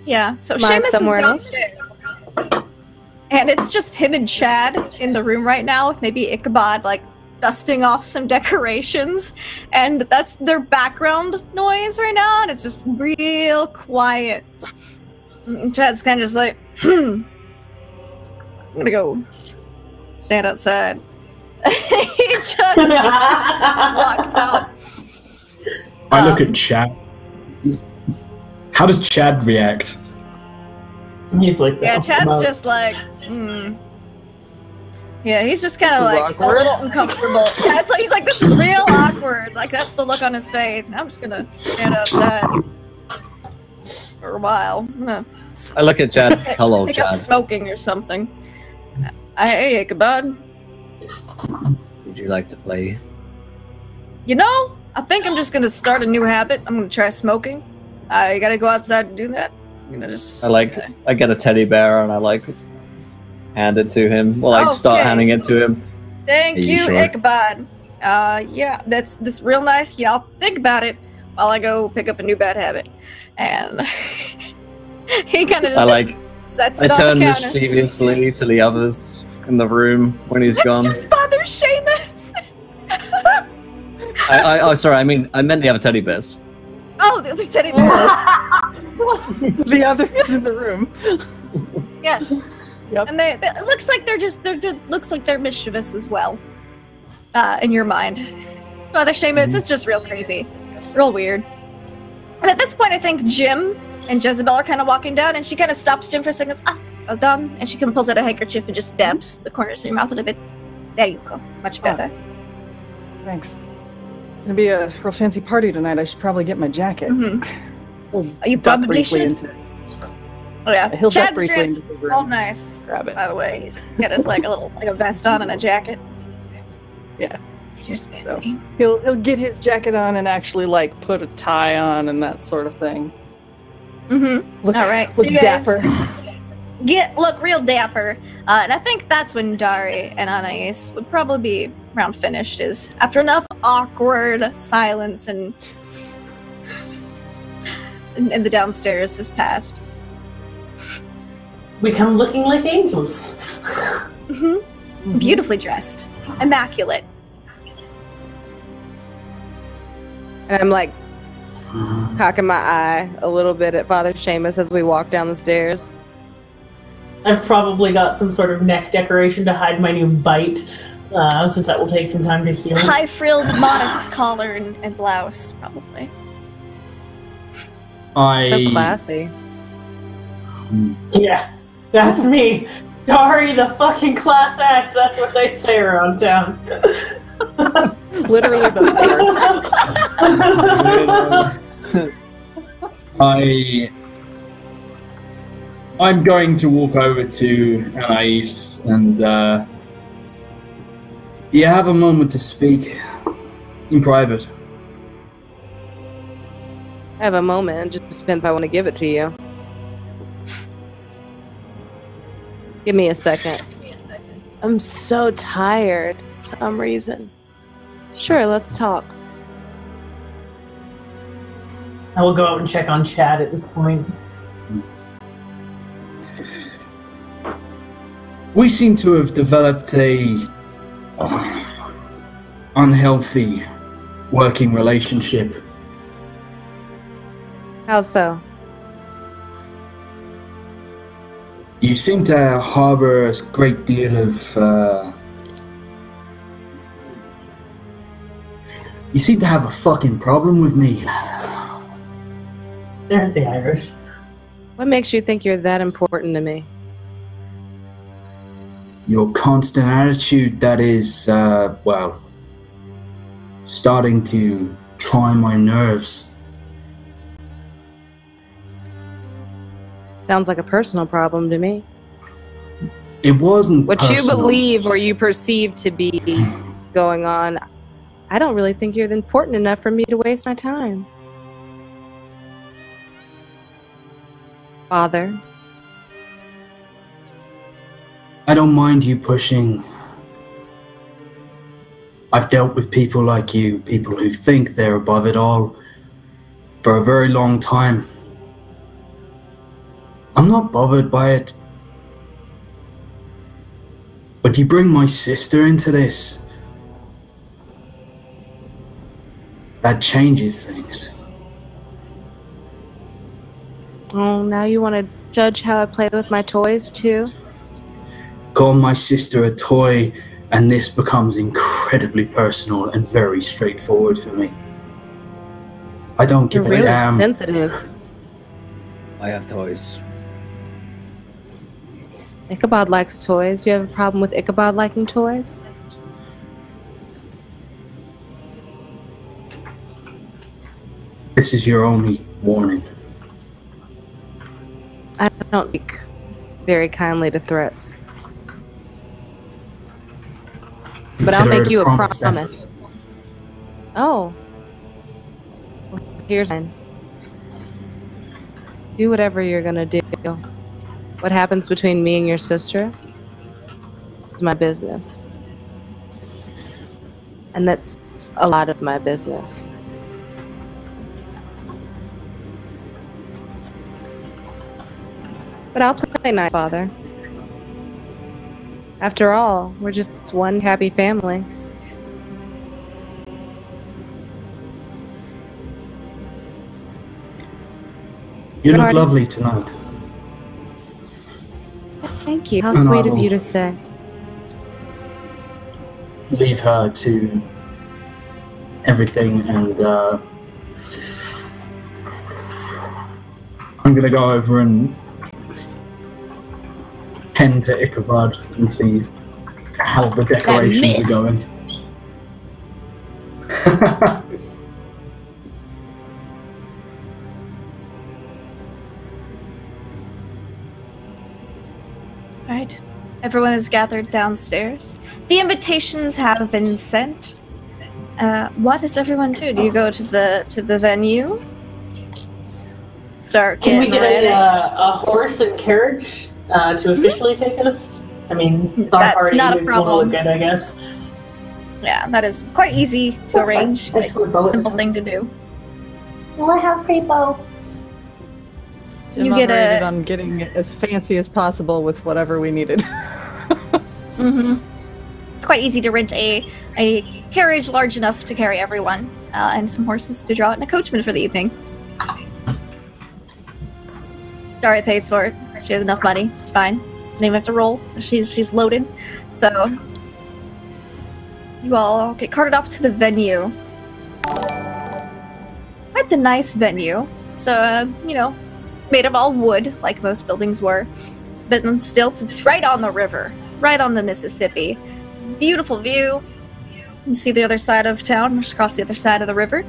Yeah, so Mark Seamus is somewhere else? downstairs. And it's just him and Chad in the room right now, with maybe Ichabod, like, dusting off some decorations. And that's their background noise right now, and it's just real quiet. And Chad's kind of just like, I'm gonna go stand outside. He just walks out. I look at Chad. How does Chad react? He's like, Yeah, Chad's just like, Yeah, he's just kind of like awkward. a little uncomfortable. Chad's like, he's like, this is real awkward. Like, that's the look on his face. And I'm just gonna stand outside for a while. I'm gonna I look at Chad. Hello, pick up Chad. smoking or something. Hey, Ichabod. Would you like to play? You know, I think I'm just gonna start a new habit. I'm gonna try smoking. I gotta go outside and do that. I'm gonna just. I get a teddy bear and I hand it to him. Well, start Okay. handing it to him. Thank Are you you, sure? Ichabod. Yeah, that's real nice. Yeah, I'll think about it while I go pick up a new bad habit. And he kind of just sets I it on turn the counter. mischievously to the others in the room when he's That's gone. just Father Seamus. Sorry, I meant the other teddy bears. Oh, the other teddy bears. The others in the room. Yes. Yep. And they it looks like looks like they're mischievous as well. In your mind. Father Seamus, it's just real creepy. Real weird. And at this point I think Jim and Jezebel are kind of walking down, and she kind of stops Jim for a second and goes, well done. And she kind of pulls out a handkerchief and just dabs the corners of your mouth a little bit. There you go. Much better. Thanks. Gonna be a real fancy party tonight. I should probably get my jacket. We'll You duck probably briefly should. into it. Oh yeah. He'll duck Chad's briefly dressed into the room. all nice. Grab it. By the way, he's got his like a vest on and a jacket. Yeah. Just fancy. He'll get his jacket on and actually like put a tie on and that sort of thing. Look, All right. So look you guys dapper. look real dapper, and I think that's when Dari and Anais would probably be around finished. Is after enough awkward silence and the downstairs has passed. we come looking like angels. Beautifully dressed, immaculate. And I'm like cocking my eye a little bit at Father Seamus as we walk down the stairs. I've probably got some sort of neck decoration to hide my new bite, since that will take some time to heal. High frilled, modest collar and blouse, probably. So classy. Yeah, that's me. Dari, the fucking class act. That's what they say around town. Literally those words. I'm going to walk over to Anais and do you have a moment to speak in private? I have a moment. It just depends how I want to give it to you. Give me a second. I'm so tired for some reason. Sure, let's talk. I will go out and check on Chad at this point. We seem to have developed a unhealthy working relationship. How so? You seem to harbor a great deal of... You seem to have a fucking problem with me. There's the Irish. What makes you think you're that important to me? Your constant attitude that is, well, starting to try my nerves. Sounds like a personal problem to me. It wasn't What personal. you believe or you perceive to be going on, I don't really think you're important enough for me to waste my time. Father. I don't mind you pushing. I've dealt with people like you, people who think they're above it all, for a very long time. I'm not bothered by it. But you bring my sister into this. That changes things. Oh, now you want to judge how I play with my toys, too? Call my sister a toy, and this becomes incredibly personal and very straightforward for me. I don't give You're a really damn. sensitive. I have toys. Ichabod likes toys. Do you have a problem with Ichabod liking toys? This is your only warning. I don't take very kindly to threats. But I'll Consider make it you a promise, then. promise. Oh. Well, here's mine. Do whatever you're gonna do. What happens between me and your sister is my business. And that's a lot of my business. But I'll play nice, Father. After all, we're just one happy family. You look Pardon? lovely tonight. Thank you. How And I sweet of will you to say. Leave her to everything, and I'm gonna go over and tend to Ichabod and see how the decorations are going. Right. Everyone is gathered downstairs. The invitations have been sent. What does everyone do? Do you go to the venue? Start Can we getting get ready? a horse and carriage to officially take us? I mean, it's our That's party. not a We'll problem. look good, I guess. Yeah, that is quite easy to That's fine. arrange. I Quite swear, both. simple thing to do. Well, I have pre-bow. Jim You get operated a- on getting as fancy as possible with whatever we needed. Mm-hmm. It's quite easy to rent a carriage large enough to carry everyone, and some horses to draw it, and a coachman for the evening. Daria pays for it. She has enough money. It's fine. Don't even have to roll. She's loaded. So you all get carted off to the venue. Quite the nice venue. So made of all wood, like most buildings were. But on stilts, it's right on the river, right on the Mississippi. Beautiful view. You see the other side of town, just across the other side of the river.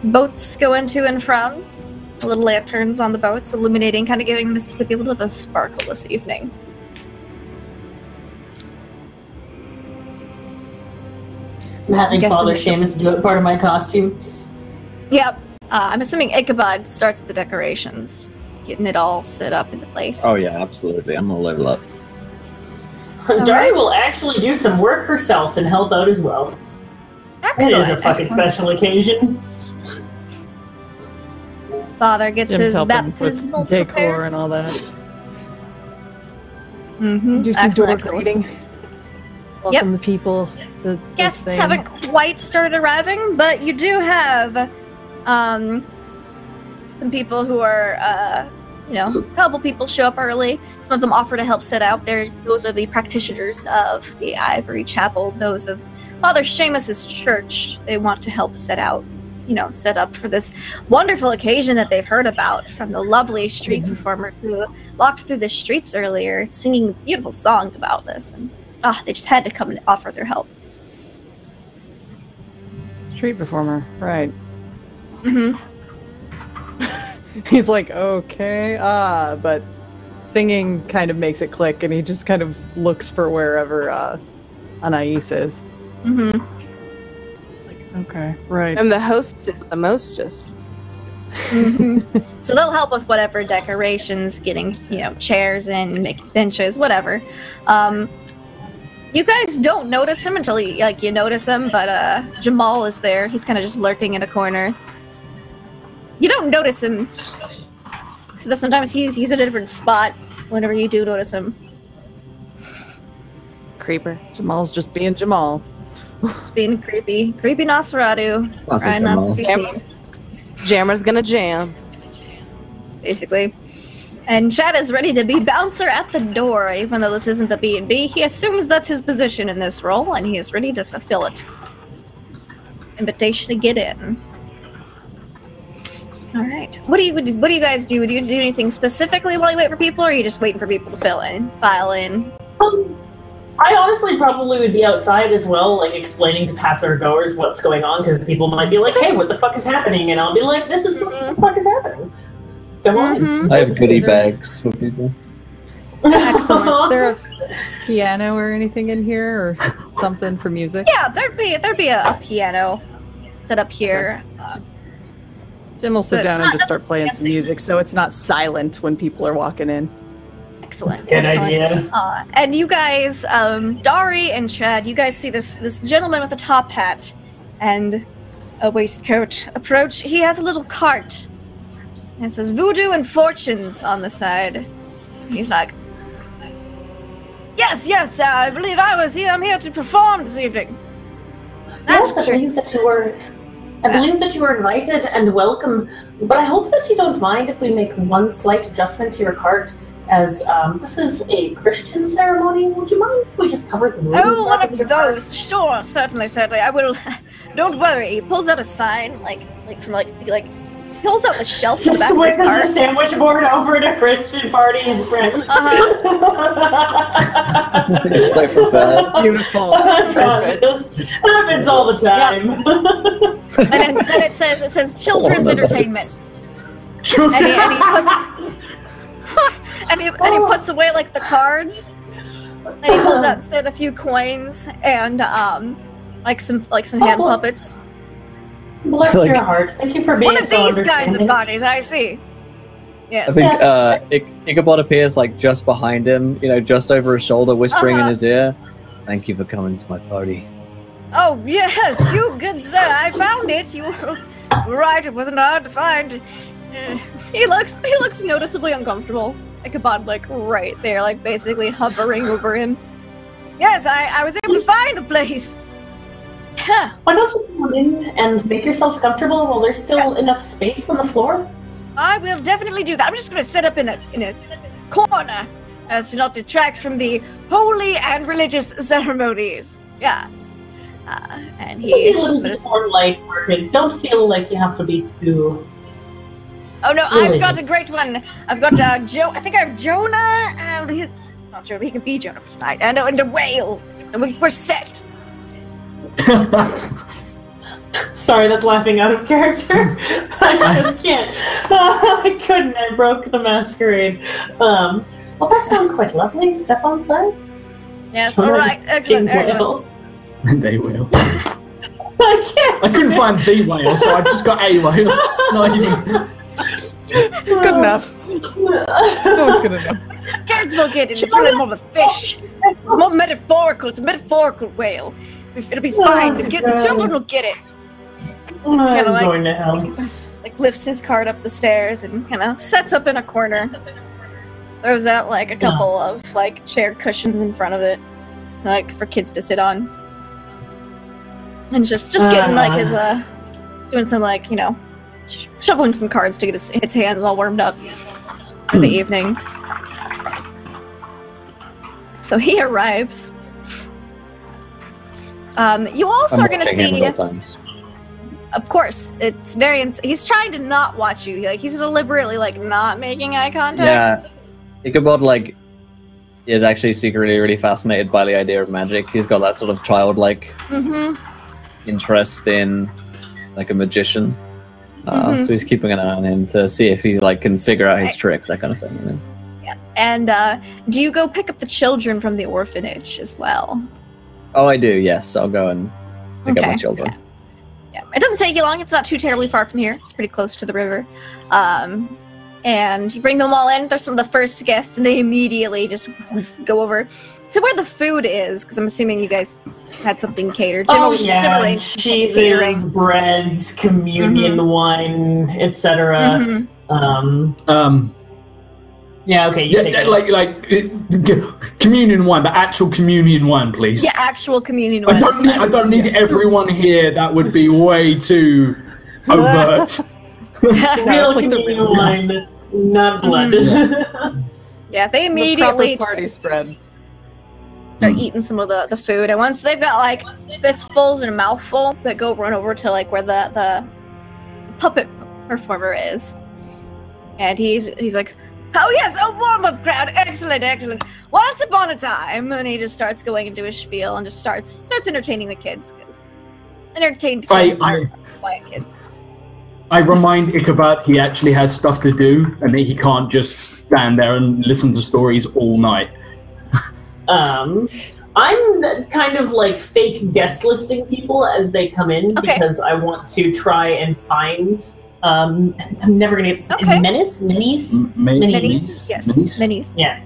Boats going to and from. Little lanterns on the boats, illuminating, kind of giving the Mississippi a little bit of a sparkle this evening. I'm having Guessing Father that- Seamus do it part of my costume. Yep. I'm assuming Ichabod starts the decorations, getting it all set up into place. Oh yeah, absolutely. I'm gonna level up. Daria will actually do some work herself and help out as well. Excellent. It is a fucking excellent. special occasion. Father gets Jim's his helping baptismal with decor prepared. and all that. Mm-hmm. Do some door Excellent. greeting. Welcome the people to Guests this thing. haven't quite started arriving, but you do have some people who are, a couple people show up early. Some of them offer to help set out. Those are the practitioners of the Ivory Chapel, those of Father Seamus's church. They want to help set out, set up for this wonderful occasion that they've heard about from the lovely street performer who walked through the streets earlier, singing a beautiful song about this. And they just had to come and offer their help. Street performer, right. Mm-hmm. He's like, okay, but singing kind of makes it click, and he just kind of looks for wherever Anais is. Mm-hmm. Like, okay, right. I'm the hostess, the mostess. Mm-hmm. So they'll help with whatever decorations, getting, chairs in, making benches, whatever. You guys don't notice him until you notice him, but Jamal is there. He's kind of just lurking in a corner. You don't notice him. So sometimes he's in a different spot whenever you do notice him. Creeper. Jamal's just being Jamal. Just being creepy. Creepy Nosferatu. Classic Trying not to Jamal. be seen. Jammer's gonna jam. Basically. And Chad is ready to be bouncer at the door, even though this isn't the B&B. He assumes that's his position in this role, and he is ready to fulfill it. Invitation to get in. All right. What do you guys do? Do you do anything specifically while you wait for people, or are you just waiting for people to file in? I honestly probably would be outside as well, like explaining to passer-goers what's going on, because people might be like, "Hey, what the fuck is happening?" And I'll be like, "This is what the fuck is happening." Come on. I have goodie bags for people. Excellent. Is there a piano or anything in here, or something for music? Yeah, there'd be a piano set up here. Jim will sit But down it's and not just start playing some music, so it's not silent when people are walking in. Excellent. That's a good excellent. idea. And you guys, Dari and Chad, you guys see this gentleman with a top hat and a waistcoat approach. He has a little cart. And it says Voodoo and Fortunes on the side. He's like, Yes, I believe I'm here to perform this evening. Yes, I believe that you were. I believe that you were invited and welcome, but I hope that you don't mind if we make one slight adjustment to your cart, as this is a Christian ceremony. Would you mind if we just covered the room? Oh, one of those. Sure, certainly. I will. Don't worry. He pulls out a sign, pulls out the shelf in the back of his Switches cart. a sandwich board over to Christian party and friends. It's so prepared. Beautiful. This happens all the time. And then it says children's entertainment. And he puts away the cards. And he pulls out a few coins and some hand puppets. Bless your heart. Thank you for being One of so these kinds of understanding. parties, I see. Yes. I think Ichabod appears just behind him, just over his shoulder, whispering in his ear, "Thank you for coming to my party." Oh yes, you good sir. I found it. You were right. It wasn't hard to find. He looks noticeably uncomfortable. Ichabod right there, basically hovering over him. Yes, I was able to find the place. Huh. Why don't you come in and make yourself comfortable while there's still enough space on the floor? I will definitely do that. I'm just going to set up in a corner as to not detract from the holy and religious ceremonies. Yeah. And Be a little bit more light-hearted. Don't feel like you have to be too. Oh no, religious. I've got a great one. I've got Joe. I think I have Jonah. He's not Jonah. He can be Jonah for tonight. And a whale. So we're set. Sorry, that's laughing out of character. I just can't. I couldn't. I broke the masquerade. Well, that sounds quite lovely. Step on side. Yes, all right. Excellent. And a whale. I can't. I couldn't find the whale, so I've just got a whale. It's not even. Good enough. No one's good enough. Kids will get it. It's really more of a fish. It's more metaphorical. It's a metaphorical whale. It'll be fine. The children will get it. I'm Kinda going to hell. Lifts his cart up the stairs and kind of sets up in a corner. throws out like a couple of like chair cushions in front of it, like for kids to sit on, and just getting like his doing some like shuffling some cards to get his hands all warmed up for the evening. So he arrives. You also are gonna see. Of course, it's very. He's trying to not watch you. Like he's deliberately like not making eye contact. Yeah, Ichabod is actually secretly really fascinated by the idea of magic. He's got that sort of childlike interest in like a magician. So he's keeping an eye on him to see if he can figure out his tricks, that kind of thing. Yeah. And do you go pick up the children from the orphanage as well? Oh, I do. Yes, I'll go and pick up my children. Yeah, it doesn't take you long. It's not too terribly far from here. It's pretty close to the river. And you bring them all in. They're some of the first guests, and they immediately just go over to where the food is, because I'm assuming you guys had something catered. Jim cheeses, breads, communion wine, etc. Yeah, okay. You take communion wine, the actual communion wine, please. Yeah, actual communion wine. I don't need everyone here. That would be way too overt. Real communion wine, not blood. Yeah, they immediately the party spread. Start eating some of the food, and once they've got fistfuls and a mouthful, they go run over to where the puppet performer is, and he's like, "Oh yes, a warm-up crowd, excellent. Once upon a time," and he just starts going into his spiel and just starts entertaining the kids, because entertained kids are quiet kids. I remind Ichabod he actually has stuff to do, and that he can't just stand there and listen to stories all night. I'm kind of fake guest listing people as they come in, because I want to try and find. I'm never gonna get Minis. Yeah.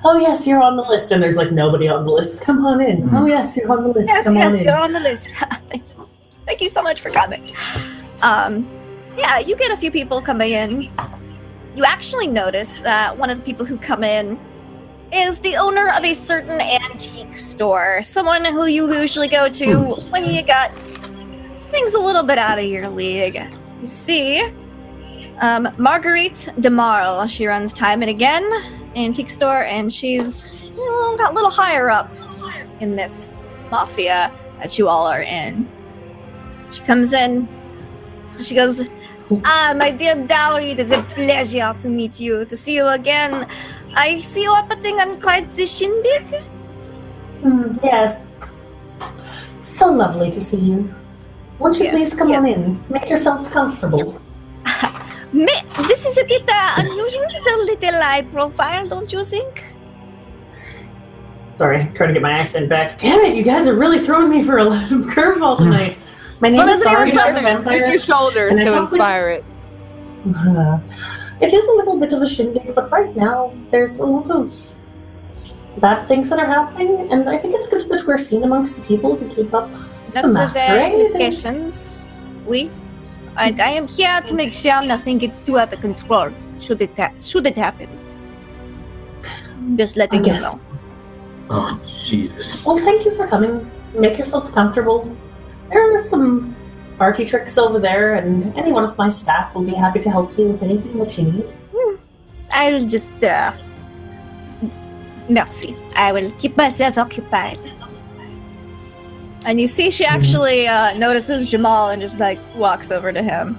Oh yes, you're on the list, and there's nobody on the list. Come on in. Oh yes, you're on the list. Yes, Come on in. you're on the list. Thank you so much for coming. Yeah, you get a few people coming in. You actually notice that one of the people who come in is the owner of a certain antique store. Someone who you usually go to when you got things a little bit out of your league. You see, Marguerite DeMarle. She runs time and again antique store, and she's got a little higher up in this mafia that you all are in. She comes in. She goes, my dear Dowry, it is a pleasure to meet you, to see you again. I see you are putting on quite the shindig. Yes. So lovely to see you. Won't you please come on in? Make yourself comfortable. This is a bit unusual, a little high profile, don't you think? Sorry, trying to get my accent back. Damn it, you guys are really throwing me for a curveball tonight. My name is Darius Vampire. Use your shoulders to inspire it. It is a little bit of a shindig, but right now there's a lot of bad things that are happening, and I think it's good that we're seen amongst the people to keep up the Masquerade. I am here to make sure nothing gets too out of control. Should it happen? Just letting you know. Oh, Jesus. Well, thank you for coming. Make yourself comfortable. There are some party tricks over there, and any one of my staff will be happy to help you with anything that you need. I'll just, merci. I will keep myself occupied. And you see she actually notices Jamal and just, walks over to him.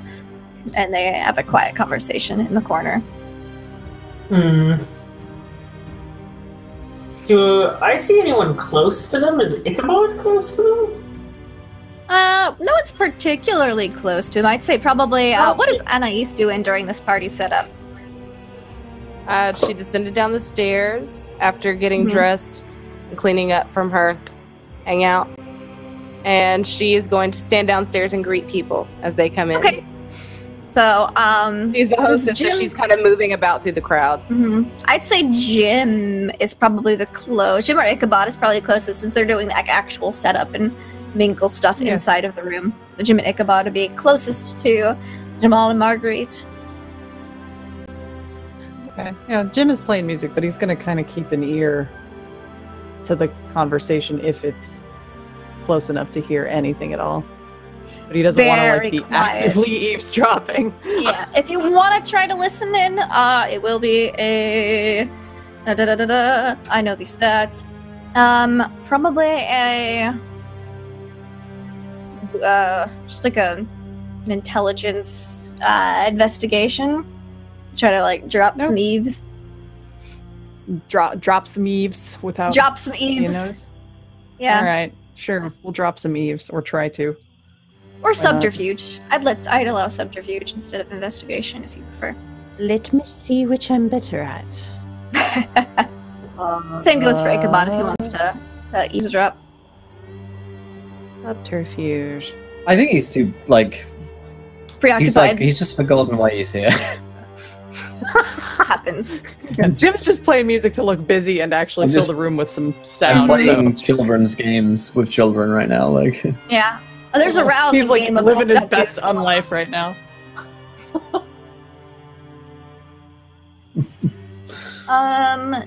And they have a quiet conversation in the corner. Do I see anyone close to them? Is Ichabod close to them? No one's particularly close to him. I'd say probably, what is Anais doing during this party setup? She descended down the stairs after getting dressed and cleaning up from her hangout. And she is going to stand downstairs and greet people as they come in. Okay. So, she's the hostess, so she's kind of moving about through the crowd. I'd say Jim is probably Jim or Ichabod is probably the closest, since they're doing the actual setup and mingle stuff inside of the room. So Jim and Ichabod would be closest to Jamal and Marguerite. Okay. Yeah, Jim is playing music, but he's going to kind of keep an ear to the conversation if it's close enough to hear anything at all. But he doesn't want to like be actively eavesdropping. Yeah, if you want to try to listen in, it will be a I know these stats. Probably a just like an intelligence investigation. Try to like drop some eaves. Drop some eaves without. Drop some eaves. Yeah. All right. Sure. We'll drop some eaves or try to. Or subterfuge. I'd allow subterfuge instead of investigation if you prefer. Let me see which I'm better at. Same goes for Ichabod if he wants to eavesdrop. Subterfuge. I think he's too preoccupied. He's just forgotten why he's here. Happens. Yeah, Jim's just playing music to look busy and actually fill the room with some sound. I'm playing children's games with children right now. Like. Yeah. Oh, there's a rousing He's like game of living his best on life right now.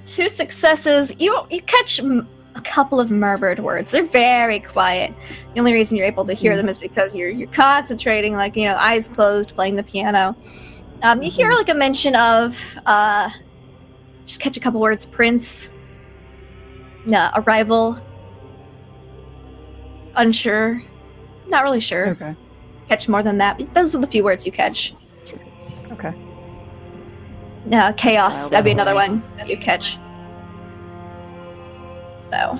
2 successes. You catch a couple of murmured words. They're very quiet. The only reason you're able to hear them is because you're concentrating, like, eyes closed, playing the piano. You hear like a mention of just catch a couple words. Prince. No, arrival. Unsure. Not really sure. Okay. Catch more than that. Those are the few words you catch. Okay. Chaos. That'd be another one that you catch. So,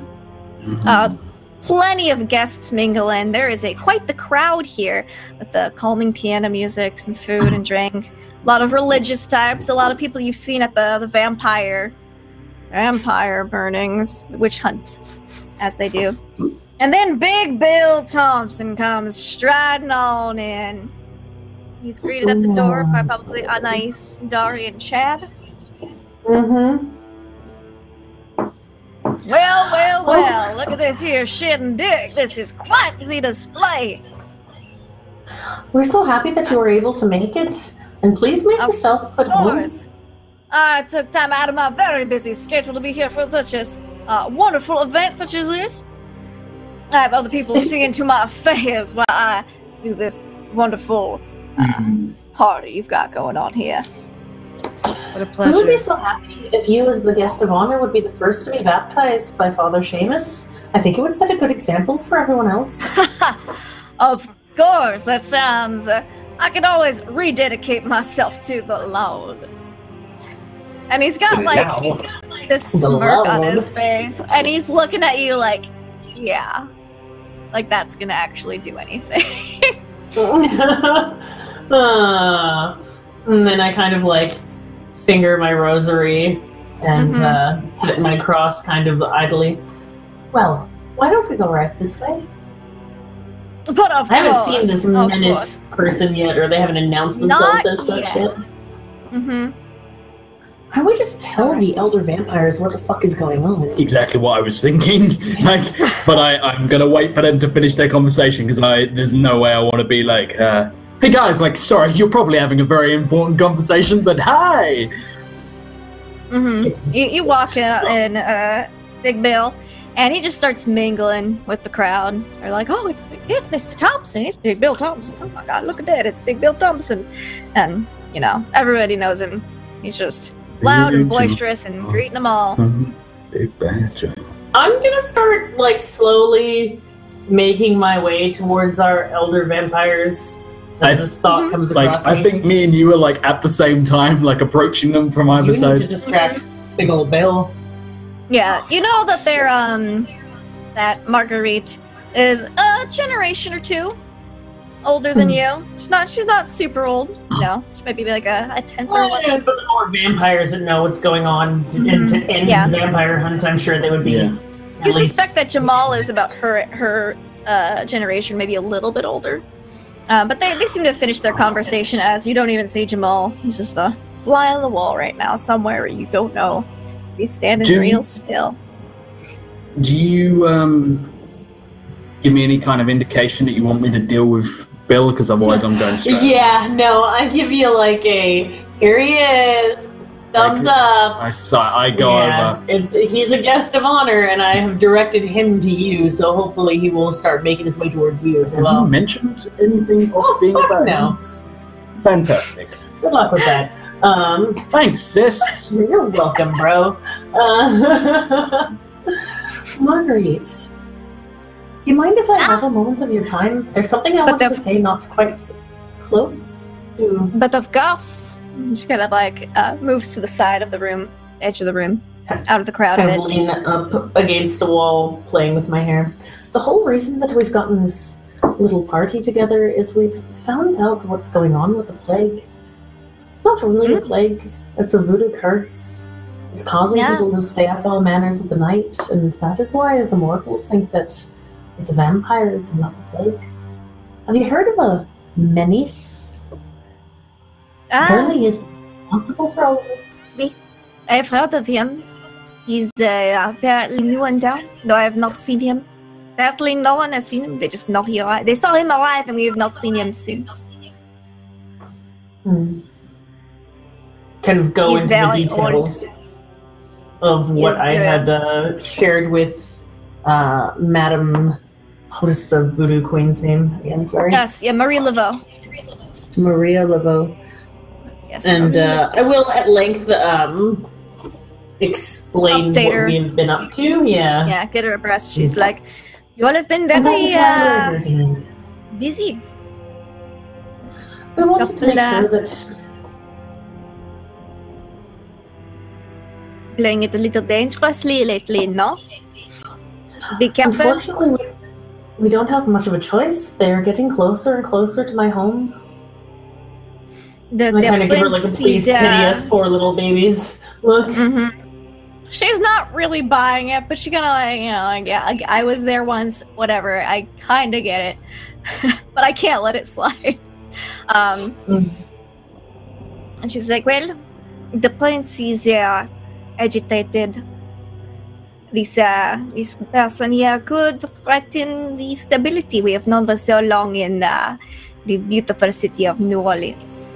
plenty of guests mingle in. There is quite the crowd here with the calming piano music, some food and drink. A lot of religious types. A lot of people you've seen at the vampire burnings, the witch hunt, as they do. And then Big Bill Thompson comes striding on in. He's greeted at the door by probably a nice Dari and Chad. Mm-hmm. Well, look at this here shit and dick. This is quite the display. We're so happy that you were able to make it. And please make yourself at home. Of course. I took time out of my very busy schedule to be here for such a wonderful event such as this. I have other people singing to my affairs while I do this wonderful party you've got going on here. What a pleasure. We would be so happy if you, as the guest of honor, would be the first to be baptized by Father Seamus. I think it would set a good example for everyone else. Of course, that sounds... I can always rededicate myself to the Lord. And he's got, like, this smirk on his face. And he's looking at you like, yeah. Like, that's gonna actually do anything. And then I kind of, like, finger my rosary and put it in my cross kind of idly. Well, why don't we go right this way? But of I haven't course, seen this menace person yet, or they haven't announced themselves Not as such yet. Mm-hmm. Why don't we just tell the elder vampires what the fuck is going on? Exactly what I was thinking. But I'm gonna wait for them to finish their conversation because there's no way I want to be like, hey guys, like, sorry, you're probably having a very important conversation, but hi. Mm-hmm. You walk in, Big Bill, and he just starts mingling with the crowd. They're like, oh, it's Mr. Thompson. It's Big Bill Thompson. Oh my God, look at that. It's Big Bill Thompson. And, everybody knows him. He's just loud and boisterous and greeting them all. Big bad Joe. I'm gonna start, like, slowly making my way towards our elder vampires as this thought comes across me. I think me and you are, like, at the same time, like, approaching them from either You side. need to distract Big Old Bill. Yeah, you know that they're, that Marguerite is a generation or two older than you. She's not super old. No, she might be like a 10th or But the more vampires that know what's going on to end the vampire hunt, I'm sure they would be. You suspect that Jamal is about her generation, maybe a little bit older. But they seem to have finished their conversation as you don't even see Jamal. He's just a fly on the wall right now, somewhere you don't know. He's standing real still. Do you give me any kind of indication that you want me to deal with Bill? Because otherwise I'm going straight. Yeah, no, I give you like a, here he is, Thumbs up. I go over. He's a guest of honor, and I have directed him to you. So hopefully he will start making his way towards you as well. Have you mentioned anything of being fuck about no. Fantastic. Good luck with that. Thanks, sis. You're welcome, bro. Marguerite, do you mind if I have a moment of your time? There's something I wanted to say, not quite close to... But of course. She kind of like moves to the side of the room, edge of the room, out of the crowd Kind a of bit. lean up against a wall, playing with my hair. The whole reason that we've gotten this little party together is we've found out what's going on with the plague. It's not really a plague. It's a voodoo curse. It's causing people to stay up all manners of the night, and that is why the mortals think that it's vampires and not the plague. Have you heard of a menace? Apparently he's responsible for all of this. I've heard of him. He's apparently new in town, though I have not seen him. Apparently no one has seen him, they just know he arrived. They saw him arrive and we have not seen him since. Kind of go into the details of what I had shared with Madame... What is the voodoo queen's name again? Sorry. Yes, Marie Laveau. Maria Laveau. Yes, and I will at length explain Update what her. we've been up to. Yeah. Yeah, get her abreast. She's like, you all have been very busy. We wanted to make sure that... Playing it a little dangerously lately, no? Be careful. Unfortunately, we don't have much of a choice. They're getting closer and closer to my home. I kind of give her like a please pity us poor little babies look. She's not really buying it, but she kind of like, you know, like, yeah, I was there once, whatever. I kind of get it, but I can't let it slide. And she's like, well, the prince is agitated. This person here could threaten the stability we have known for so long in the beautiful city of New Orleans.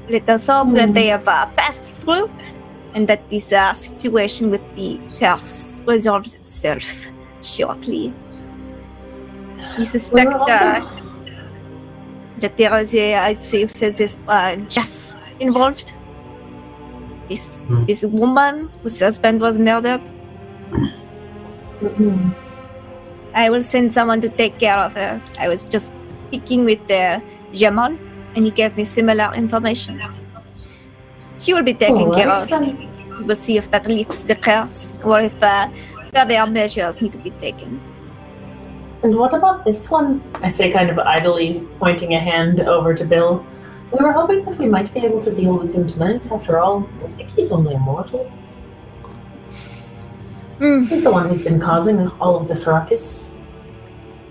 Let us hope that they have passed through, and that this situation with the curse resolves itself shortly. You suspect that there is Jess involved? This woman whose husband was murdered? I will send someone to take care of her. I was just speaking with Jamal, and he gave me similar information. She will be taken care of. We will see if that lifts the curse, or if further measures need to be taken. And what about this one? I say, kind of idly, pointing a hand over to Bill. We were hoping that we might be able to deal with him tonight. After all, I think he's only a mortal. He's the one who's been causing all of this ruckus.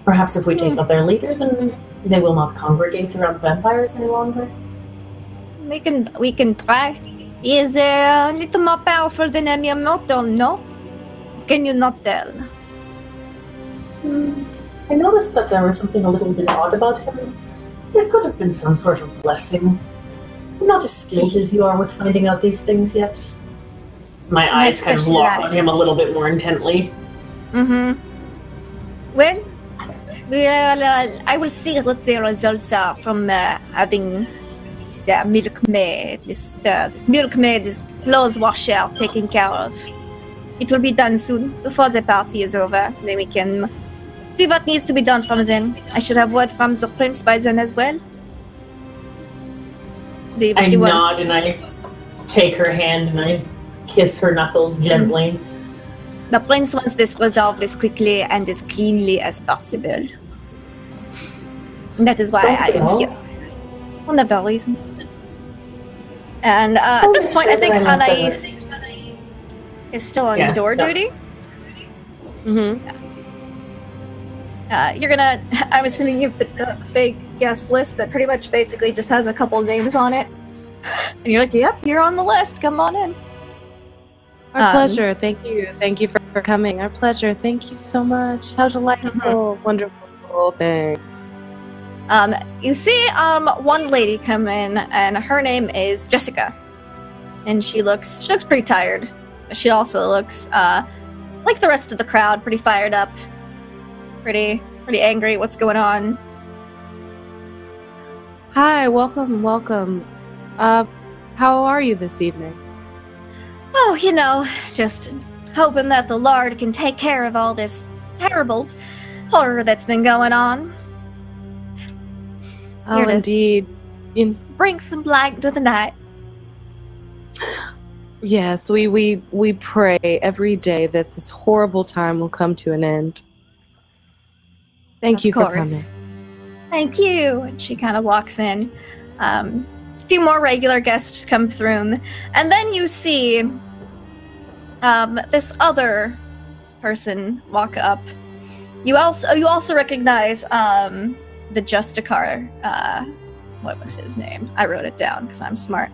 Perhaps if we take out their leader, then they will not congregate around vampires any longer. We can try. He is a little more powerful than a mere mortal, no? Can you not tell? I noticed that there was something a little bit odd about him. There could have been some sort of blessing. I'm not as skilled as you are with finding out these things yet. My eyes kind of lock on him a little bit more intently. Well, I will see what the results are from having this milkmaid, this milkmaid, this clothes washer taken care of. It will be done soon, before the party is over. Then we can see what needs to be done from then. I should have word from the prince by then as well. I nod and I take her hand and I kiss her knuckles gently. The prince wants this resolved as quickly and as cleanly as possible. That is why I am here. One of the reasons. And at this point, I think Anais is still on door duty. You're gonna, I'm assuming you have the big guest list that pretty much basically just has a couple names on it. And you're like, yep, you're on the list, come on in. Our pleasure, thank you. Thank you for coming. Our pleasure, thank you so much. How delightful, wonderful, thanks. You see one lady come in, and her name is Jessica. And she looks pretty tired. She also looks like the rest of the crowd, pretty fired up, pretty angry. What's going on? Hi, welcome. How are you this evening? Oh, you know, just hoping that the Lord can take care of all this terrible horror that's been going on. Oh, Here to indeed. bring some light to the night. Yes, we pray every day that this horrible time will come to an end. Thank you for coming. Thank you. And she kind of walks in. A few more regular guests come through, and then you see this other person walk up. You also recognize the Justicar. What was his name? I wrote it down because I'm smart.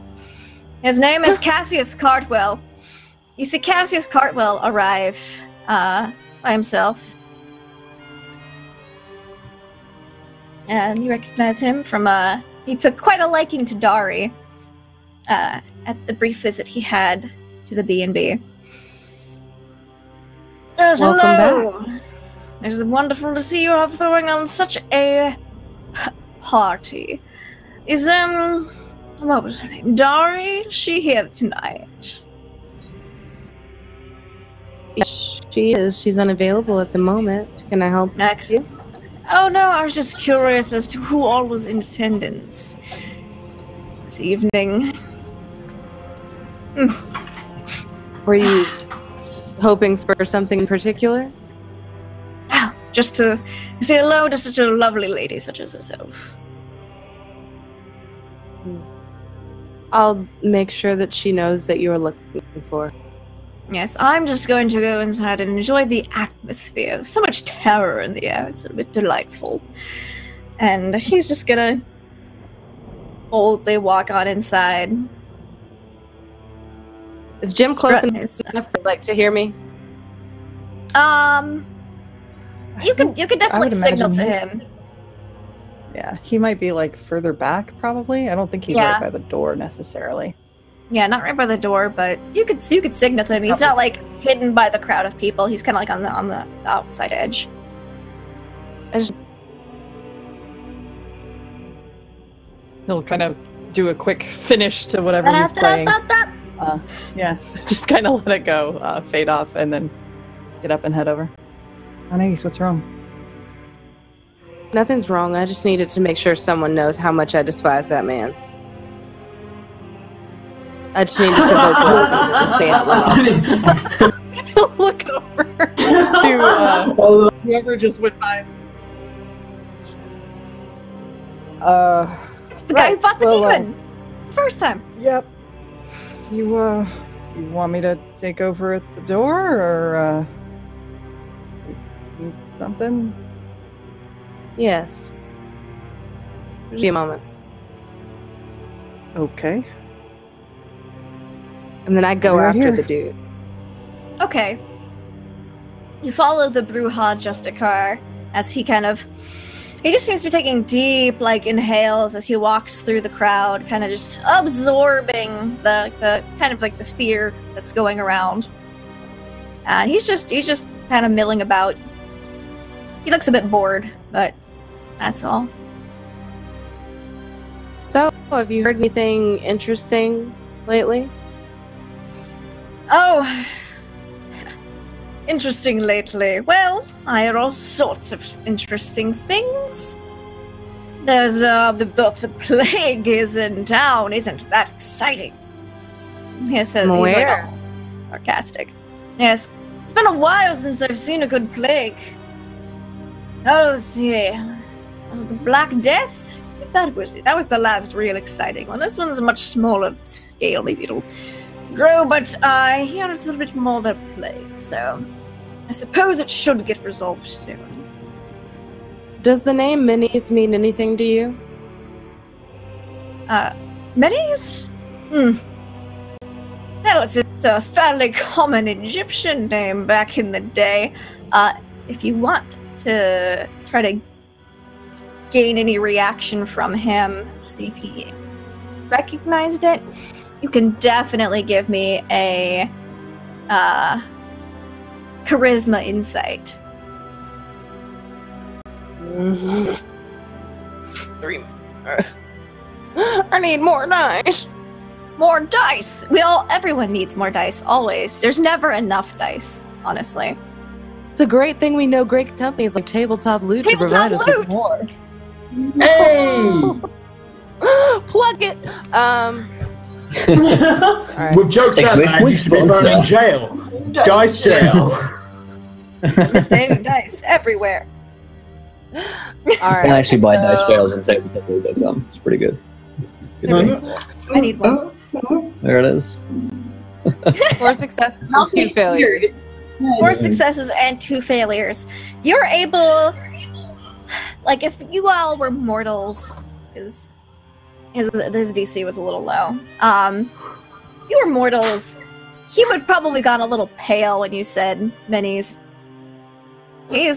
His name is Cassius Cartwell. You see Cassius Cartwell arrive by himself. And you recognize him from, he took quite a liking to Dari at the brief visit he had to the B&B. Yes, Welcome hello. It is wonderful to see you all throwing on such a party. Is, what was her name? Dari? Is she here tonight? She is. She's unavailable at the moment. Can I help Next. you? Oh no, I was just curious as to who all was in attendance this evening. Were you hoping for something in particular? Oh, just to say hello to such a lovely lady such as herself. I'll make sure that she knows that you're looking for. Yes, I'm just going to go inside and enjoy the atmosphere. So much terror in the air, it's a bit delightful. And he's just gonna boldly walk on inside. Is Jim close Strutting enough for, to hear me? You could definitely signal to imagine him. Yeah, he might be further back, probably. I don't think he's right by the door necessarily. Yeah, not right by the door, but you could signal to him. He's not hidden by the crowd of people. He's kind of on the outside edge. He'll kind of do a quick finish to whatever he's playing. Yeah, just kind of let it go, fade off, and then get up and head over. Anais, what's wrong? Nothing's wrong. I just needed to make sure someone knows how much I despise that man. I just needed to vocalize and say out loud. He'll look over to whoever just went by. It's the guy who fought the demon! First time! Yep. You want me to take over at the door, or, need something? Yes. A few moments. Okay. And then I go Right after here. the dude. Okay. You follow the Bruja Justicar as he just seems to be taking deep, inhales as he walks through the crowd, kind of just absorbing the kind of the fear that's going around. And he's just kind of milling about. He looks a bit bored, but that's all. So, have you heard anything interesting lately? Oh, interesting lately. Well, I heard all sorts of interesting things. There's the plague is in town. Isn't that exciting? Yes, he's almost sarcastic. Yes, it's been a while since I've seen a good plague. Oh, see, was it the Black Death? That was the last real exciting one. This one's a much smaller scale. Maybe it'll grow, but I hear it's a little bit more than plague, so I suppose it should get resolved soon. Does the name Minis mean anything to you? Minis? Well, it's a fairly common Egyptian name back in the day. If you want to try to gain any reaction from him. See if he recognized it. You can definitely give me a charisma insight. 3 more. I need more dice. More dice! Everyone needs more dice, always. There's never enough dice, honestly. It's a great thing we know great companies like Tabletop Loot to provide us with more. Hey! Plug it! Alright. With jokes out there, I used to be thrown in jail. Dice jail. Misbehaving dice everywhere. Alright. I actually buy dice jails and tabletop.com. It's pretty good. I need one. There it is. 4 successes and 2 failures. 4 successes and 2 failures. You're able, like, if you all were mortals, his DC was a little low. If you were mortals, he would probably got a little pale when you said minis. He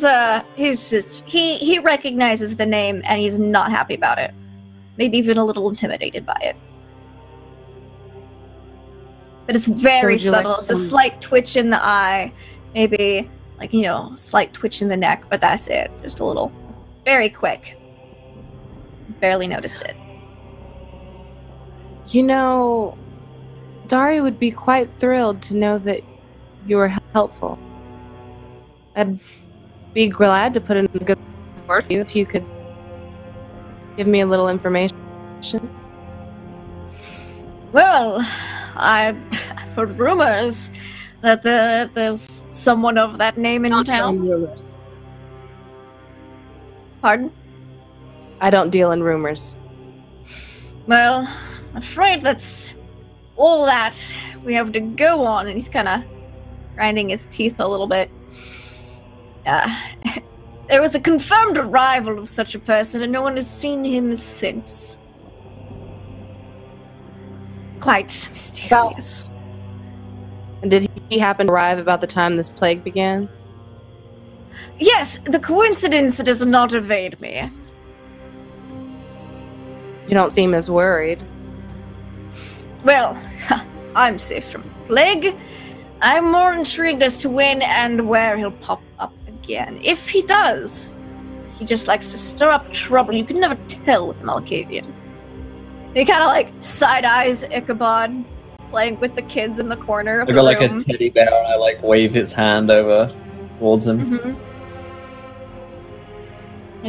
recognizes the name and he's not happy about it. Maybe even a little intimidated by it. But it's very subtle. It's a slight twitch in the eye, maybe like, slight twitch in the neck, but that's it. Just a little, very quick. Barely noticed it. Dari would be quite thrilled to know that you were helpful. I'd be glad to put in a good word for you if you could give me a little information. Well, I've heard rumors that there's someone of that name in town. Rumors. Pardon? I don't deal in rumors. Well, I'm afraid that's all that we have to go on, and he's kind of grinding his teeth a little bit. There was a confirmed arrival of such a person, and no one has seen him since. Quite mysterious. And did he happen to arrive about the time this plague began? Yes, the coincidence does not evade me. You don't seem as worried. Well, I'm safe from the plague. I'm more intrigued as to when and where he'll pop up again. If he does, he just likes to stir up trouble. You can never tell with Malkavian. He kind of side-eyes Ichabod, playing with the kids in the corner of the room. I got a teddy bear and I wave his hand over towards him. Mm-hmm.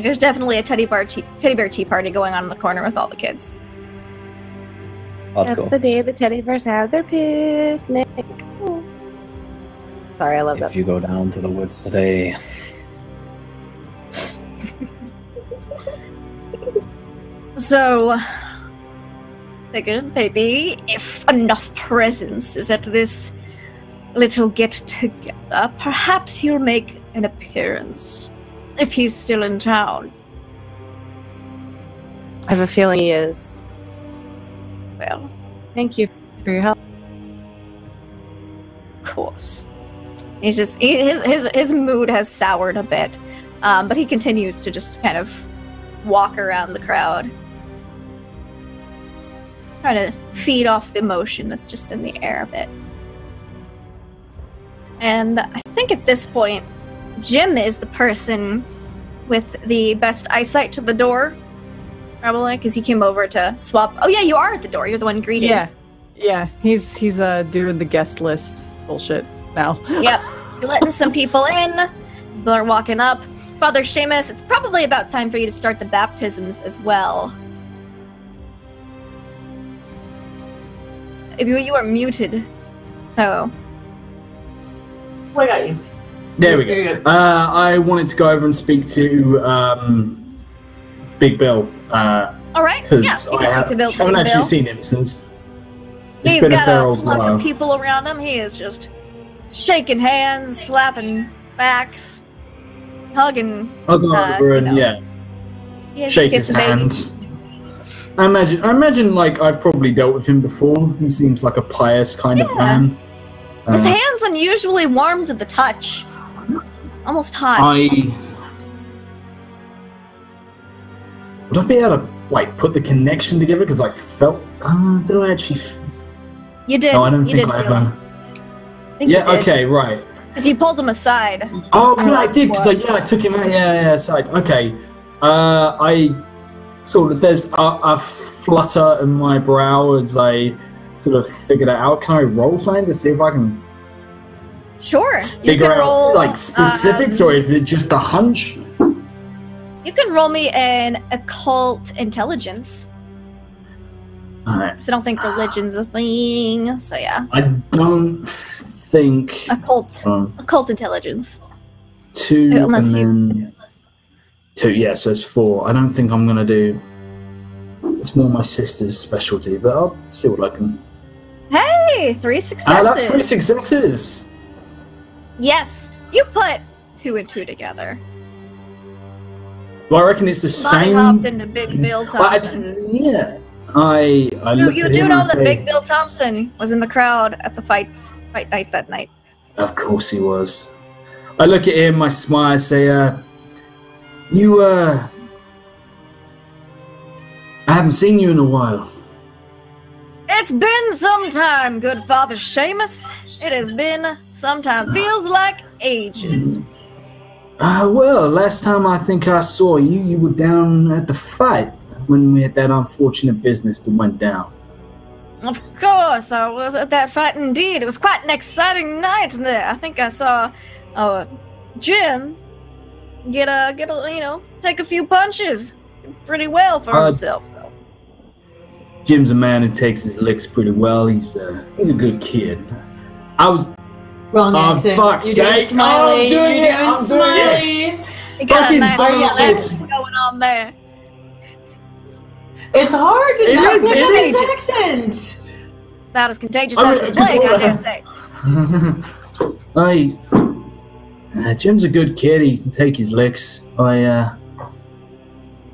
There's definitely a teddy bear tea party going on in the corner with all the kids. That's the day the teddy bears have their picnic. Oh. Sorry, I love that. If you go down to the woods today. So, figured maybe if enough presence is at this little get-together, perhaps he'll make an appearance. If he's still in town. I have a feeling he is. Well, thank you for your help. Of course. He's just his mood has soured a bit, but he continues to just kind of walk around the crowd, trying to feed off the emotion that's just in the air a bit. And I think at this point, Jim is the person with the best eyesight to the door, probably, because he came over to swap. Oh yeah, you are at the door. You're the one greeting. Yeah. He's doing the guest list bullshit now. Yep. You're letting some people in. People are walking up. Father Seamus, it's probably about time for you to start the baptisms as well. You are muted, so. I got you. There we go. I wanted to go over and speak to Big Bill. All right. Because yeah, I haven't actually seen him since. He's got a flock of people around him. He is just shaking hands, slapping backs, hugging. Yeah. Shake his hands. I imagine I've probably dealt with him before. He seems like a pious kind of man. His hands unusually warm to the touch. Almost hot. would I be able to like put the connection together? Because I felt. Did I actually? You did. No, I don't you think did I feel ever. it. I think Yeah. you did. Okay. Right. Because you pulled him aside. Oh, yeah, I did. Because I took him out. Yeah. Aside. Okay. I sort of there's a flutter in my brow as I sort of figured it out. Can I roll something to see if I can Sure. figure you can out roll, like specifics, or is it just a hunch? You can roll me an occult intelligence. Alright. Because I don't think religion's a thing. So yeah. I don't think Occult intelligence. 2 Unless and then 2. Yeah, so it's 4. I don't think I'm gonna do. It's more my sister's specialty, but I'll see what I can. Hey, 3 successes. That's 3 successes. Yes, you put 2 and 2 together. Well, I reckon it's the Body same. hopped into Big Bill Thompson. Yeah. I look You at do him know and that say, Big Bill Thompson was in the crowd at the fight night that night. Of course he was. I look at him, I smile, I say, I haven't seen you in a while. It's been some time, good Father Seamus. It has been some time. Feels like ages. Well, last time I think I saw you, you were down at the fight when we had that unfortunate business that went down. Of course, I was at that fight indeed. It was quite an exciting night there. I think I saw Jim take a few punches. Did pretty well for himself, though. Jim's a man who takes his licks pretty well. He's a good kid. I was. Wrong Oh, accent. fuck's You're doing sake. Smiley. Oh, I'm doing You're it. doing I'm doing Smiley. You got a Fucking nice son of a little bitch. action going on there. It's hard to It not is, pick it up is. his accent. It's about as contagious I as mean, the plague, I dare say. Jim's a good kid. He can take his licks. I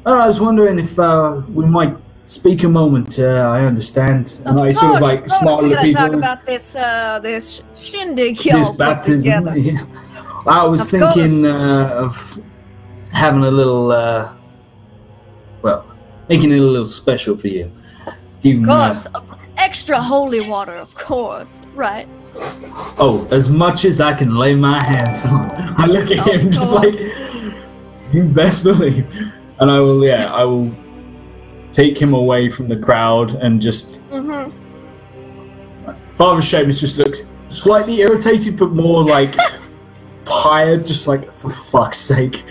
was wondering if we might speak a moment. I understand. And I sort of like smile we're at the gonna people. talk about this shindig y'all This put baptism. together. Yeah. I was Of thinking of having a little, making it a little special for you. Of course, extra holy water, of course, right? As much as I can lay my hands on. I look at him just like, you best believe. And I will take him away from the crowd and just. Father Seamus just looks slightly irritated, but more like tired, just like, for fuck's sake.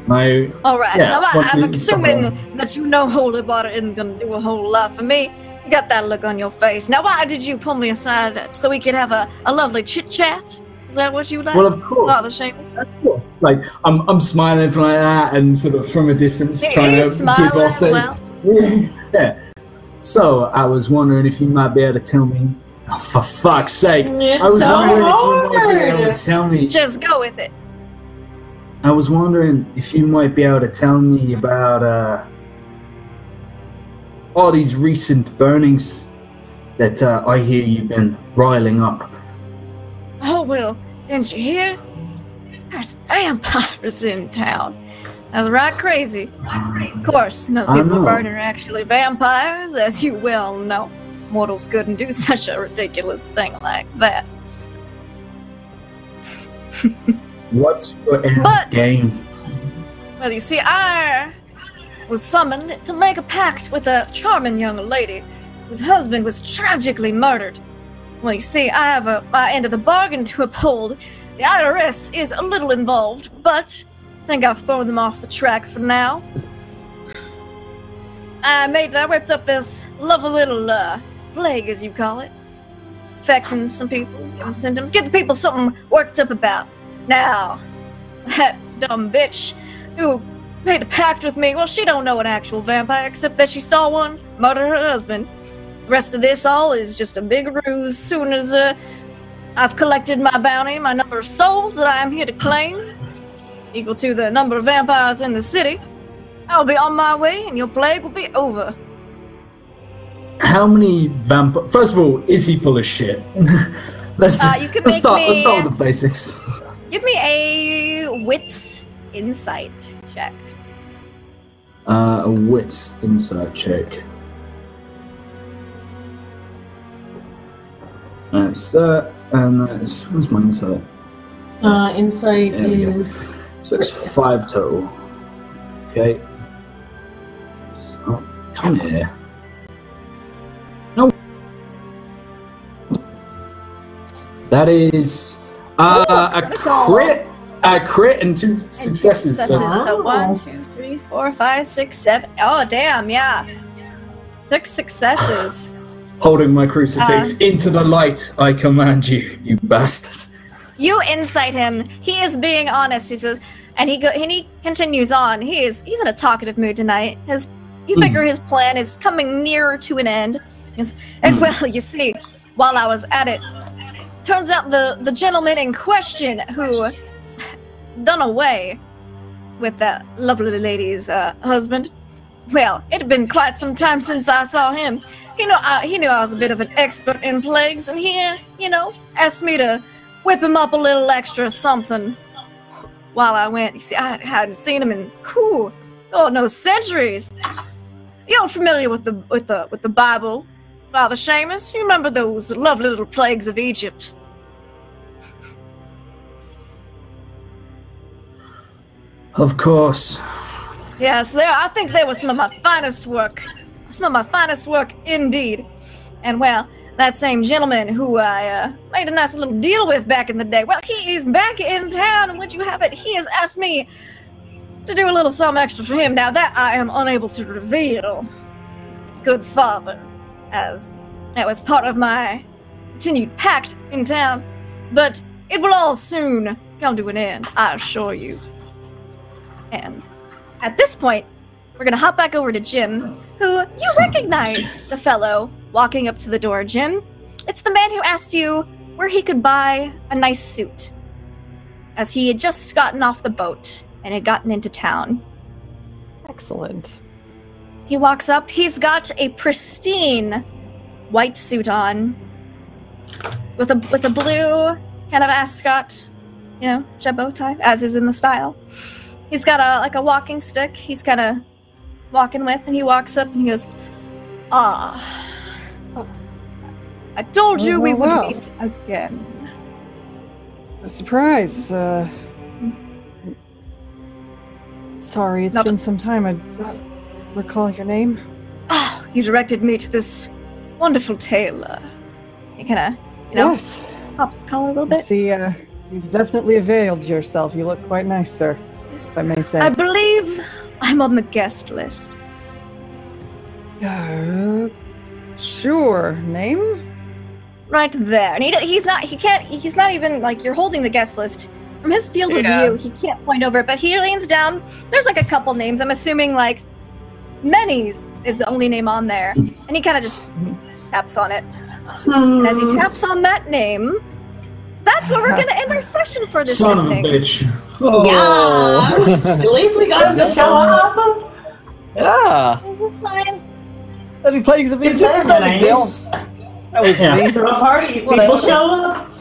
All right. Yeah, Now, I'm watching assuming that you know holy water isn't gonna do a whole lot for me. You got that look on your face. Now, why did you pull me aside so we could have a lovely chit chat? Is that what you like? Well, of course. Father Seamus? Of course. Like, I'm smiling like that and sort of from a distance trying to He's keep smiling off as the. well. Yeah. So, I was wondering if you might be able to tell me. Oh, for fuck's sake. It's I was so wondering if you might be able hard. to tell me. Just go with it. I was wondering if you might be able to tell me about all these recent burnings that I hear you've been riling up. Oh, well, didn't you hear? There's vampires in town. That's right crazy. Of course, no I people know. burning are actually vampires, as you well know. Mortals couldn't do such a ridiculous thing like that. What's your end But- game? Well, you see, I was summoned to make a pact with a charming young lady whose husband was tragically murdered. Well, you see, I have my end of the bargain to uphold. The IRS is a little involved, but I think I've thrown them off the track for now. I whipped up this lovely little plague, as you call it. Infecting some people, give them symptoms, get the people something worked up about. Now, that dumb bitch who made a pact with me, well, she don't know an actual vampire, except that she saw one murder her husband. The rest of this all is just a big ruse. Soon as I've collected my bounty, my number of souls that I am here to claim, equal to the number of vampires in the city, I'll be on my way and your plague will be over. How many vampires? First of all, is he full of shit? let's You can let's make start with the basics. Give me a wits insight check. A wits insight check. That's that, and that's where's my insight? Insight There we go. is. So it's 5 total. Okay. So come here. No. That is a crit and 2 successes. So So 1, 2, 3, 4, 5, 6, 7. Oh, damn, yeah. 6 successes. holding my crucifix into the light, I command you, you bastard. You incite him. He is being honest. He says, and he continues on. He's in a talkative mood tonight. You figure his plan is coming nearer to an end. And well, you see, while I was at it, turns out the gentleman in question who done away with that lovely lady's husband. Well, it had been quite some time since I saw him. He knew I was a bit of an expert in plagues, and he, asked me to whip him up a little extra something while I went. You see, I hadn't seen him in centuries. You're familiar with the Bible, Father Seamus? You remember those lovely little plagues of Egypt? Of course. Yes, I think they were some of my finest work. Some of my finest work, indeed. And, well, that same gentleman who I made a nice little deal with back in the day, well, he's back in town, and would you have it, he has asked me to do a little something extra for him. Now, that I am unable to reveal, good father, as that was part of my continued pact in town. But it will all soon come to an end, I assure you. And at this point, we're gonna hop back over to Jim, who you recognize the fellow walking up to the door. Jim, it's the man who asked you where he could buy a nice suit, as he had just gotten off the boat and had gotten into town. Excellent. He walks up. He's got a pristine white suit on, with a blue kind of ascot, jabot tie, as is in the style. He's got a walking stick. He's kind of walking with, and he walks up and he goes, I told you we would meet again. A surprise. Sorry, it's been some time. I don't recall your name. Oh, you directed me to this wonderful tailor. He kind of, Yes. pops his collar a little bit. See, you've definitely availed yourself. You look quite nice, sir, if I may say. I believe I'm on the guest list. Sure. Name? Right there. And he's not even, you're holding the guest list. From his field of view, he can't point over it, but he leans down. There's a couple names. I'm assuming Menny's is the only name on there. And he kind of just taps on it. And as he taps on that name, that's where we're going to end our session for this Son evening. of a bitch. Yes! At least we got him to show up. Yeah. This is fine. Any plagues of Good Egypt? plan, No big deal. nice. That was me. Throw a party. If Whatever. people show up.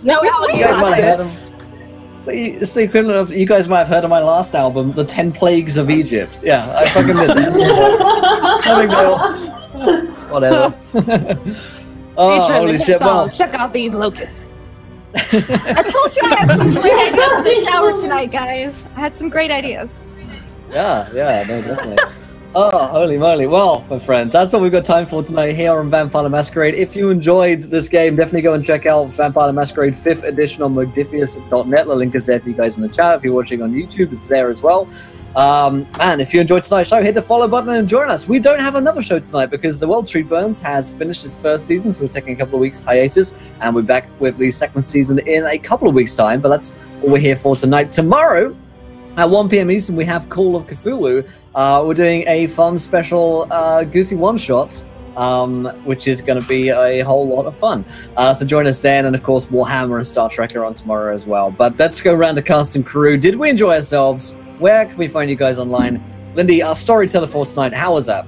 No, You guys might have heard of. It's the equivalent of, you guys might have heard of my last album, The 10 Plagues of Egypt. Yeah, I fucking did that. No big deal. Whatever. Oh, holy shit. Well, Check out these locusts. I told you I had some great ideas in the shower tonight, guys. I had some great ideas. yeah, no, definitely. Oh, holy moly. Well, my friends, that's all we've got time for tonight here on Vampire the Masquerade. If you enjoyed this game, definitely go and check out Vampire the Masquerade 5th edition on Modiphius.net. The link is there for you guys in the chat. If you're watching on YouTube, it's there as well. And if you enjoyed tonight's show, hit the follow button and join us. We don't have another show tonight because The World Tree Burns has finished its first season, so we're taking a couple of weeks hiatus, and we're back with the second season in a couple of weeks' time, but that's all we're here for tonight. Tomorrow, at 1 p.m. Eastern, we have Call of Cthulhu. We're doing a fun, special, goofy one-shot, which is going to be a whole lot of fun. So join us then, and of course, Warhammer and Star Trek are on tomorrow as well. But let's go around the cast and crew. Did we enjoy ourselves? Where can we find you guys online? Lindy, our storyteller for tonight, how was that?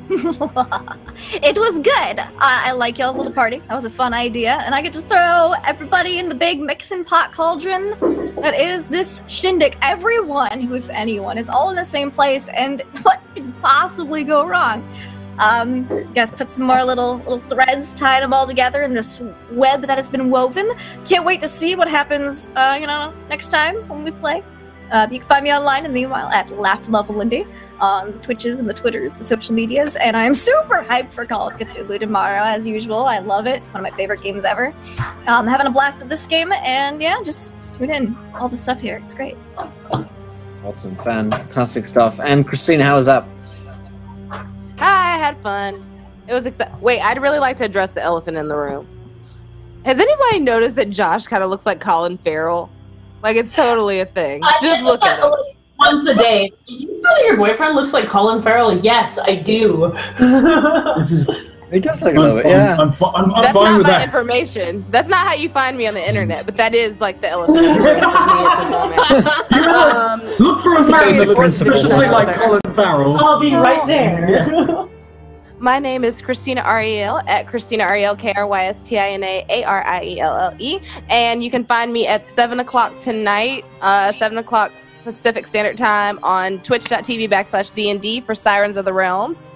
It was good. I like y'all's little party. That was a fun idea, and I get to throw everybody in the big mixing pot cauldron that is this shindig. Everyone who's anyone is all in the same place, and what could possibly go wrong? Guys, put some more little threads, tied them all together in this web that has been woven. Can't wait to see what happens, next time when we play. You can find me online in the meanwhile at LaughLoveLindy on the Twitches and the Twitters, the social medias, and I am super hyped for Call of Cthulhu tomorrow, as usual. I love it. It's one of my favorite games ever. Having a blast with this game, and yeah, just tune in. All the stuff here. It's great. Awesome. Fantastic stuff. And Christina, how was that? Hi, I had fun. It was Wait, I'd really like to address the elephant in the room. Has anybody noticed that Josh kind of looks like Colin Farrell? Like, it's totally a thing. Just look at him. Once a day. You know that your boyfriend looks like Colin Farrell? Yes, I do. He does look a little bit, yeah. I'm That's fine not with my that. information. That's not how you find me on the internet, but that is like the elephant in the room at the moment. Look for a man that looks especially like Colin Farrell. I'll be right there. My name is Christina Ariel at Christina Ariel, KRYSTINAARIELLE, and you can find me at 7 o'clock tonight, 7 o'clock Pacific Standard Time on twitch.tv/DND for Sirens of the Realms,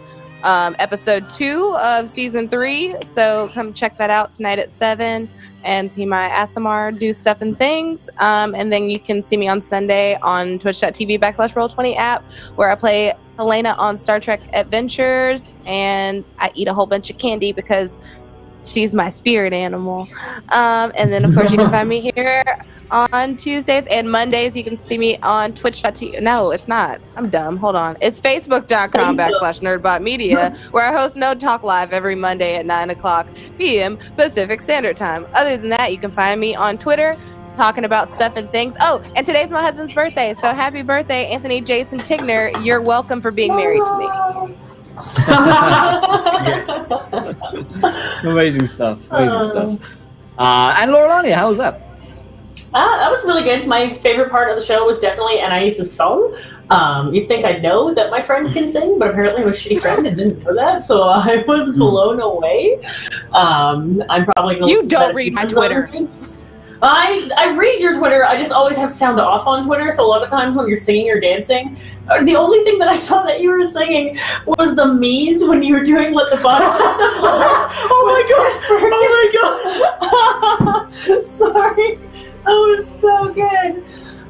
episode 2 of season 3. So come check that out tonight at 7 and see my ASMR do stuff and things. And then you can see me on Sunday on twitch.tv/Roll20 app, where I play Helena on Star Trek Adventures, and I eat a whole bunch of candy because she's my spirit animal. And then of course you can find me here on Tuesdays and Mondays. You can see me on twitch.tv. No, it's not. I'm dumb. Hold on. It's facebook.com/nerdbotmedia, where I host Node Talk Live every Monday at 9 o'clock p.m. Pacific Standard Time. Other than that, you can find me on Twitter talking about stuff and things. Oh, and today's my husband's birthday, so happy birthday, Anthony Jason Tigner. You're welcome for being married to me. Yes. Amazing stuff. And Laurelania, how was that? That was really good. My favorite part of the show was definitely Anais' song. You'd think I'd know that my friend can sing, but apparently I'm a shitty friend and didn't know that, so I was blown away. I'm probably going to You don't read my Twitter. I read your Twitter. I just always have sound off on Twitter, so a lot of times when you're singing or dancing, the only thing that I saw that you were singing was the me's when you were doing Let the Bottom Hit the Floor. Oh my god! Sorry. That was so good.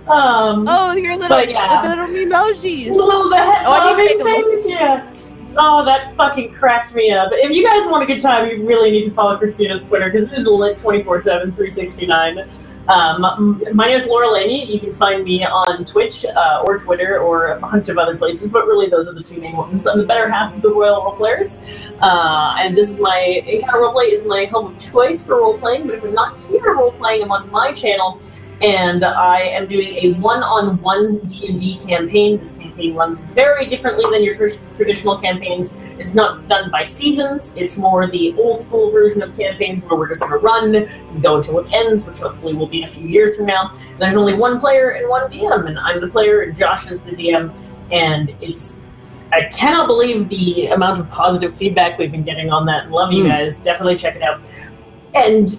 Your little, with the little emojis. I need to things, yeah. Oh, that fucking cracked me up. If you guys want a good time, you really need to follow Christina's Twitter, because it is lit 24/7, 369. My name is Laura Laney. You can find me on Twitch or Twitter or a bunch of other places, but really those are the two main ones. I'm the better half of the Royal Roleplayers, and this is my Encounter Roleplay is my home of choice for roleplaying. But if I'm not here roleplaying, I'm on my channel, and I am doing a one-on-one D&D campaign. This campaign runs very differently than your traditional campaigns. It's not done by seasons. It's more the old-school version of campaigns where we're just going to run and go until it ends, which hopefully will be in a few years from now. And there's only one player and one DM, and I'm the player, and Josh is the DM, and I cannot believe the amount of positive feedback we've been getting on that. Love you guys. Definitely check it out. And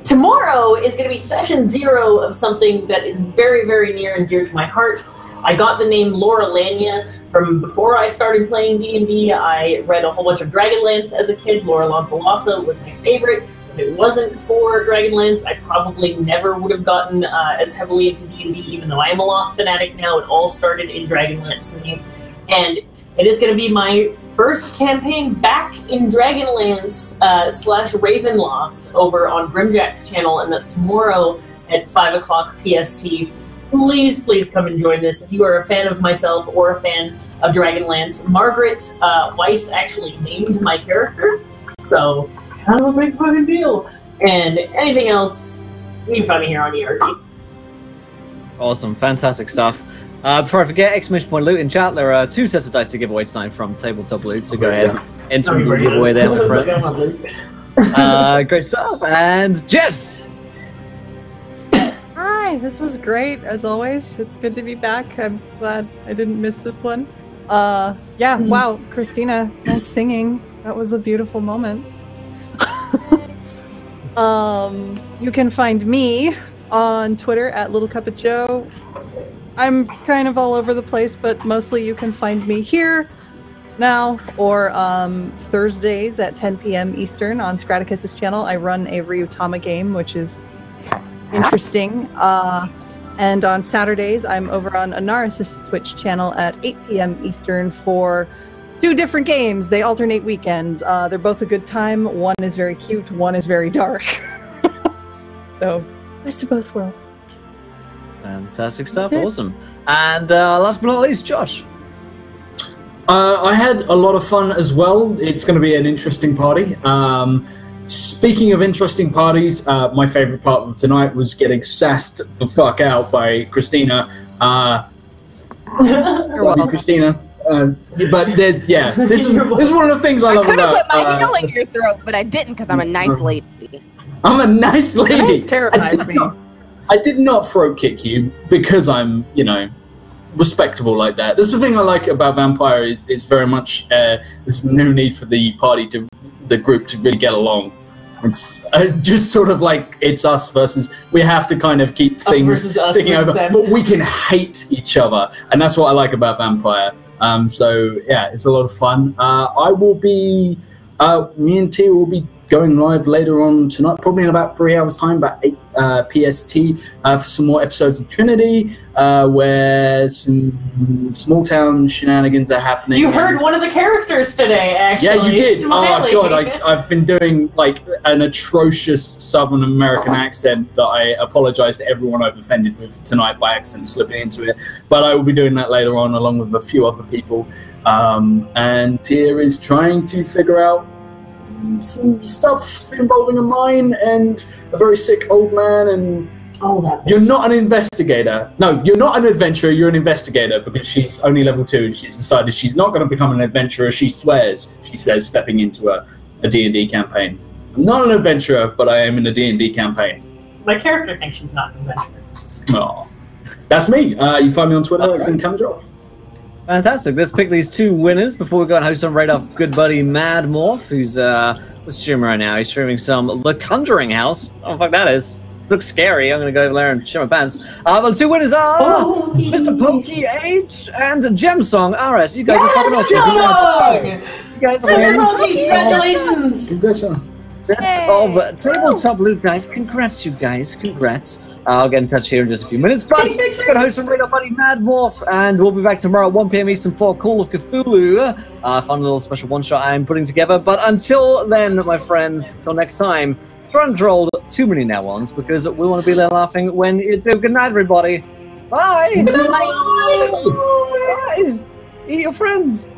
tomorrow is going to be session 0 of something that is very, very near and dear to my heart. I got the name Laura Lania from before I started playing D&D. I read a whole bunch of Dragonlance as a kid. Laura Lonthalassa was my favorite. If it wasn't for Dragonlance, I probably never would have gotten as heavily into D&D, even though I am a Loth fanatic now. It all started in Dragonlance for me. And it is going to be my first campaign back in Dragonlance / Ravenloft over on Grimjack's channel, and that's tomorrow at 5 o'clock PST. Please, please come and join this. If you are a fan of myself or a fan of Dragonlance, Margaret Weiss actually named my character, so kind of a big fucking deal. And anything else, you can find me here on ERG. Awesome, fantastic stuff. Before I forget, !loot in chat. There are 2 sets of dice to give away tonight from Tabletop Loot, so go ahead and enter the giveaway there, my friends. Great stuff. And Jess! Hi, this was great, as always. It's good to be back. I'm glad I didn't miss this one. Yeah, wow, Christina, nice singing. That was a beautiful moment. You can find me on Twitter at Little Cup of Joe. I'm kind of all over the place, but mostly you can find me here now, or Thursdays at 10 p.m. Eastern on Scraticus's channel. I run a Ryutama game, which is interesting. And on Saturdays, I'm over on Anaris' Twitch channel at 8 p.m. Eastern for 2 different games. They alternate weekends. They're both a good time. One is very cute, one is very dark. So, best of both worlds. Fantastic stuff, awesome. And last but not least, Josh. I had a lot of fun as well. It's going to be an interesting party. Speaking of interesting parties, my favorite part of tonight was getting sassed the fuck out by Christina. You're welcome. Christina. But this is one of the things I love could have about. put my heel in your throat, but I didn't because I'm a nice lady. I'm a nice lady. That terrifies me. I did not throat kick you because I'm, respectable like that. That's the thing I like about Vampire. Is very much there's no need for the group to really get along. It's just sort of like it's us versus. We have to kind of keep things ticking over, but we can hate each other, and that's what I like about Vampire. So yeah, it's a lot of fun. I will be. Me and Tia will be going live later on tonight, probably in about 3 hours' time, about 8 PST, for some more episodes of Trinity, where some small town shenanigans are happening. You heard one of the characters today, actually. Yeah, you did. Smiley. Oh god, I've been doing like an atrocious Southern American accent that I apologize to everyone I've offended with tonight by accident slipping into it. But I will be doing that later on, along with a few other people. And Tia is trying to figure out some stuff involving a mine and a very sick old man, and you're not an investigator. No, you're not an adventurer, you're an investigator, because she's only level 2 and she's decided she's not going to become an adventurer. She swears, she says, stepping into a D&D campaign. I'm not an adventurer, but I am in a D&D campaign. My character thinks she's not an adventurer. Oh, that's me. You find me on Twitter, it's in Camdrop. Fantastic. Let's pick these 2 winners before we go and host some right off good buddy Mad Morph, who's streaming right now. He's streaming some The Conjuring House. Oh, fuck that is. This looks scary. I'm going to go there and shit my pants. But the 2 winners are Mr. Punky H and Gem Song RS. You guys are fucking awesome. You guys are Congratulations! Congratulations. Set of tabletop loot dice. Congrats, you guys. Congrats. I'll get in touch here in just a few minutes. But we're going to host some right up buddy Mad Morph, and we'll be back tomorrow at 1 p.m. Eastern for Call of Cthulhu. Fun little special one-shot I'm putting together. But until then, my friends, until next time, try and roll too many now ones, because we want to be there laughing when you do. Good night, everybody. Bye. Bye. Bye. Eat your friends.